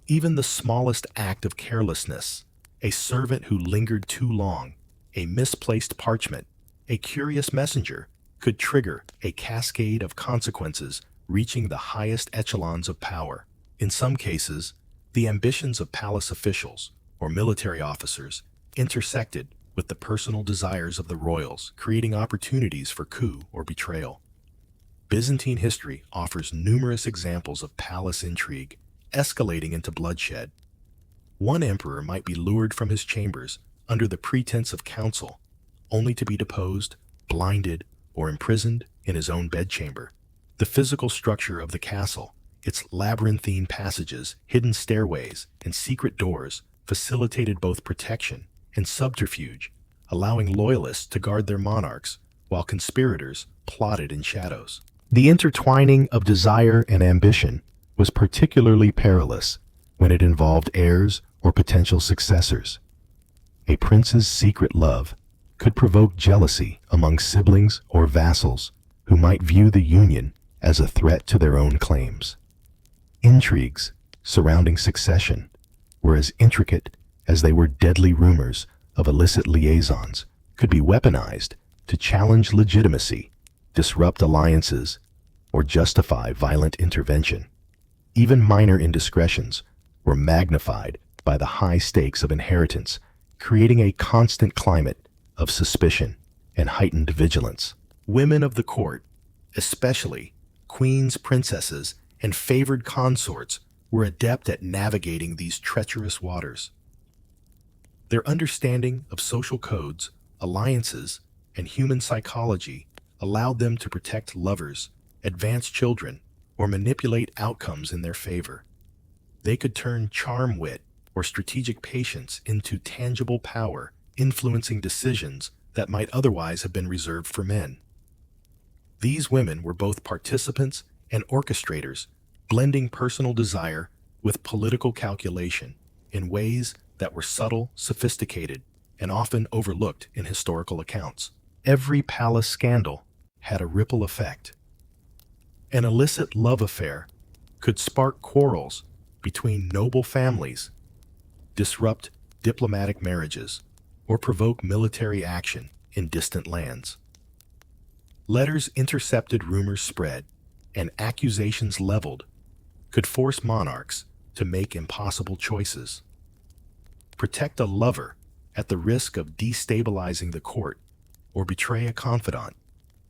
Even the smallest act of carelessness, a servant who lingered too long, a misplaced parchment, a curious messenger, could trigger a cascade of consequences reaching the highest echelons of power. In some cases, the ambitions of palace officials or military officers intersected with the personal desires of the royals, creating opportunities for coup or betrayal. Byzantine history offers numerous examples of palace intrigue escalating into bloodshed. One emperor might be lured from his chambers under the pretense of counsel, only to be deposed, blinded, or imprisoned in his own bedchamber. The physical structure of the castle, its labyrinthine passages, hidden stairways, and secret doors facilitated both protection and subterfuge, allowing loyalists to guard their monarchs while conspirators plotted in shadows. The intertwining of desire and ambition was particularly perilous when it involved heirs or potential successors. A prince's secret love could provoke jealousy among siblings or vassals who might view the union as a threat to their own claims. Intrigues surrounding succession were as intricate as they were deadly. Rumors of illicit liaisons could be weaponized to challenge legitimacy, disrupt alliances, or justify violent intervention. Even minor indiscretions were magnified by the high stakes of inheritance, creating a constant climate of suspicion and heightened vigilance. Women of the court, especially queens, princesses, and favored consorts, were adept at navigating these treacherous waters. Their understanding of social codes, alliances, and human psychology allowed them to protect lovers, advance children, or manipulate outcomes in their favor. They could turn charm, wit, or strategic patience into tangible power, influencing decisions that might otherwise have been reserved for men. These women were both participants and orchestrators, blending personal desire with political calculation in ways that were subtle, sophisticated, and often overlooked in historical accounts. Every palace scandal had a ripple effect. An illicit love affair could spark quarrels between noble families, disrupt diplomatic marriages, or provoke military action in distant lands. Letters intercepted, rumors spread, and accusations leveled could force monarchs to make impossible choices. Protect a lover at the risk of destabilizing the court, or betray a confidant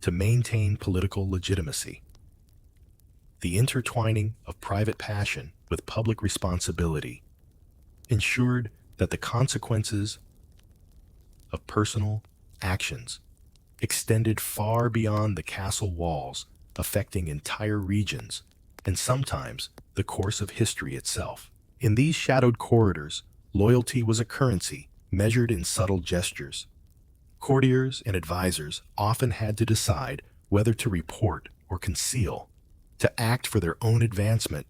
to maintain political legitimacy. The intertwining of private passion with public responsibility ensured that the consequences of personal actions extended far beyond the castle walls, affecting entire regions and sometimes the course of history itself. In these shadowed corridors, loyalty was a currency measured in subtle gestures. Courtiers and advisors often had to decide whether to report or conceal, to act for their own advancement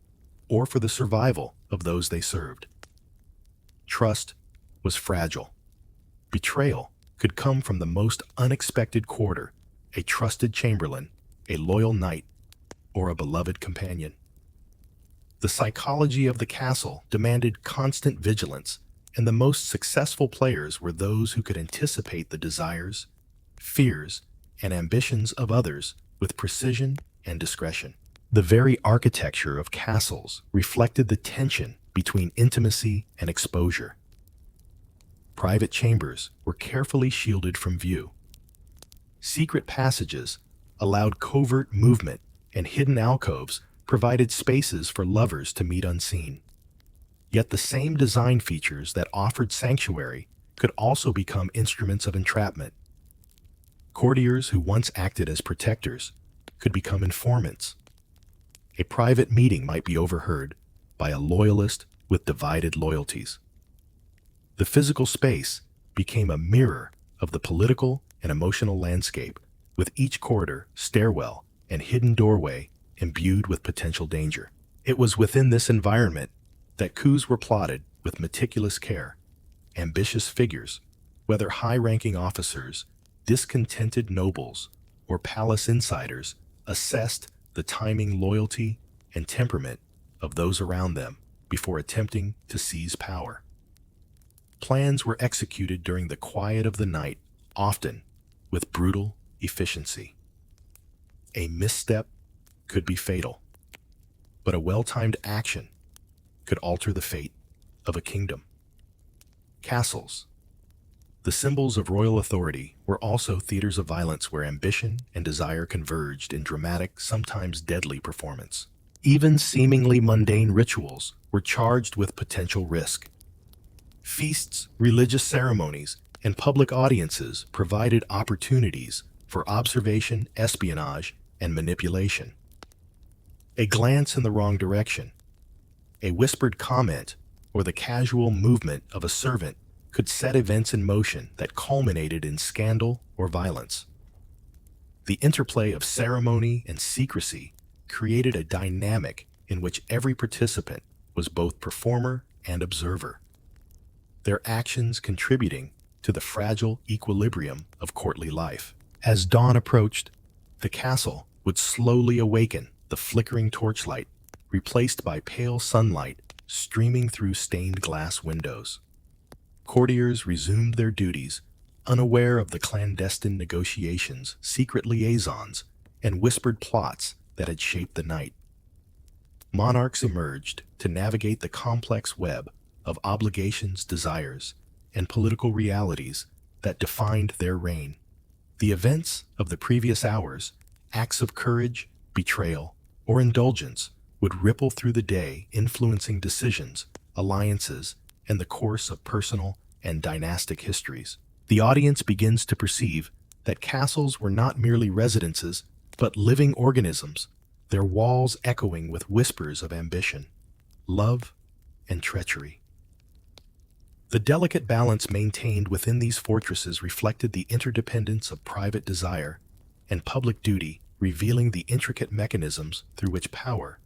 or for the survival of those they served. Trust was fragile. Betrayal could come from the most unexpected quarter, a trusted chamberlain, a loyal knight, or a beloved companion. The psychology of the castle demanded constant vigilance, and the most successful players were those who could anticipate the desires, fears, and ambitions of others with precision and discretion. The very architecture of castles reflected the tension between intimacy and exposure. Private chambers were carefully shielded from view. Secret passages allowed covert movement, and hidden alcoves provided spaces for lovers to meet unseen. Yet the same design features that offered sanctuary could also become instruments of entrapment. Courtiers who once acted as protectors could become informants. A private meeting might be overheard by a loyalist with divided loyalties. The physical space became a mirror of the political and emotional landscape, with each corridor, stairwell, and hidden doorway imbued with potential danger. It was within this environment that coups were plotted with meticulous care. Ambitious figures, whether high-ranking officers, discontented nobles, or palace insiders, assessed the timing, loyalty, and temperament of those around them before attempting to seize power. Plans were executed during the quiet of the night, often with brutal efficiency. A misstep could be fatal, but a well-timed action could alter the fate of a kingdom. Castles, the symbols of royal authority, were also theaters of violence where ambition and desire converged in dramatic, sometimes deadly performance. Even seemingly mundane rituals were charged with potential risk. Feasts, religious ceremonies, and public audiences provided opportunities for observation, espionage, and manipulation. A glance in the wrong direction, a whispered comment, or the casual movement of a servant could set events in motion that culminated in scandal or violence. The interplay of ceremony and secrecy created a dynamic in which every participant was both performer and observer, their actions contributing to the fragile equilibrium of courtly life. As dawn approached, the castle would slowly awaken, the flickering torchlight replaced by pale sunlight streaming through stained glass windows. Courtiers resumed their duties, unaware of the clandestine negotiations, secret liaisons, and whispered plots that had shaped the night. Monarchs emerged to navigate the complex web of obligations, desires, and political realities that defined their reign. The events of the previous hours, acts of courage, betrayal, or indulgence, would ripple through the day, influencing decisions, alliances, and the course of personal and dynastic histories. The audience begins to perceive that castles were not merely residences, but living organisms, their walls echoing with whispers of ambition, love, and treachery. The delicate balance maintained within these fortresses reflected the interdependence of private desire and public duty, revealing the intricate mechanisms through which power,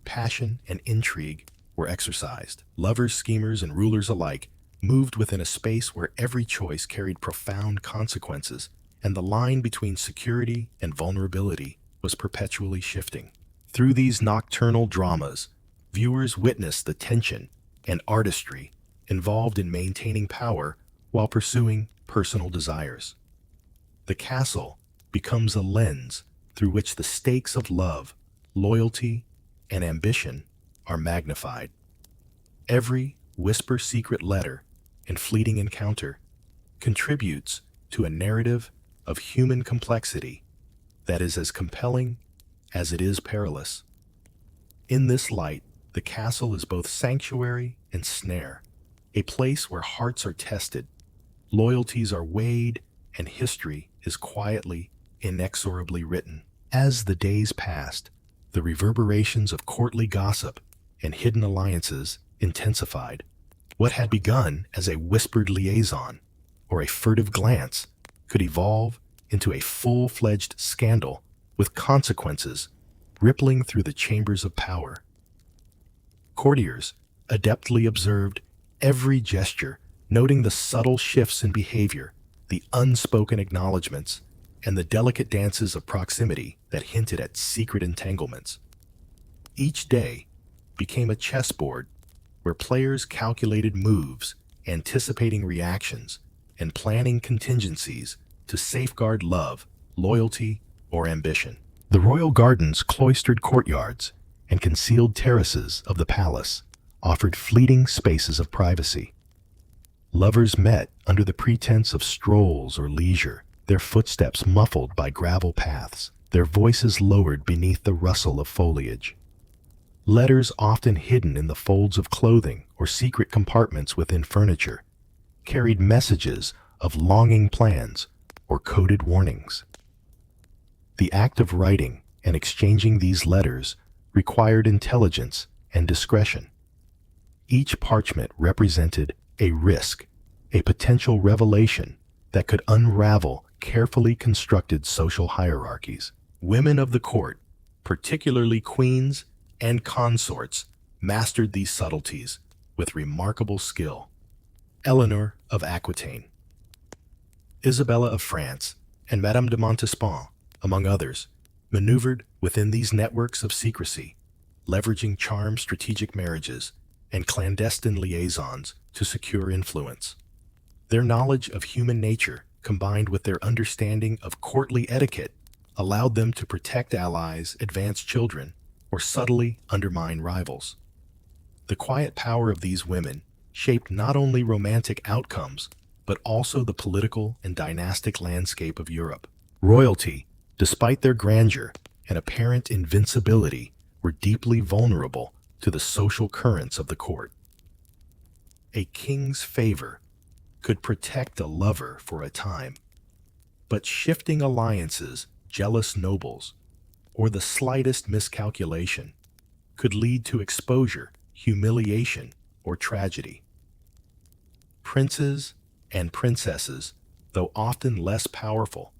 passion, and intrigue were exercised. Lovers, schemers, and rulers alike moved within a space where every choice carried profound consequences, and the line between security and vulnerability was perpetually shifting. Through these nocturnal dramas, viewers witnessed the tension and artistry involved in maintaining power while pursuing personal desires. The castle becomes a lens through which the stakes of love, loyalty, and ambition are magnified. Every whisper-secret letter and fleeting encounter contributes to a narrative of human complexity that is as compelling as it is perilous. In this light, the castle is both sanctuary and snare, a place where hearts are tested, loyalties are weighed, and history is quietly, inexorably written. As the days passed, the reverberations of courtly gossip and hidden alliances intensified. What had begun as a whispered liaison or a furtive glance could evolve into a full-fledged scandal with consequences rippling through the chambers of power. Courtiers adeptly observed every gesture, noting the subtle shifts in behavior the unspoken acknowledgements, and the delicate dances of proximity that hinted at secret entanglements. Each day became a chessboard where players calculated moves, anticipating reactions, and planning contingencies to safeguard love, loyalty, or ambition. The royal gardens, cloistered courtyards, and concealed terraces of the palace offered fleeting spaces of privacy. Lovers met under the pretense of strolls or leisure, their footsteps muffled by gravel paths, their voices lowered beneath the rustle of foliage. Letters often hidden in the folds of clothing or secret compartments within furniture carried messages of longing plans or coded warnings. The act of writing and exchanging these letters required intelligence and discretion. Each parchment represented a risk, a potential revelation that could unravel carefully constructed social hierarchies. Women of the court, particularly queens and consorts, mastered these subtleties with remarkable skill. Eleanor of Aquitaine, Isabella of France, and Madame de Montespan, among others, maneuvered within these networks of secrecy, leveraging charm, strategic marriages, and clandestine liaisons to secure influence. Their knowledge of human nature, combined with their understanding of courtly etiquette, allowed them to protect allies, advance children, or subtly undermine rivals. The quiet power of these women shaped not only romantic outcomes, but also the political and dynastic landscape of Europe. Royalty, despite their grandeur and apparent invincibility, were deeply vulnerable to the social currents of the court. A king's favor could protect a lover for a time, but shifting alliances, jealous nobles, or the slightest miscalculation could lead to exposure, humiliation, or tragedy. Princes and princesses, though often less powerful,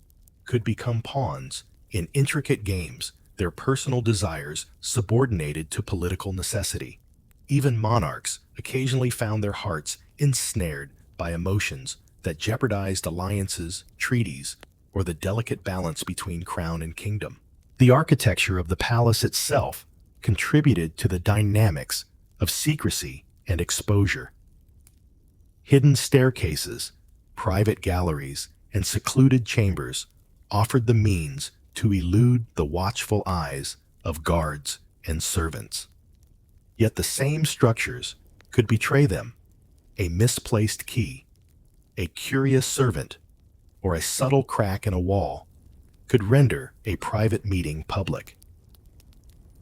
could become pawns in intricate games, their personal desires subordinated to political necessity. Even monarchs occasionally found their hearts ensnared by emotions that jeopardized alliances, treaties, or the delicate balance between crown and kingdom. The architecture of the palace itself contributed to the dynamics of secrecy and exposure. Hidden staircases, private galleries, and secluded chambers offered the means to elude the watchful eyes of guards and servants. Yet the same structures could betray them. A misplaced key, a curious servant, or a subtle crack in a wall could render a private meeting public.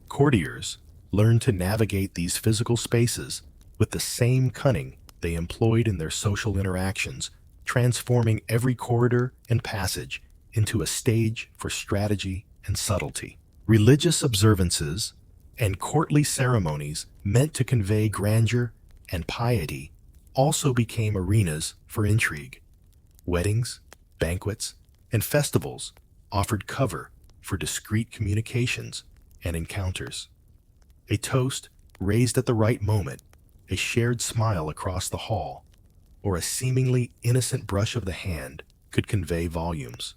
Courtiers learned to navigate these physical spaces with the same cunning they employed in their social interactions, transforming every corridor and passage into a stage for strategy and subtlety. Religious observances and courtly ceremonies meant to convey grandeur and piety also became arenas for intrigue. Weddings, banquets, and festivals offered cover for discreet communications and encounters. A toast raised at the right moment, a shared smile across the hall, or a seemingly innocent brush of the hand could convey volumes.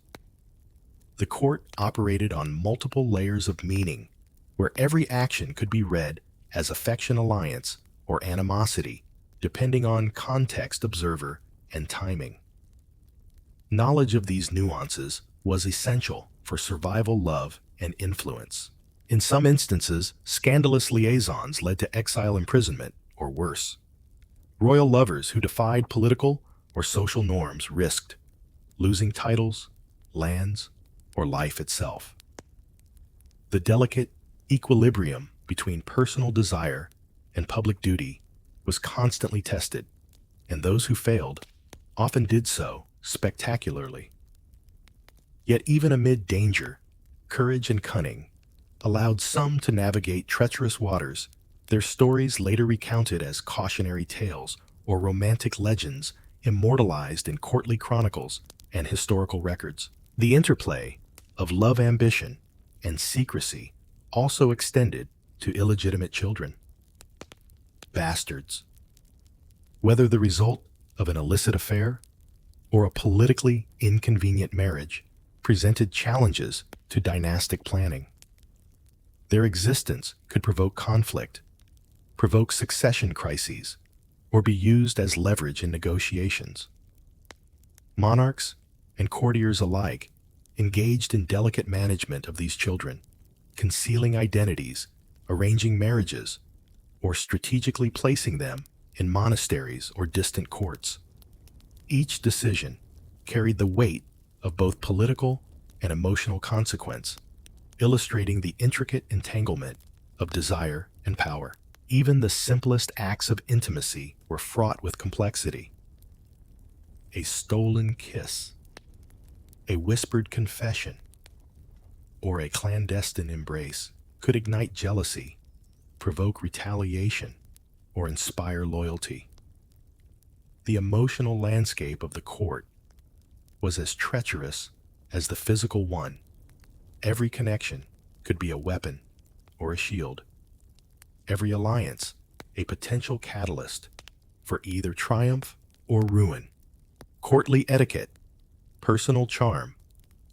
The court operated on multiple layers of meaning, where every action could be read as affection, alliance, or animosity, depending on context, observer, and timing. Knowledge of these nuances was essential for survival, love, and influence. In some instances, scandalous liaisons led to exile, imprisonment, or worse. Royal lovers who defied political or social norms risked losing titles, lands, or life itself. The delicate equilibrium between personal desire and public duty was constantly tested, and those who failed often did so spectacularly. Yet even amid danger, courage and cunning allowed some to navigate treacherous waters, their stories later recounted as cautionary tales or romantic legends immortalized in courtly chronicles and historical records. The interplay of love, ambition, and secrecy also extended to illegitimate children. Bastards. Whether the result of an illicit affair or a politically inconvenient marriage presented challenges to dynastic planning. Their existence could provoke conflict, provoke succession crises, or be used as leverage in negotiations. Monarchs and courtiers alike engaged in delicate management of these children, concealing identities, arranging marriages, or strategically placing them in monasteries or distant courts. Each decision carried the weight of both political and emotional consequence, illustrating the intricate entanglement of desire and power. Even the simplest acts of intimacy were fraught with complexity. A stolen kiss, a whispered confession, or a clandestine embrace could ignite jealousy, provoke retaliation, or inspire loyalty. The emotional landscape of the court was as treacherous as the physical one. Every connection could be a weapon or a shield. Every alliance a potential catalyst for either triumph or ruin. Courtly etiquette, personal charm,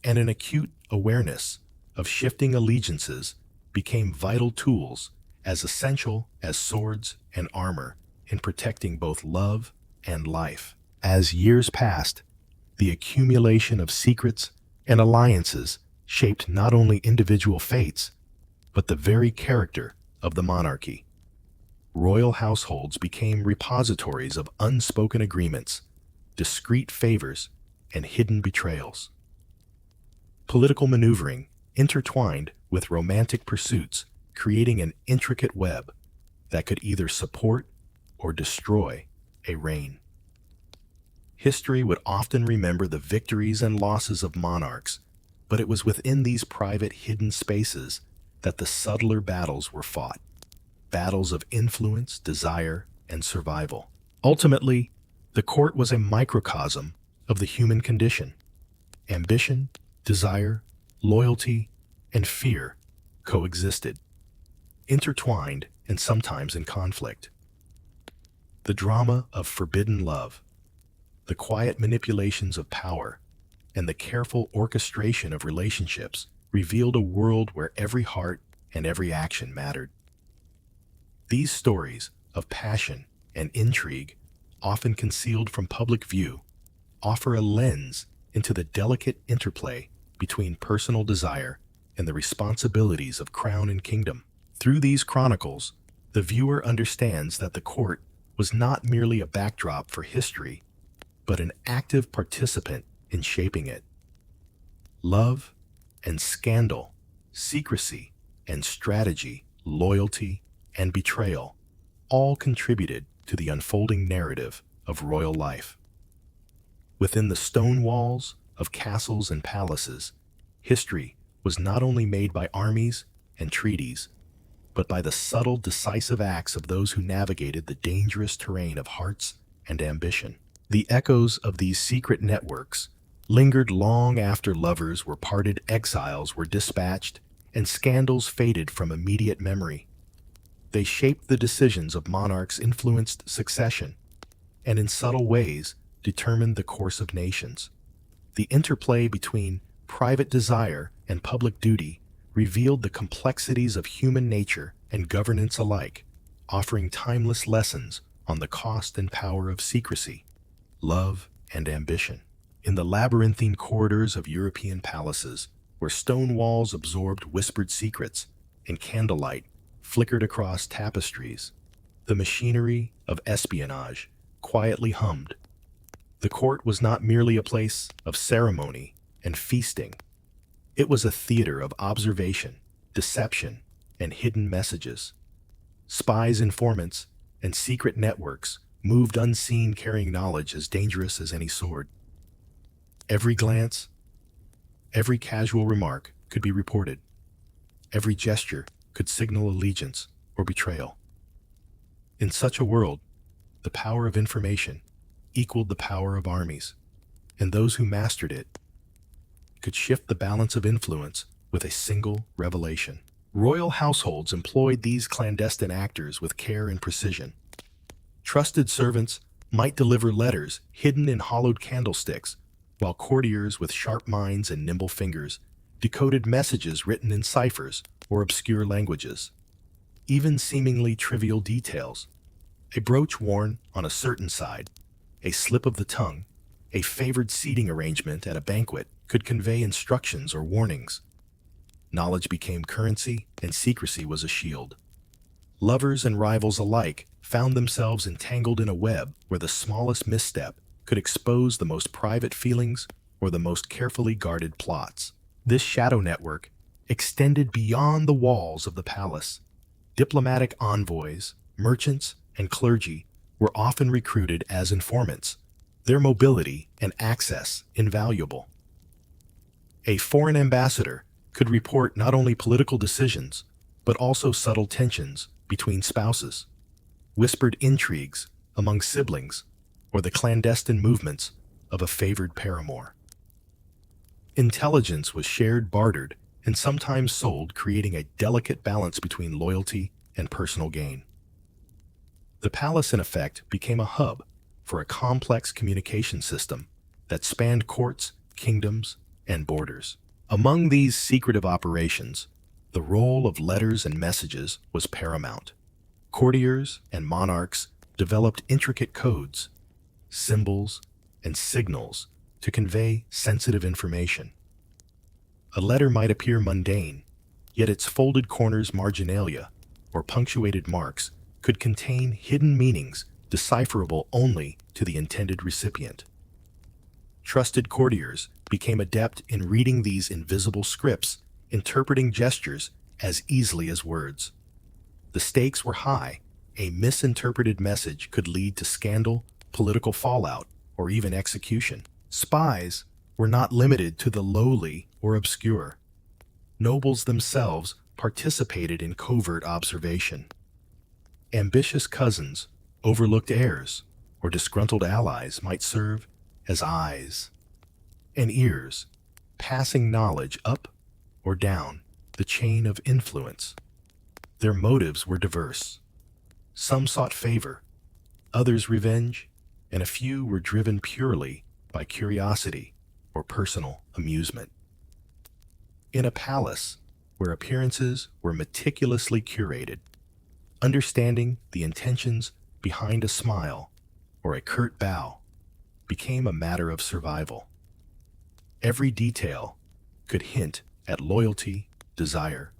and an acute awareness of shifting allegiances became vital tools as essential as swords and armor in protecting both love and life. As years passed, the accumulation of secrets and alliances shaped not only individual fates, but the very character of the monarchy. Royal households became repositories of unspoken agreements, discreet favors, and hidden betrayals. Political maneuvering intertwined with romantic pursuits, creating an intricate web that could either support or destroy a reign. History would often remember the victories and losses of monarchs, but it was within these private hidden spaces that the subtler battles were fought. Battles of influence, desire, and survival. Ultimately, the court was a microcosm of the human condition. Ambition, desire, loyalty, and fear coexisted, intertwined and sometimes in conflict. The drama of forbidden love, the quiet manipulations of power, and the careful orchestration of relationships revealed a world where every heart and every action mattered. These stories of passion and intrigue, often concealed from public view, offer a lens into the delicate interplay between personal desire and the responsibilities of crown and kingdom. Through these chronicles, the viewer understands that the court was not merely a backdrop for history, but an active participant in shaping it. Love and scandal, secrecy and strategy, loyalty and betrayal, all contributed to the unfolding narrative of royal life. Within the stone walls of castles and palaces, history was not only made by armies and treaties, but by the subtle, decisive acts of those who navigated the dangerous terrain of hearts and ambition. The echoes of these secret networks lingered long after lovers were parted, exiles were dispatched, and scandals faded from immediate memory. They shaped the decisions of monarchs, influenced succession, and in subtle ways determined the course of nations. The interplay between private desire and public duty revealed the complexities of human nature and governance alike, offering timeless lessons on the cost and power of secrecy, love, and ambition. In the labyrinthine corridors of European palaces, where stone walls absorbed whispered secrets and candlelight flickered across tapestries, the machinery of espionage quietly hummed. The court was not merely a place of ceremony and feasting. It was a theater of observation, deception, and hidden messages. Spies, informants, and secret networks moved unseen, carrying knowledge as dangerous as any sword. Every glance, every casual remark could be reported. Every gesture could signal allegiance or betrayal. In such a world, the power of information equaled the power of armies, and those who mastered it could shift the balance of influence with a single revelation. Royal households employed these clandestine actors with care and precision. Trusted servants might deliver letters hidden in hollowed candlesticks, while courtiers with sharp minds and nimble fingers decoded messages written in ciphers or obscure languages. Even seemingly trivial details, a brooch worn on a certain side, a slip of the tongue, a favored seating arrangement at a banquet could convey instructions or warnings. Knowledge became currency, and secrecy was a shield. Lovers and rivals alike found themselves entangled in a web where the smallest misstep could expose the most private feelings or the most carefully guarded plots. This shadow network extended beyond the walls of the palace. Diplomatic envoys, merchants, and clergy were often recruited as informants, their mobility and access invaluable. A foreign ambassador could report not only political decisions, but also subtle tensions between spouses, whispered intrigues among siblings, or the clandestine movements of a favored paramour. Intelligence was shared, bartered, and sometimes sold, creating a delicate balance between loyalty and personal gain. The palace, in effect, became a hub for a complex communication system that spanned courts, kingdoms, and borders. Among these secretive operations, the role of letters and messages was paramount. Courtiers and monarchs developed intricate codes, symbols, and signals to convey sensitive information. A letter might appear mundane, yet its folded corners, marginalia, or punctuated marks could contain hidden meanings decipherable only to the intended recipient. Trusted courtiers became adept in reading these invisible scripts, interpreting gestures as easily as words. The stakes were high. A misinterpreted message could lead to scandal, political fallout, or even execution. Spies were not limited to the lowly or obscure. Nobles themselves participated in covert observation. Ambitious cousins, overlooked heirs, or disgruntled allies might serve as eyes and ears, passing knowledge up or down the chain of influence. Their motives were diverse. Some sought favor, others revenge, and a few were driven purely by curiosity or personal amusement. In a palace where appearances were meticulously curated, understanding the intentions behind a smile or a curt bow became a matter of survival. Every detail could hint at loyalty, desire,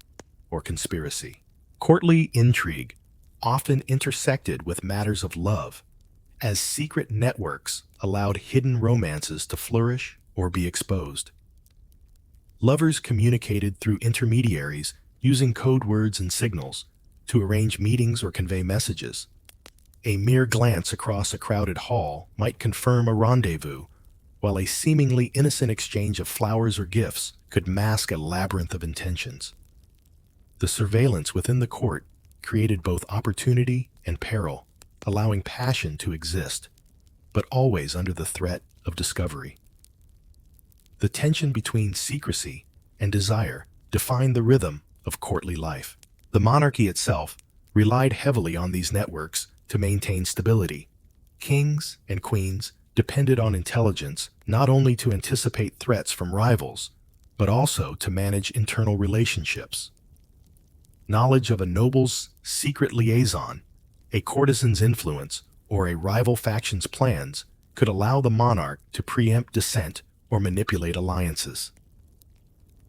or conspiracy. Courtly intrigue often intersected with matters of love, as secret networks allowed hidden romances to flourish or be exposed. Lovers communicated through intermediaries using code words and signals to arrange meetings or convey messages. A mere glance across a crowded hall might confirm a rendezvous, while a seemingly innocent exchange of flowers or gifts could mask a labyrinth of intentions. The surveillance within the court created both opportunity and peril, allowing passion to exist, but always under the threat of discovery. The tension between secrecy and desire defined the rhythm of courtly life. The monarchy itself relied heavily on these networks to maintain stability. Kings and queens depended on intelligence not only to anticipate threats from rivals, but also to manage internal relationships. Knowledge of a noble's secret liaison, a courtesan's influence, or a rival faction's plans could allow the monarch to preempt dissent or manipulate alliances.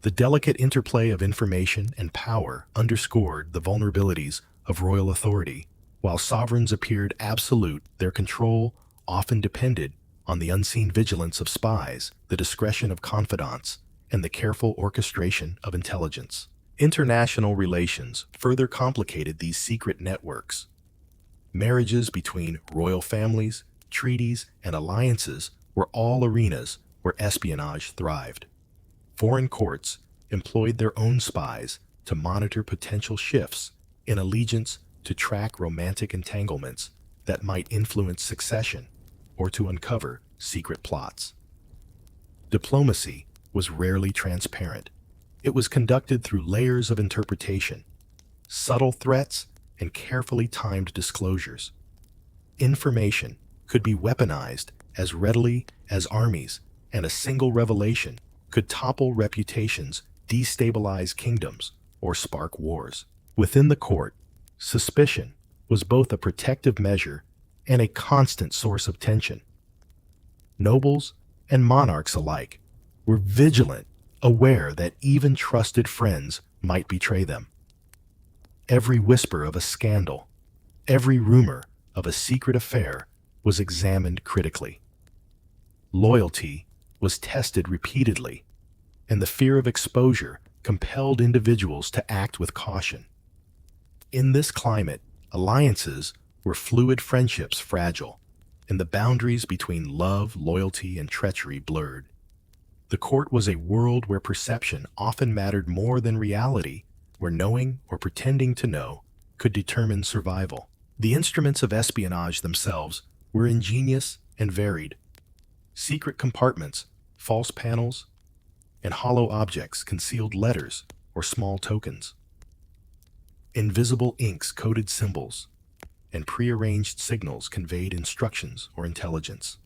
The delicate interplay of information and power underscored the vulnerabilities of royal authority. While sovereigns appeared absolute, their control often depended on the unseen vigilance of spies, the discretion of confidants, and the careful orchestration of intelligence. International relations further complicated these secret networks. Marriages between royal families, treaties, and alliances were all arenas where espionage thrived. Foreign courts employed their own spies to monitor potential shifts in allegiance, to track romantic entanglements that might influence succession, or to uncover secret plots. Diplomacy was rarely transparent. It was conducted through layers of interpretation, subtle threats, and carefully timed disclosures. Information could be weaponized as readily as armies, and a single revelation could topple reputations, destabilize kingdoms, or spark wars. Within the court, suspicion was both a protective measure and a constant source of tension. Nobles and monarchs alike were vigilant, aware that even trusted friends might betray them. Every whisper of a scandal, every rumor of a secret affair was examined critically. Loyalty was tested repeatedly, and the fear of exposure compelled individuals to act with caution. In this climate, alliances were fluid, friendships fragile, and the boundaries between love, loyalty, and treachery blurred. The court was a world where perception often mattered more than reality, where knowing or pretending to know could determine survival. The instruments of espionage themselves were ingenious and varied. Secret compartments, false panels, and hollow objects concealed letters or small tokens. Invisible inks coded symbols, and prearranged signals conveyed instructions or intelligence.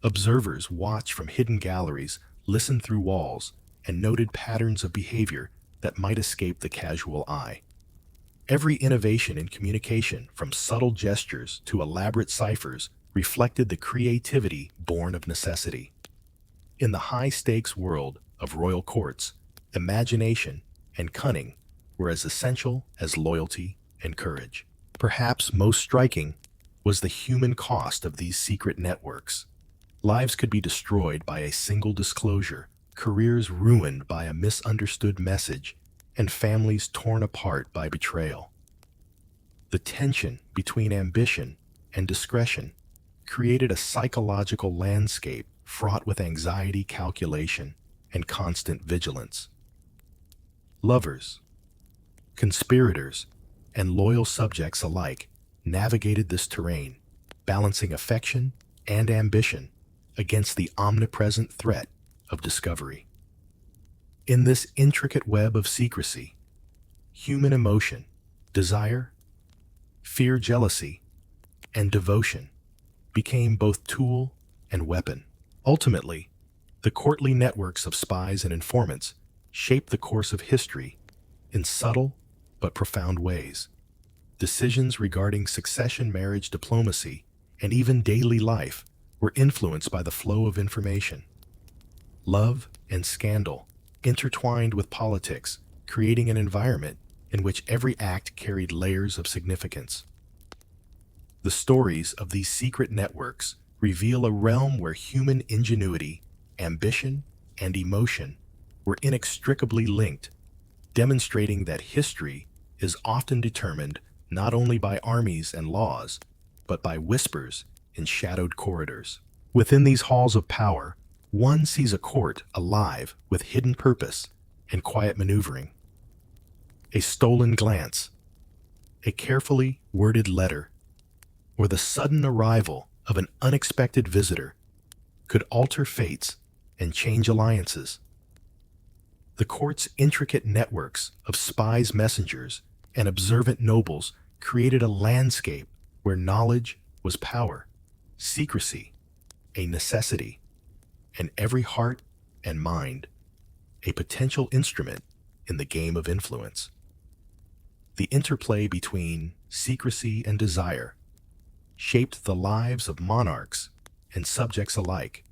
Observers watched from hidden galleries, listened through walls, and noted patterns of behavior that might escape the casual eye. Every innovation in communication, from subtle gestures to elaborate ciphers, reflected the creativity born of necessity. In the high-stakes world of royal courts, imagination and cunning were as essential as loyalty and courage. Perhaps most striking was the human cost of these secret networks. Lives could be destroyed by a single disclosure, careers ruined by a misunderstood message, and families torn apart by betrayal. The tension between ambition and discretion created a psychological landscape fraught with anxiety, calculation, and constant vigilance. Lovers, conspirators, and loyal subjects alike navigated this terrain, balancing affection and ambition against the omnipresent threat of discovery. In this intricate web of secrecy, human emotion, desire, fear, jealousy, and devotion became both tool and weapon. Ultimately, the courtly networks of spies and informants shaped the course of history in subtle but profound ways. Decisions regarding succession, marriage, diplomacy, and even daily life were influenced by the flow of information. Love and scandal intertwined with politics, creating an environment in which every act carried layers of significance. The stories of these secret networks reveal a realm where human ingenuity, ambition, and emotion were inextricably linked, demonstrating that history is often determined not only by armies and laws, but by whispers in shadowed corridors. Within these halls of power, one sees a court alive with hidden purpose and quiet maneuvering. A stolen glance, a carefully worded letter, or the sudden arrival of an unexpected visitor could alter fates and change alliances. The court's intricate networks of spies, messengers, and observant nobles created a landscape where knowledge was power, secrecy a necessity, and every heart and mind a potential instrument in the game of influence. The interplay between secrecy and desire shaped the lives of monarchs and subjects alike,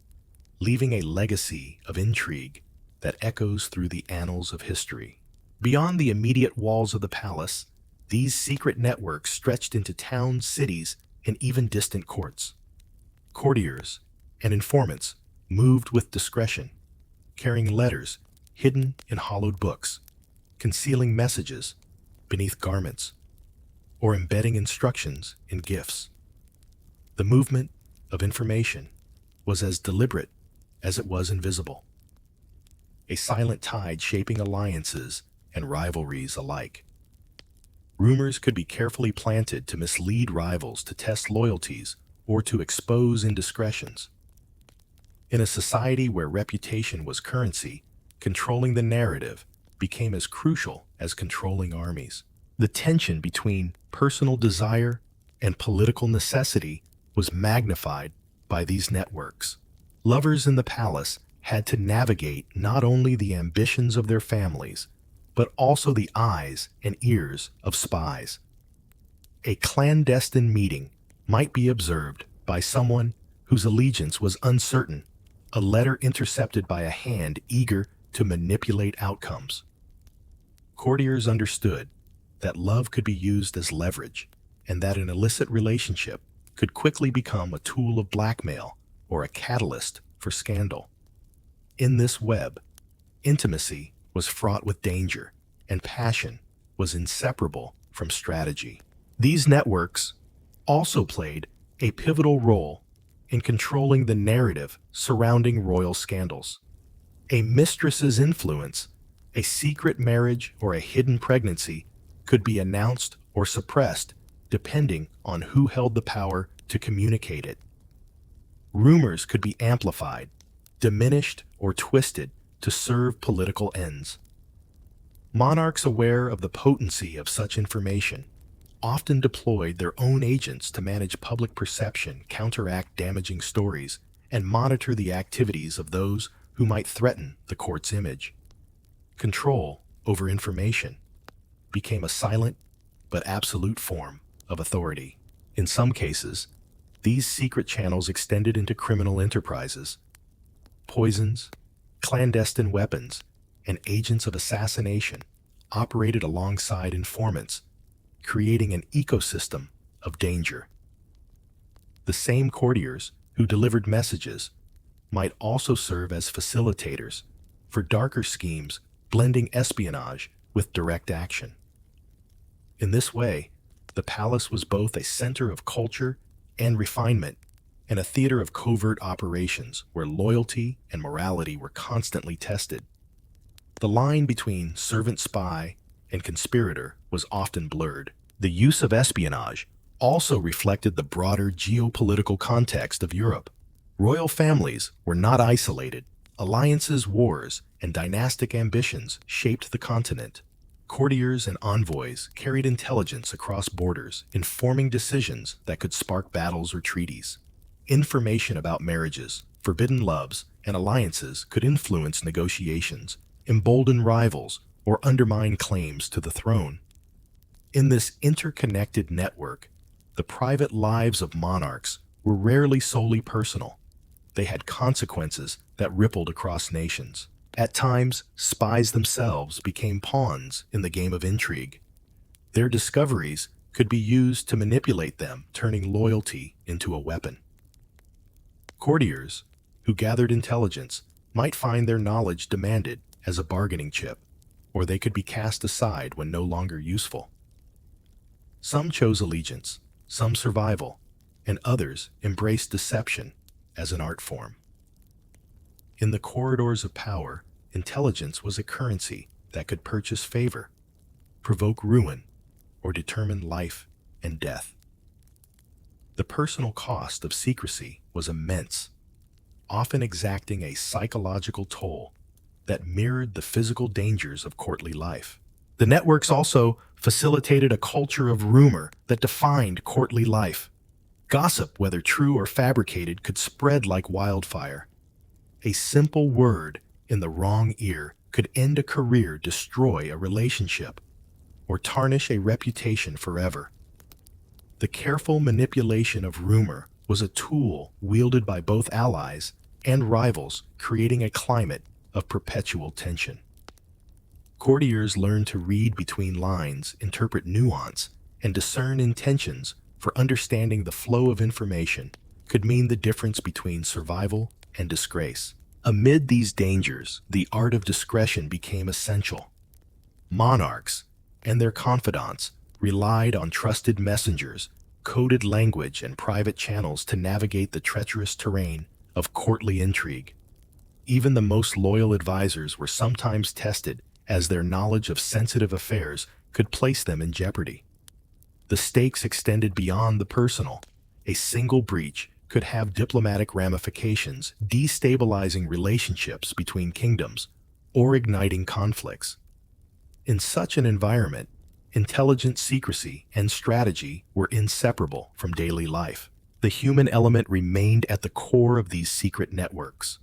leaving a legacy of intrigue that echoes through the annals of history. Beyond the immediate walls of the palace, these secret networks stretched into towns, cities, and even distant courts. Courtiers and informants moved with discretion, carrying letters hidden in hollowed books, concealing messages beneath garments, or embedding instructions in gifts. The movement of information was as deliberate as it was invisible, a silent tide shaping alliances and rivalries alike. Rumors could be carefully planted to mislead rivals, to test loyalties, or to expose indiscretions. In a society where reputation was currency, controlling the narrative became as crucial as controlling armies. The tension between personal desire and political necessity was magnified by these networks. Lovers in the palace had to navigate not only the ambitions of their families, but also the eyes and ears of spies. A clandestine meeting might be observed by someone whose allegiance was uncertain, a letter intercepted by a hand eager to manipulate outcomes. Courtiers understood that love could be used as leverage, and that an illicit relationship could quickly become a tool of blackmail or a catalyst for scandal. In this web, intimacy was fraught with danger, and passion was inseparable from strategy. These networks also played a pivotal role in controlling the narrative surrounding royal scandals. A mistress's influence, a secret marriage, or a hidden pregnancy could be announced or suppressed depending on who held the power to communicate it. Rumors could be amplified, diminished, or twisted to serve political ends. Monarchs aware of the potency of such information often deployed their own agents to manage public perception, counteract damaging stories, and monitor the activities of those who might threaten the court's image. Control over information became a silent but absolute form of authority. In some cases, these secret channels extended into criminal enterprises. Poisons, clandestine weapons, and agents of assassination operated alongside informants, creating an ecosystem of danger. The same courtiers who delivered messages might also serve as facilitators for darker schemes, blending espionage with direct action. In this way, the palace was both a center of culture and refinement, and a theater of covert operations where loyalty and morality were constantly tested. The line between servant spy and conspirator was often blurred. The use of espionage also reflected the broader geopolitical context of Europe. Royal families were not isolated. Alliances, wars, and dynastic ambitions shaped the continent. Courtiers and envoys carried intelligence across borders, informing decisions that could spark battles or treaties. Information about marriages, forbidden loves, and alliances could influence negotiations, embolden rivals, or undermine claims to the throne. In this interconnected network, the private lives of monarchs were rarely solely personal. They had consequences that rippled across nations. At times, spies themselves became pawns in the game of intrigue. Their discoveries could be used to manipulate them, turning loyalty into a weapon. Courtiers, who gathered intelligence, might find their knowledge demanded as a bargaining chip, or they could be cast aside when no longer useful. Some chose allegiance, some survival, and others embraced deception as an art form. In the corridors of power, intelligence was a currency that could purchase favor, provoke ruin, or determine life and death. The personal cost of secrecy was immense, often exacting a psychological toll that mirrored the physical dangers of courtly life. The networks also facilitated a culture of rumor that defined courtly life. Gossip, whether true or fabricated, could spread like wildfire. A simple word in the wrong ear could end a career, destroy a relationship, or tarnish a reputation forever. The careful manipulation of rumor was a tool wielded by both allies and rivals, creating a climate of perpetual tension. Courtiers learned to read between lines, interpret nuance, and discern intentions, for understanding the flow of information could mean the difference between survival and disgrace. Amid these dangers, the art of discretion became essential. Monarchs and their confidants relied on trusted messengers, coded language, and private channels to navigate the treacherous terrain of courtly intrigue. Even the most loyal advisors were sometimes tested, as their knowledge of sensitive affairs could place them in jeopardy. The stakes extended beyond the personal. A single breach could have diplomatic ramifications, destabilizing relationships between kingdoms or igniting conflicts. In such an environment, intelligent secrecy and strategy were inseparable from daily life. The human element remained at the core of these secret networks.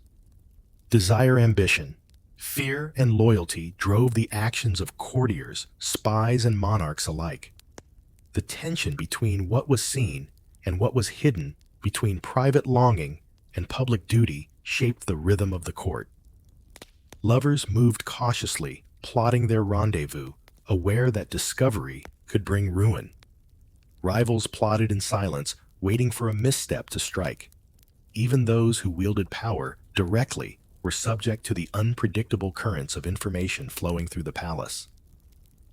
Desire, ambition, fear, and loyalty drove the actions of courtiers, spies, and monarchs alike. The tension between what was seen and what was hidden, between private longing and public duty, shaped the rhythm of the court. Lovers moved cautiously, plotting their rendezvous, aware that discovery could bring ruin. Rivals plotted in silence, waiting for a misstep to strike. Even those who wielded power directly were subject to the unpredictable currents of information flowing through the palace.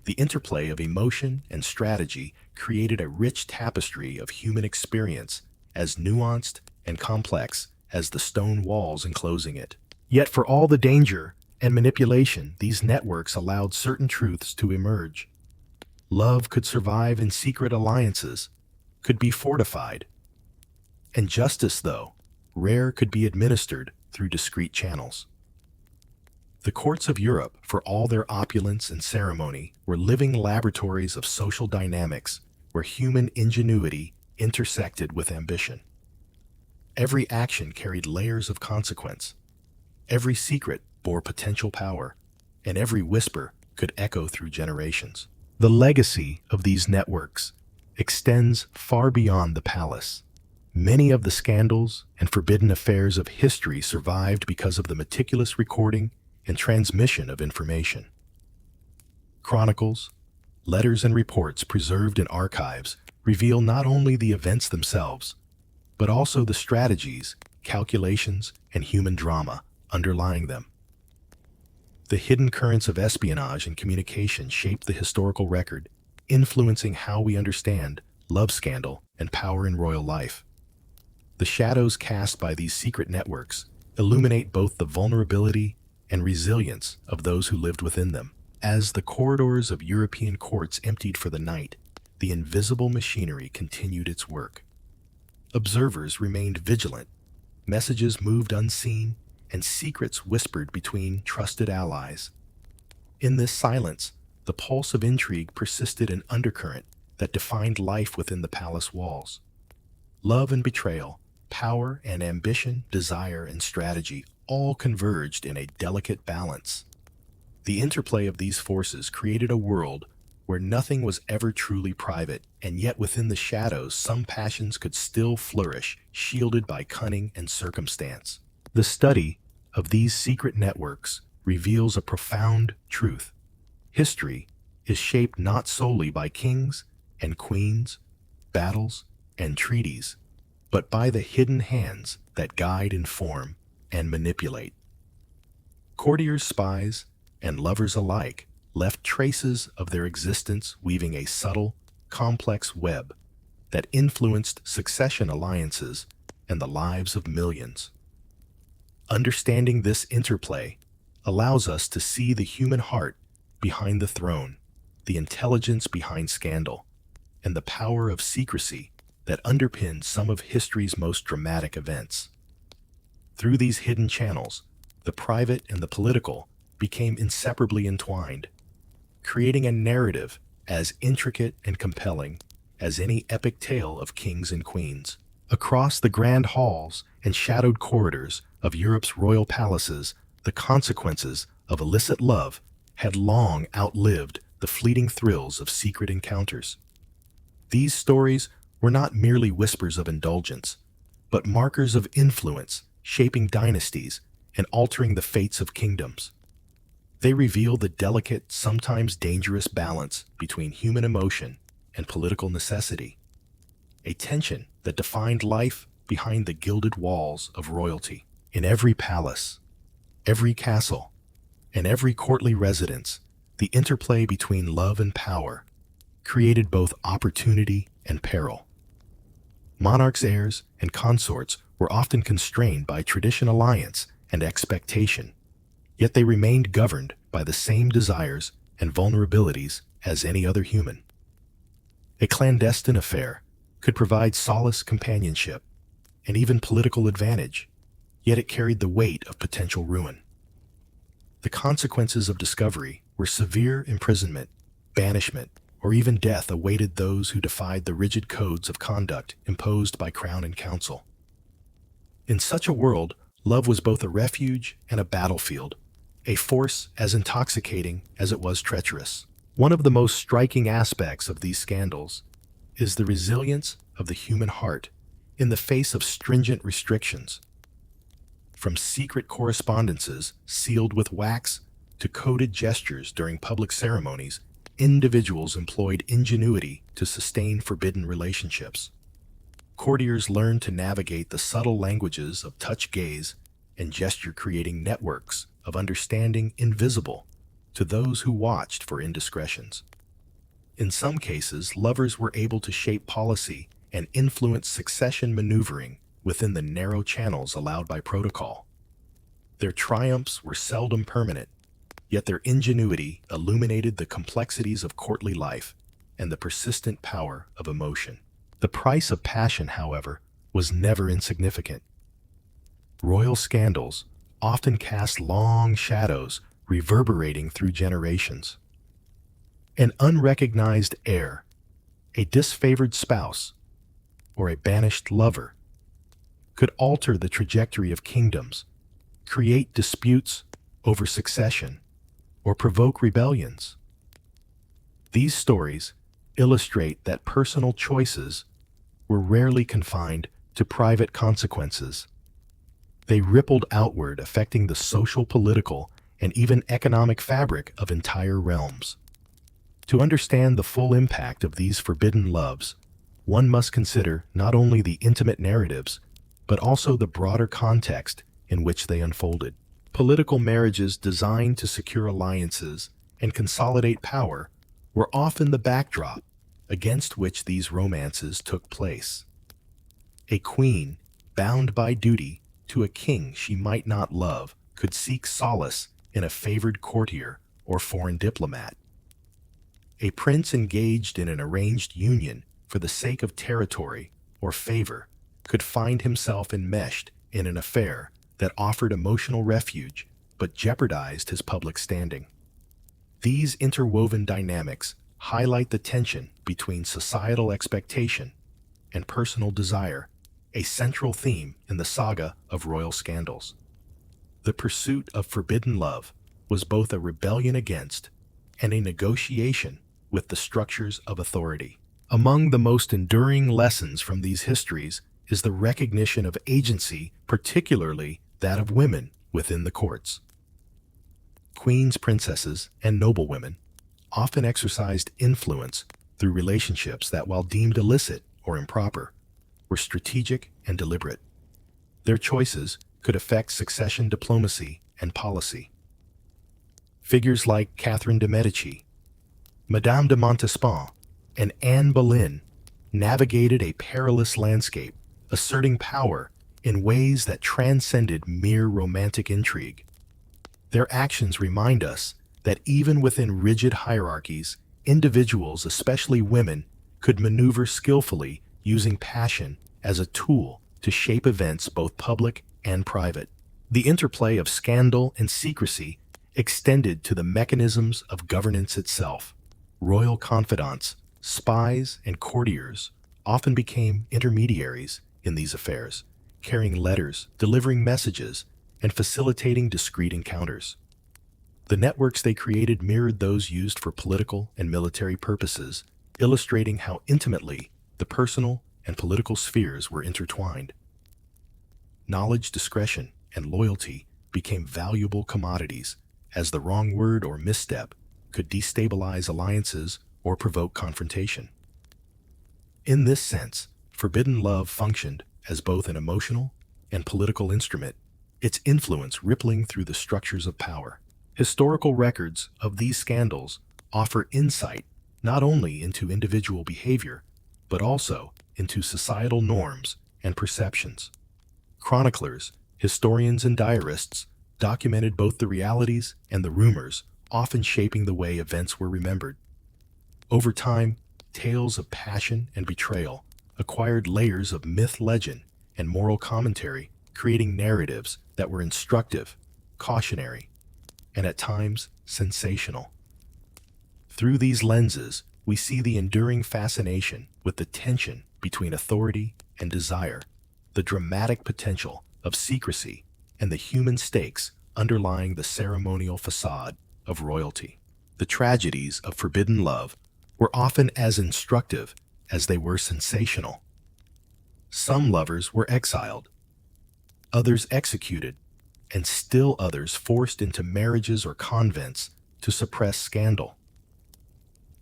The interplay of emotion and strategy created a rich tapestry of human experience, as nuanced and complex as the stone walls enclosing it. Yet for all the danger and manipulation, these networks allowed certain truths to emerge. Love could survive in secret alliances, could be fortified. And justice, though rare, could be administered through discreet channels. The courts of Europe, for all their opulence and ceremony, were living laboratories of social dynamics where human ingenuity intersected with ambition. Every action carried layers of consequence. Every secret bore potential power, and every whisper could echo through generations. The legacy of these networks extends far beyond the palace. Many of the scandals and forbidden affairs of history survived because of the meticulous recording and transmission of information. Chronicles, letters, and reports preserved in archives reveal not only the events themselves, but also the strategies, calculations, and human drama underlying them. The hidden currents of espionage and communication shaped the historical record, influencing how we understand love, scandal, and power in royal life. The shadows cast by these secret networks illuminate both the vulnerability and resilience of those who lived within them. As the corridors of European courts emptied for the night, the invisible machinery continued its work. Observers remained vigilant, messages moved unseen, and secrets whispered between trusted allies. In this silence, the pulse of intrigue persisted, an undercurrent that defined life within the palace walls. Love and betrayal, power and ambition, desire and strategy all converged in a delicate balance. The interplay of these forces created a world where nothing was ever truly private, and yet within the shadows some passions could still flourish, shielded by cunning and circumstance. The study of these secret networks reveals a profound truth. History is shaped not solely by kings and queens, battles, and treaties, but by the hidden hands that guide, inform, and manipulate. Courtiers, spies, and lovers alike left traces of their existence, weaving a subtle, complex web that influenced succession alliances and the lives of millions. Understanding this interplay allows us to see the human heart behind the throne, the intelligence behind scandal, and the power of secrecy that underpinned some of history's most dramatic events. Through these hidden channels, the private and the political became inseparably entwined, creating a narrative as intricate and compelling as any epic tale of kings and queens. Across the grand halls and shadowed corridors of Europe's royal palaces, the consequences of illicit love had long outlived the fleeting thrills of secret encounters. These stories were not merely whispers of indulgence, but markers of influence, shaping dynasties and altering the fates of kingdoms. They reveal the delicate, sometimes dangerous balance between human emotion and political necessity, a tension that defined life behind the gilded walls of royalty. In every palace, every castle, and every courtly residence, the interplay between love and power created both opportunity and peril. Monarchs, heirs, and consorts were often constrained by tradition, alliance, and expectation, yet they remained governed by the same desires and vulnerabilities as any other human. A clandestine affair could provide solace, companionship, and even political advantage, yet it carried the weight of potential ruin. The consequences of discovery were severe imprisonment, banishment, or even death awaited those who defied the rigid codes of conduct imposed by crown and council. In such a world, love was both a refuge and a battlefield, a force as intoxicating as it was treacherous. One of the most striking aspects of these scandals is the resilience of the human heart in the face of stringent restrictions. From secret correspondences sealed with wax to coded gestures during public ceremonies, individuals employed ingenuity to sustain forbidden relationships. Courtiers learned to navigate the subtle languages of touch, gaze, and gesture, creating networks of understanding invisible to those who watched for indiscretions. In some cases, lovers were able to shape policy and influence succession maneuvering within the narrow channels allowed by protocol. Their triumphs were seldom permanent, yet their ingenuity illuminated the complexities of courtly life and the persistent power of emotion. The price of passion, however, was never insignificant. Royal scandals often cast long shadows reverberating through generations. An unrecognized heir, a disfavored spouse, or a banished lover could alter the trajectory of kingdoms, create disputes over succession, or provoke rebellions. These stories illustrate that personal choices were rarely confined to private consequences. They rippled outward, affecting the social, political, and even economic fabric of entire realms. To understand the full impact of these forbidden loves, one must consider not only the intimate narratives, but also the broader context in which they unfolded. Political marriages designed to secure alliances and consolidate power were often the backdrop against which these romances took place. A queen, bound by duty to a king she might not love, could seek solace in a favored courtier or foreign diplomat. A prince engaged in an arranged union for the sake of territory or favor could find himself enmeshed in an affair that offered emotional refuge but jeopardized his public standing. These interwoven dynamics highlight the tension between societal expectation and personal desire, a central theme in the saga of royal scandals. The pursuit of forbidden love was both a rebellion against and a negotiation with the structures of authority. Among the most enduring lessons from these histories is the recognition of agency, particularly that of women within the courts. Queens, princesses, and noblewomen often exercised influence through relationships that, while deemed illicit or improper, were strategic and deliberate. Their choices could affect succession diplomacy and policy. Figures like Catherine de' Medici, Madame de Montespan, and Anne Boleyn navigated a perilous landscape, asserting power in ways that transcended mere romantic intrigue. Their actions remind us that even within rigid hierarchies, individuals, especially women, could maneuver skillfully, using passion as a tool to shape events both public and private. The interplay of scandal and secrecy extended to the mechanisms of governance itself. Royal confidants, spies, and courtiers often became intermediaries in these affairs, carrying letters, delivering messages, and facilitating discreet encounters. The networks they created mirrored those used for political and military purposes, illustrating how intimately the personal and political spheres were intertwined. Knowledge, discretion, and loyalty became valuable commodities, as the wrong word or misstep could destabilize alliances or provoke confrontation. In this sense, forbidden love functioned as both an emotional and political instrument, its influence rippling through the structures of power. Historical records of these scandals offer insight not only into individual behavior, but also into societal norms and perceptions. Chroniclers, historians, and diarists documented both the realities and the rumors, often shaping the way events were remembered. Over time, tales of passion and betrayal acquired layers of myth, legend, and moral commentary, creating narratives that were instructive, cautionary, and at times sensational. Through these lenses, we see the enduring fascination with the tension between authority and desire, the dramatic potential of secrecy, and the human stakes underlying the ceremonial facade of royalty. The tragedies of forbidden love were often as instructive as they were sensational. Some lovers were exiled, others executed, and still others forced into marriages or convents to suppress scandal.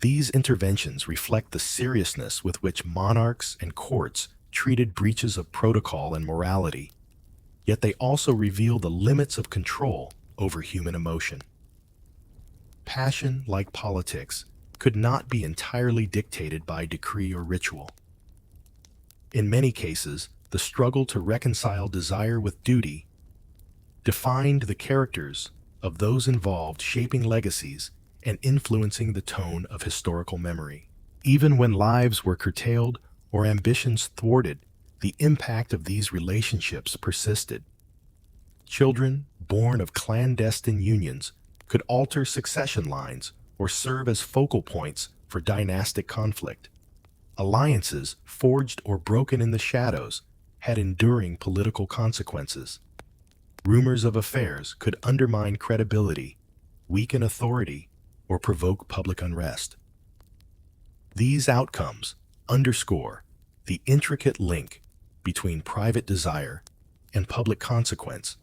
These interventions reflect the seriousness with which monarchs and courts treated breaches of protocol and morality, yet they also reveal the limits of control over human emotion. Passion, like politics, could not be entirely dictated by decree or ritual. In many cases, the struggle to reconcile desire with duty defined the characters of those involved, shaping legacies and influencing the tone of historical memory. Even when lives were curtailed or ambitions thwarted, the impact of these relationships persisted. Children born of clandestine unions could alter succession lines or serve as focal points for dynastic conflict. Alliances forged or broken in the shadows had enduring political consequences. Rumors of affairs could undermine credibility, weaken authority, or provoke public unrest. These outcomes underscore the intricate link between private desire and public consequence,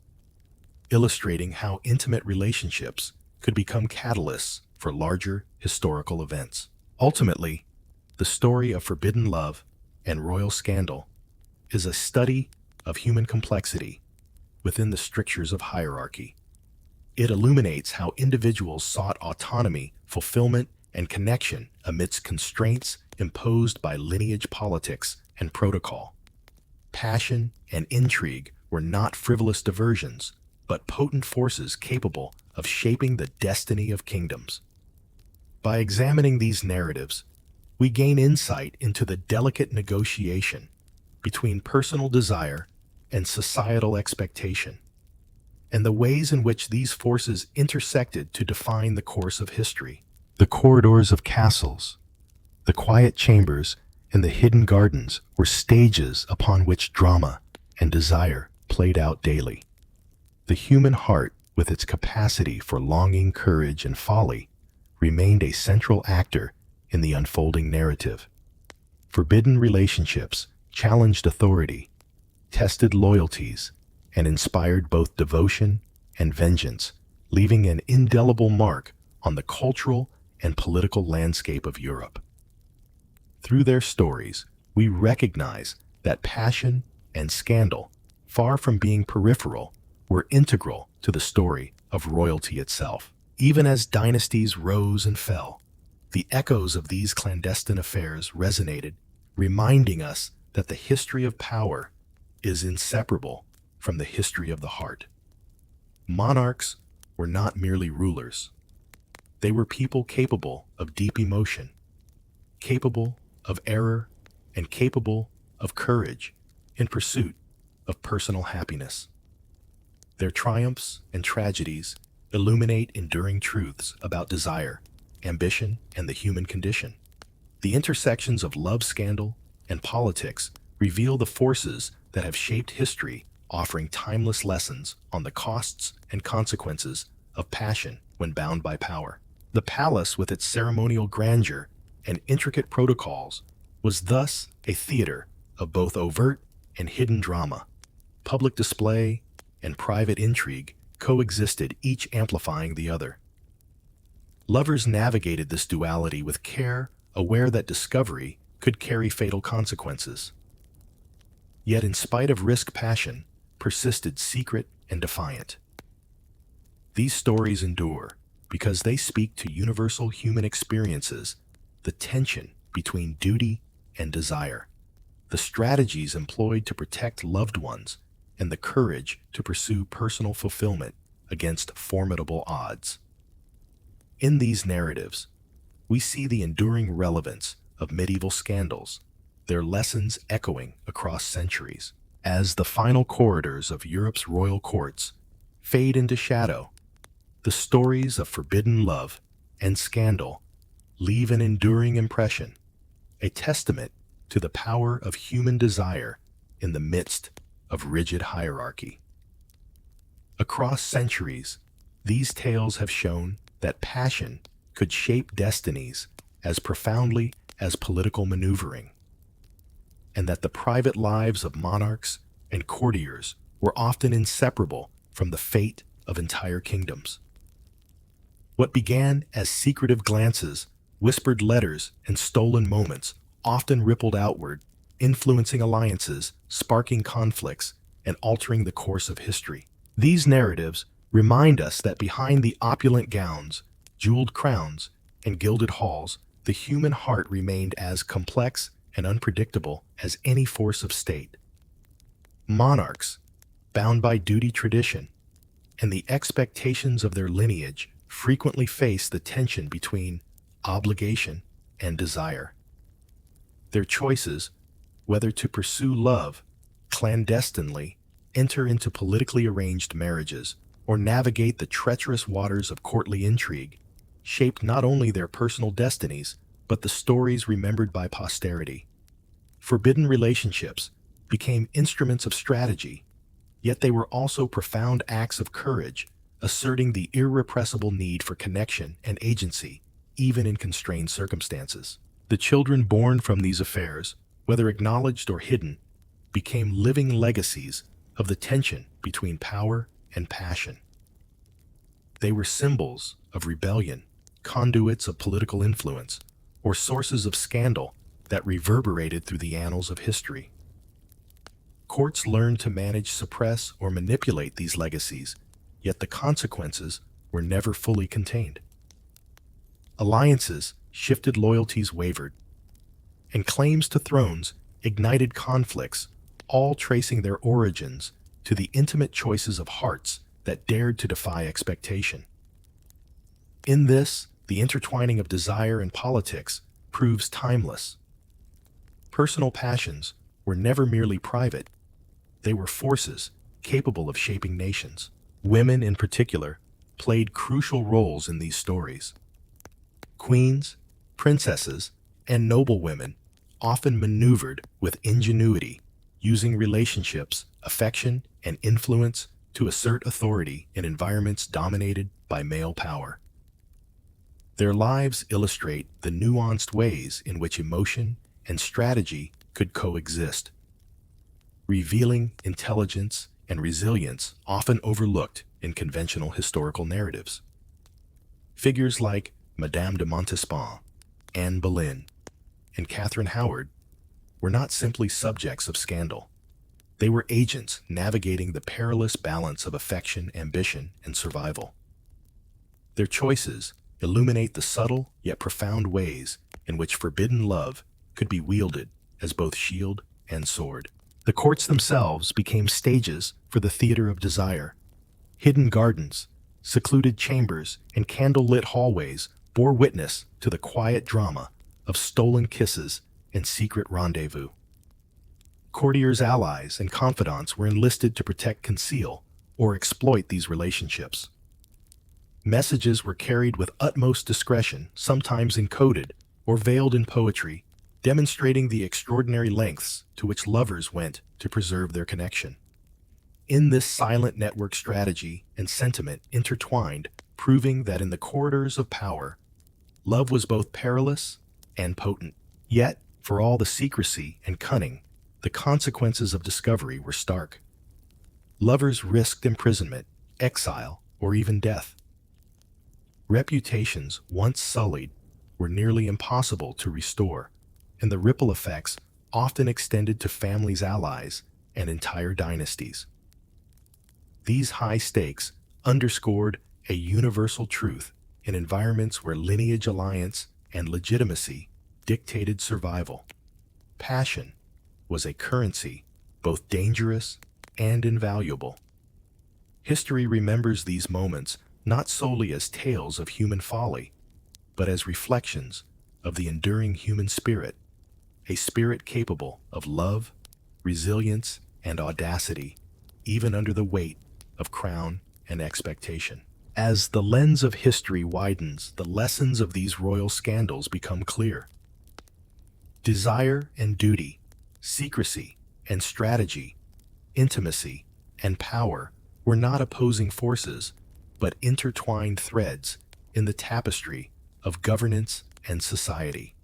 illustrating how intimate relationships could become catalysts for larger historical events. Ultimately, the story of forbidden love and royal scandal is a study of human complexity within the strictures of hierarchy. It illuminates how individuals sought autonomy, fulfillment, and connection amidst constraints imposed by lineage politics and protocol. Passion and intrigue were not frivolous diversions, but potent forces capable of shaping the destiny of kingdoms. By examining these narratives, we gain insight into the delicate negotiation between personal desire and societal expectation, and the ways in which these forces intersected to define the course of history. The corridors of castles, the quiet chambers, and the hidden gardens were stages upon which drama and desire played out daily. The human heart, with its capacity for longing, courage, and folly, remained a central actor in the unfolding narrative. Forbidden relationships challenged authority, tested loyalties, and inspired both devotion and vengeance, leaving an indelible mark on the cultural and political landscape of Europe. Through their stories, we recognize that passion and scandal, far from being peripheral, were integral to the story of royalty itself. Even as dynasties rose and fell, the echoes of these clandestine affairs resonated, reminding us that the history of power is inseparable from the history of the heart. Monarchs were not merely rulers. They were people capable of deep emotion, capable of error, and capable of courage in pursuit of personal happiness. Their triumphs and tragedies illuminate enduring truths about desire, ambition, and the human condition. The intersections of love, scandal, and politics reveal the forces that have shaped history, offering timeless lessons on the costs and consequences of passion when bound by power. The palace, with its ceremonial grandeur and intricate protocols, was thus a theater of both overt and hidden drama. Public display and private intrigue coexisted, each amplifying the other. Lovers navigated this duality with care, aware that discovery could carry fatal consequences. Yet, in spite of risk, passion persisted, secret and defiant. These stories endure because they speak to universal human experiences, the tension between duty and desire, the strategies employed to protect loved ones, and the courage to pursue personal fulfillment against formidable odds. In these narratives, we see the enduring relevance of medieval scandals, their lessons echoing across centuries. As the final corridors of Europe's royal courts fade into shadow, the stories of forbidden love and scandal leave an enduring impression, a testament to the power of human desire in the midst of rigid hierarchy. Across centuries, these tales have shown that passion could shape destinies as profoundly as political maneuvering, and that the private lives of monarchs and courtiers were often inseparable from the fate of entire kingdoms. What began as secretive glances, whispered letters, and stolen moments often rippled outward, influencing alliances, sparking conflicts, and altering the course of history. These narratives remind us that behind the opulent gowns, jeweled crowns, and gilded halls, the human heart remained as complex and unpredictable as any force of state. Monarchs, bound by duty, tradition, and the expectations of their lineage, frequently face the tension between obligation and desire. Their choices, whether to pursue love clandestinely, enter into politically arranged marriages, or navigate the treacherous waters of courtly intrigue, shaped not only their personal destinies, but the stories remembered by posterity. Forbidden relationships became instruments of strategy, yet they were also profound acts of courage, asserting the irrepressible need for connection and agency, even in constrained circumstances. The children born from these affairs, whether acknowledged or hidden, became living legacies of the tension between power and passion. They were symbols of rebellion, conduits of political influence, or sources of scandal that reverberated through the annals of history. Courts learned to manage, suppress, or manipulate these legacies, yet the consequences were never fully contained. Alliances shifted, loyalties wavered, and claims to thrones ignited conflicts, all tracing their origins to the intimate choices of hearts that dared to defy expectation. In this, the intertwining of desire and politics proves timeless. Personal passions were never merely private. They were forces capable of shaping nations. Women, in particular, played crucial roles in these stories. Queens, princesses, and noblewomen often maneuvered with ingenuity, using relationships, affection, and influence to assert authority in environments dominated by male power. Their lives illustrate the nuanced ways in which emotion and strategy could coexist, revealing intelligence and resilience often overlooked in conventional historical narratives. Figures like Madame de Montespan, Anne Boleyn, and Catherine Howard were not simply subjects of scandal. They were agents navigating the perilous balance of affection, ambition, and survival. Their choices illuminate the subtle yet profound ways in which forbidden love could be wielded as both shield and sword. The courts themselves became stages for the theater of desire. Hidden gardens, secluded chambers, and candle-lit hallways bore witness to the quiet drama of stolen kisses and secret rendezvous. Courtiers' allies and confidants were enlisted to protect, conceal, or exploit these relationships. Messages were carried with utmost discretion, sometimes encoded or veiled in poetry, demonstrating the extraordinary lengths to which lovers went to preserve their connection. In this silent network, strategy and sentiment intertwined, proving that in the corridors of power, love was both perilous and potent. Yet, for all the secrecy and cunning, the consequences of discovery were stark. Lovers risked imprisonment, exile, or even death. Reputations, once sullied, were nearly impossible to restore, and the ripple effects often extended to families, allies, and entire dynasties. These high stakes underscored a universal truth in environments where lineage, alliance, and legitimacy dictated survival. Passion was a currency, both dangerous and invaluable. History remembers these moments not solely as tales of human folly, but as reflections of the enduring human spirit, a spirit capable of love, resilience, and audacity, even under the weight of crown and expectation. As the lens of history widens, the lessons of these royal scandals become clear. Desire and duty, secrecy and strategy, intimacy and power were not opposing forces, but intertwined threads in the tapestry of governance and society.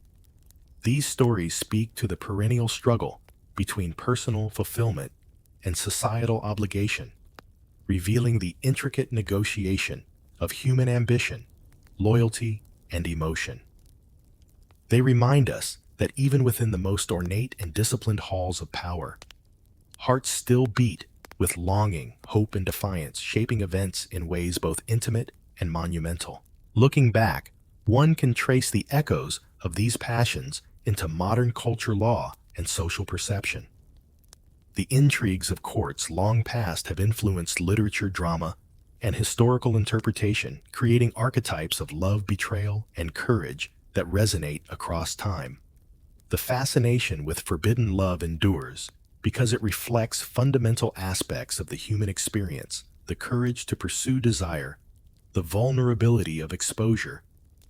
These stories speak to the perennial struggle between personal fulfillment and societal obligation, revealing the intricate negotiation of human ambition, loyalty, and emotion. They remind us that even within the most ornate and disciplined halls of power, hearts still beat with longing, hope, and defiance, shaping events in ways both intimate and monumental. Looking back, one can trace the echoes of these passions into modern culture, law, and social perception. The intrigues of courts long past have influenced literature, drama, and historical interpretation, creating archetypes of love, betrayal, and courage that resonate across time. The fascination with forbidden love endures because it reflects fundamental aspects of the human experience: the courage to pursue desire, the vulnerability of exposure,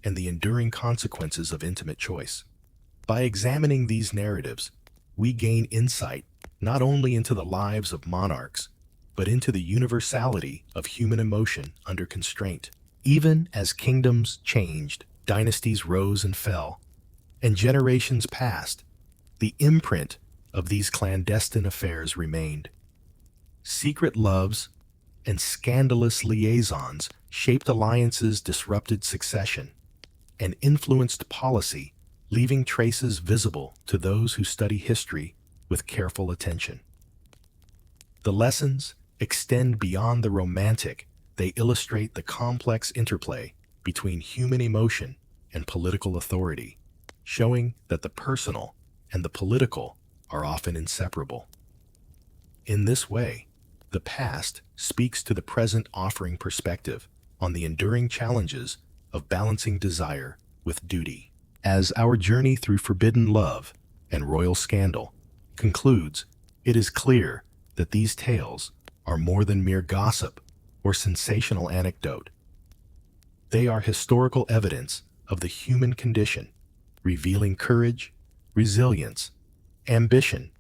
and the enduring consequences of intimate choice. By examining these narratives, we gain insight not only into the lives of monarchs, but into the universality of human emotion under constraint. Even as kingdoms changed, dynasties rose and fell, and generations passed, the imprint of these clandestine affairs remained. Secret loves and scandalous liaisons shaped alliances, disrupted succession, and influenced policy, leaving traces visible to those who study history with careful attention. The lessons extend beyond the romantic. They illustrate the complex interplay between human emotion and political authority, showing that the personal and the political are often inseparable. In this way, the past speaks to the present, offering perspective on the enduring challenges of balancing desire with duty. As our journey through forbidden love and royal scandal concludes, it is clear that these tales are more than mere gossip or sensational anecdote. They are historical evidence of the human condition, revealing courage, resilience, ambition,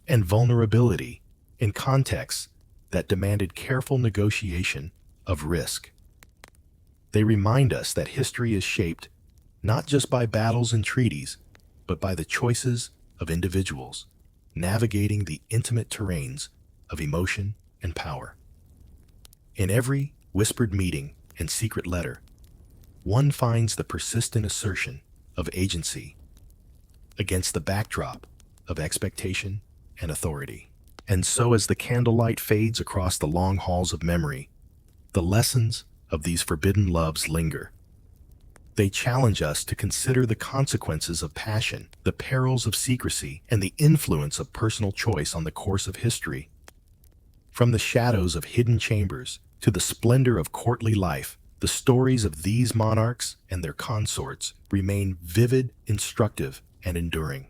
and vulnerability in contexts that demanded careful negotiation of risk. They remind us that history is shaped not just by battles and treaties, but by the choices of individuals navigating the intimate terrains of emotion and power. In every whispered meeting and secret letter, one finds the persistent assertion of agency against the backdrop of expectation and authority. And so, as the candlelight fades across the long halls of memory, the lessons of these forbidden loves linger. They challenge us to consider the consequences of passion, the perils of secrecy, and the influence of personal choice on the course of history. From the shadows of hidden chambers to the splendor of courtly life, the stories of these monarchs and their consorts remain vivid, instructive, and enduring.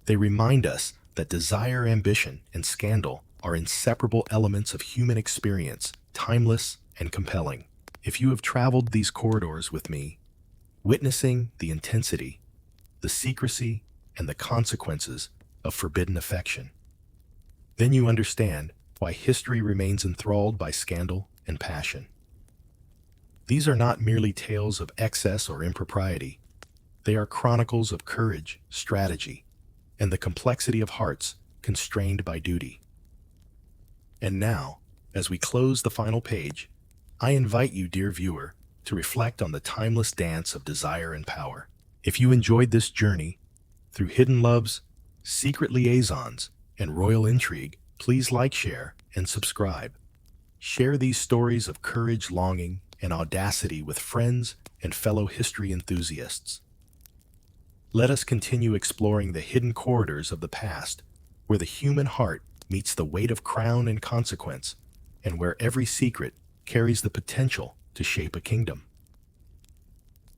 They remind us that desire, ambition, and scandal are inseparable elements of human experience, timeless and compelling. If you have traveled these corridors with me, witnessing the intensity, the secrecy, and the consequences of forbidden affection, then you understand why history remains enthralled by scandal and passion. These are not merely tales of excess or impropriety. They are chronicles of courage, strategy, and the complexity of hearts constrained by duty. And now, as we close the final page, I invite you, dear viewer, to reflect on the timeless dance of desire and power. If you enjoyed this journey through hidden loves, secret liaisons, and royal intrigue, please like, share, and subscribe. Share these stories of courage, longing, and audacity with friends and fellow history enthusiasts. Let us continue exploring the hidden corridors of the past, where the human heart meets the weight of crown and consequence, and where every secret carries the potential to shape a kingdom.